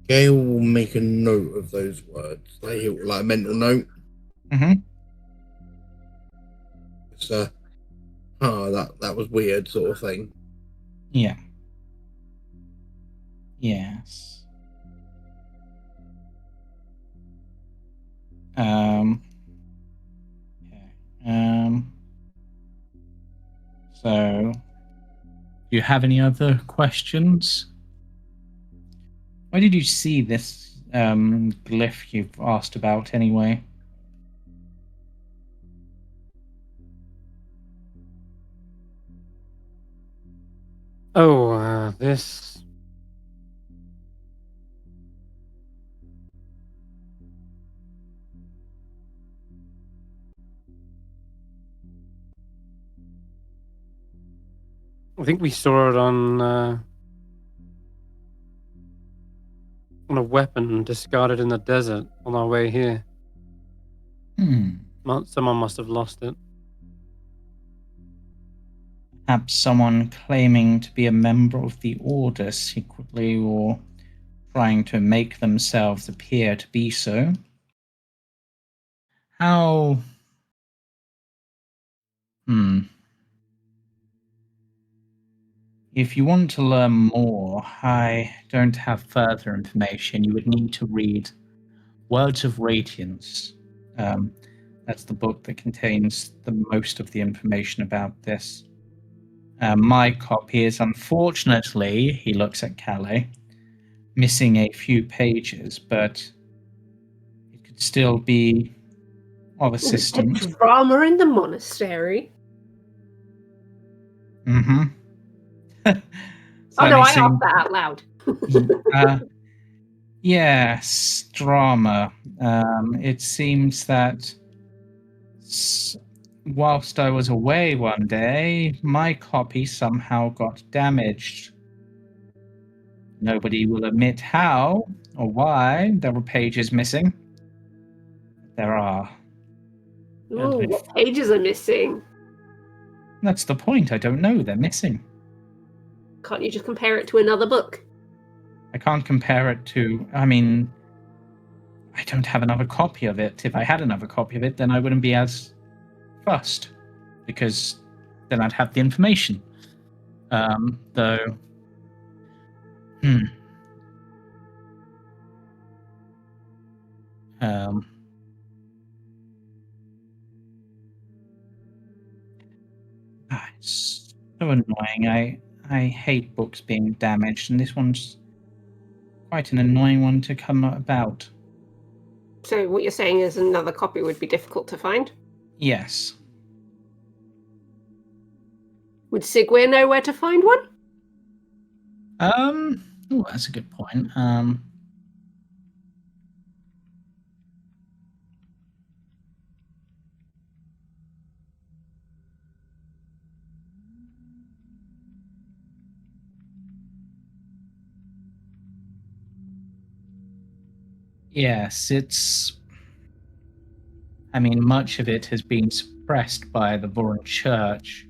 Gail will make a note of those words, like a mental note. Mm-hmm. It's that was weird, sort of thing. Yeah. Yes. Okay. So, do you have any other questions? Where did you see this glyph you've asked about anyway? Oh, this. I think we saw it on a weapon discarded in the desert on our way here. Someone must have lost it. Perhaps someone claiming to be a member of the Order secretly, or trying to make themselves appear to be so. How... If you want to learn more, I don't have further information. You would need to read Words of Radiance. That's the book that contains the most of the information about this. My copy is, unfortunately, he looks at Calais, missing a few pages, but it could still be of assistance. Drama in the monastery. Mm-hmm. Oh no, I asked that out loud. Yes, drama. It seems that whilst I was away one day, my copy somehow got damaged. Nobody will admit how or why there were pages missing. There are. Ooh, what pages are missing? That's the point. I don't know. They're missing. Can't you just compare it to another book? I can't compare it to. I mean, I don't have another copy of it. If I had another copy of it, then I wouldn't be as fussed, because then I'd have the information. Though. It's so annoying. I hate books being damaged, and this one's quite an annoying one to come about. So what you're saying is another copy would be difficult to find? Yes. Would Sigwe know where to find one? Oh, that's a good point. Yes, I mean, much of it has been suppressed by the Voron Church.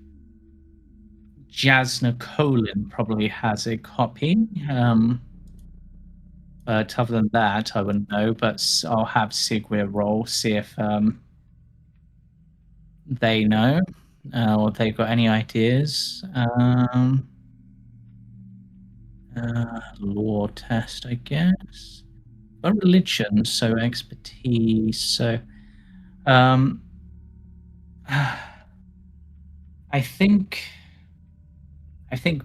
Jasna Colin probably has a copy. But other than that, I wouldn't know. But I'll have Sigwe roll, see if they know, or they've got any ideas. Law test, I guess. But religion, so expertise. So, I think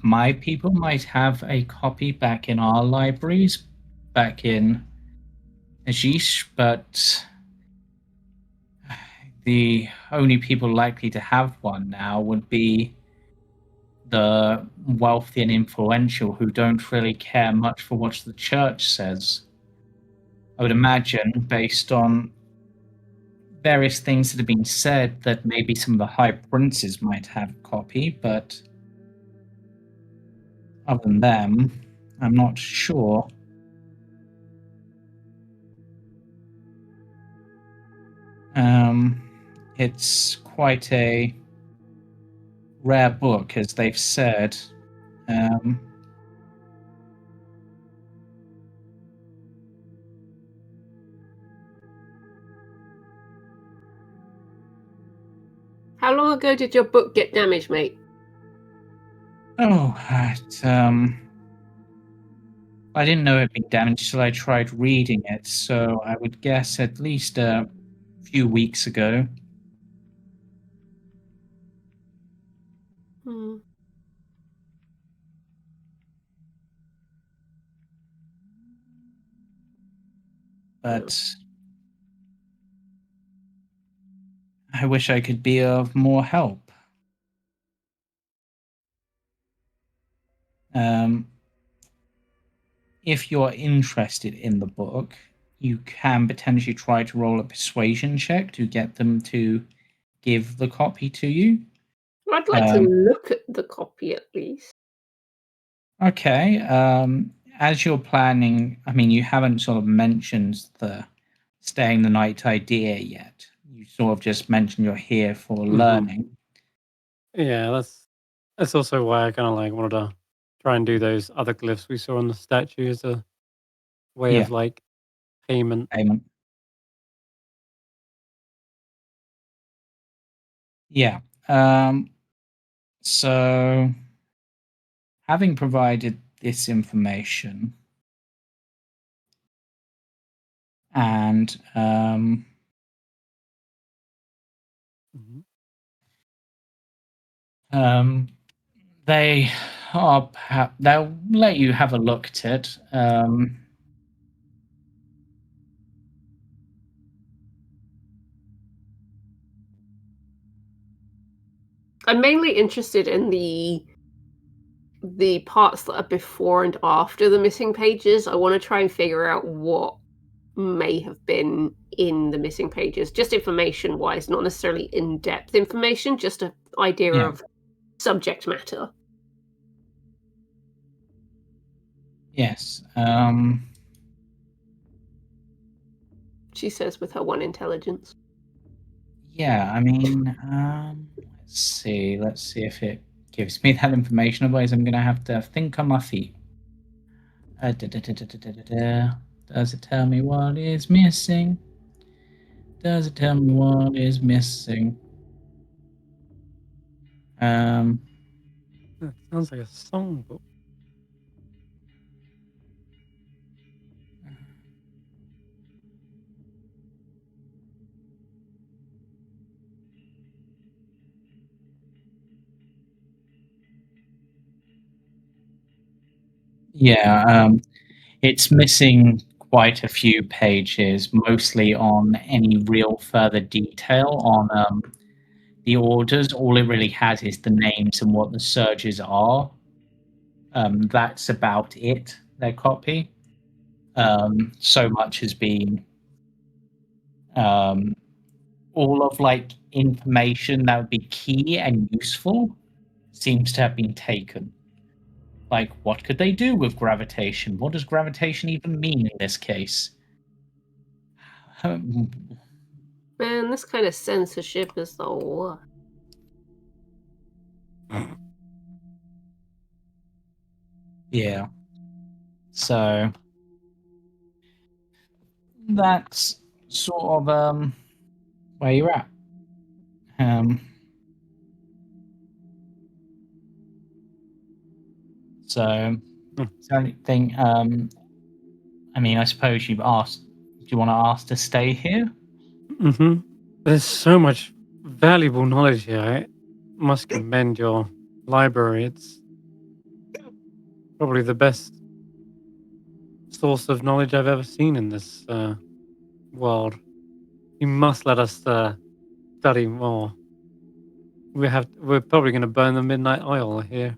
my people might have a copy back in our libraries, back in Ajish, but the only people likely to have one now would be the wealthy and influential, who don't really care much for what the church says. I would imagine, based on various things that have been said, that maybe some of the high princes might have a copy, but other than them, I'm not sure. It's quite a rare book, as they've said. How long ago did your book get damaged, mate? I didn't know it'd been damaged till I tried reading it, so I would guess at least a few weeks ago. But I wish I could be of more help. If you're interested in the book, you can potentially try to roll a persuasion check to get them to give the copy to you. I'd like to look at the copy at least. Okay. As you're planning, I mean, you haven't sort of mentioned the staying the night idea yet. You sort of just mentioned you're here for learning. Yeah, that's also why I kind of like wanted to try and do those other glyphs we saw on the statue as a way of like payment. Yeah. So, having provided this information, and they'll let you have a look at it. I'm mainly interested in the parts that are before and after the missing pages. I want to try and figure out what may have been in the missing pages, just information wise, not necessarily in-depth information, just an idea of subject matter. Yes. She says with her 1 intelligence. Yeah, I mean, let's see if it gives me that information. Otherwise, I'm gonna have to think on my feet. Does it tell me what is missing? Does it tell me what is missing? That sounds like a songbook. Yeah, it's missing quite a few pages, mostly on any real further detail on the orders. All it really has is the names and what the surges are. That's about it, their copy. So much has been all of like information that would be key and useful seems to have been taken. Like, what could they do with gravitation? What does gravitation even mean in this case? Man, this kind of censorship is the worst. Yeah. So that's sort of where you're at. So is there anything I mean, I suppose you've asked, do you want to ask to stay here? Mm-hmm. There's so much valuable knowledge here. I must commend your library. It's probably the best source of knowledge I've ever seen in this world. You must let us study more. We're probably going to burn the midnight oil here.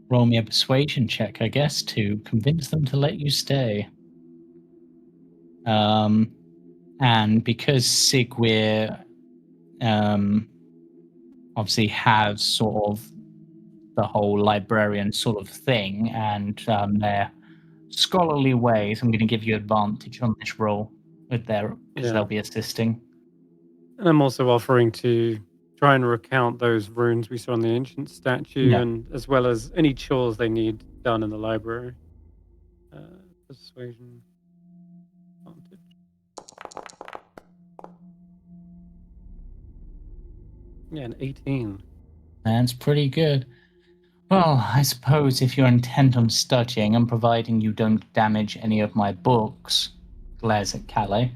Roll me a persuasion check, I guess, to convince them to let you stay. And because Sigweir obviously has sort of the whole librarian sort of thing and their scholarly ways, I'm going to give you advantage on this roll with their because they'll be assisting. And I'm also offering to try and recount those runes we saw on the ancient statue, and as well as any chores they need done in the library. Persuasion advantage. Yeah, an 18. That's pretty good. Well, I suppose if you're intent on studying and providing you don't damage any of my books, glares at Calais,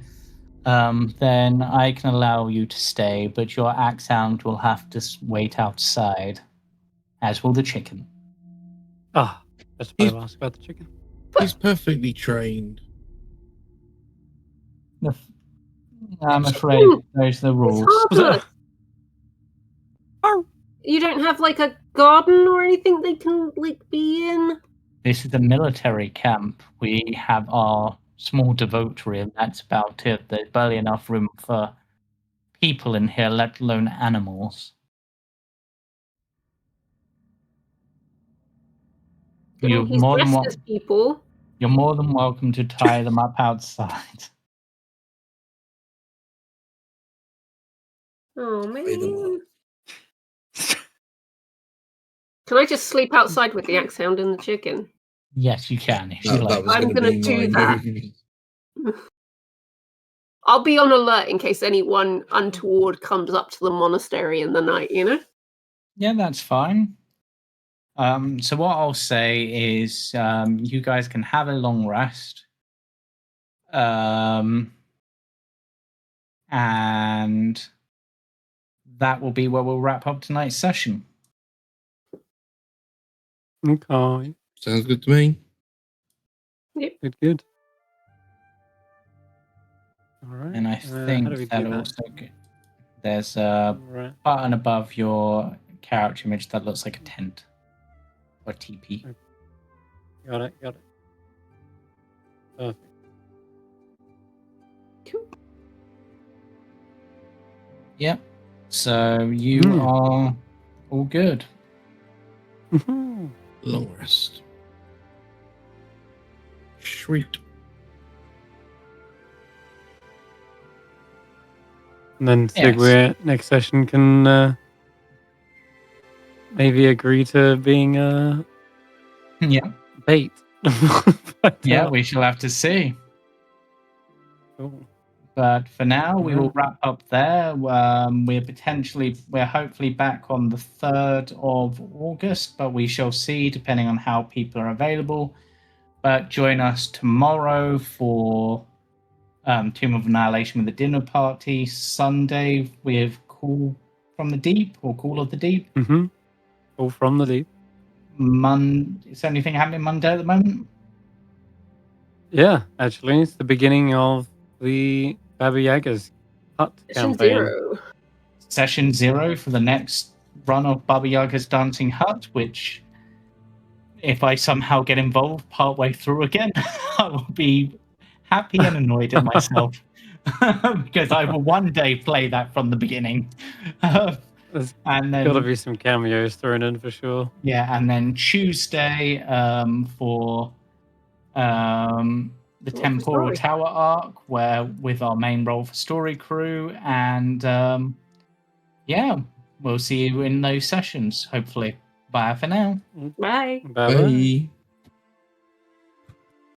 then I can allow you to stay, but your account will have to wait outside, as will the chicken. Ah, that's why I asked about the chicken. He's perfectly trained. I'm afraid those are the rules. It's harmless. You don't have like a garden or anything they can like be in? This is a military camp. We have our small devotery, and that's about it. There's barely enough room for people in here, let alone animals. You're He's more than dressed as people. You're more than welcome to tie them up outside. Oh man. Can I just sleep outside with the axe hound and the chicken? Yes, you can. If you like. I'm gonna do that. I'll be on alert in case anyone untoward comes up to the monastery in the night, you know? Yeah, that's fine. So what I'll say is you guys can have a long rest. And that will be where we'll wrap up tonight's session. Okay. Sounds good to me. Yep. Good. All right. And I think that also there's a button above your character image that looks like a tent or TP. Got it. Perfect. Cool. Yep. So you are all good. Long rest. Sweet. And then Yes. Sigwear next session can maybe agree to being a Yeah. bait. Yeah, we shall have to see. Cool. But for now, we will Yeah. wrap up there. We're hopefully back on the 3rd of August, but we shall see depending on how people are available. But join us tomorrow for Tomb of Annihilation with the dinner party. Sunday with Call from the Deep or Call of the Deep. Mm-hmm. All from the deep. Is there anything happening Monday at the moment? Yeah, actually, it's the beginning of the Baba Yaga's hut Session campaign. 0. Session 0 for the next run of Baba Yaga's Dancing Hut, which, if I somehow get involved partway through again, I will be happy and annoyed at myself because I will one day play that from the beginning. There's And then, got to be some cameos thrown in for sure. yeah, and then Tuesday for the Temporal Story. Tower arc, where with our main role for Story Crew, and yeah, we'll see you in those sessions, hopefully. Bye for now. Bye. Bye-bye. Bye.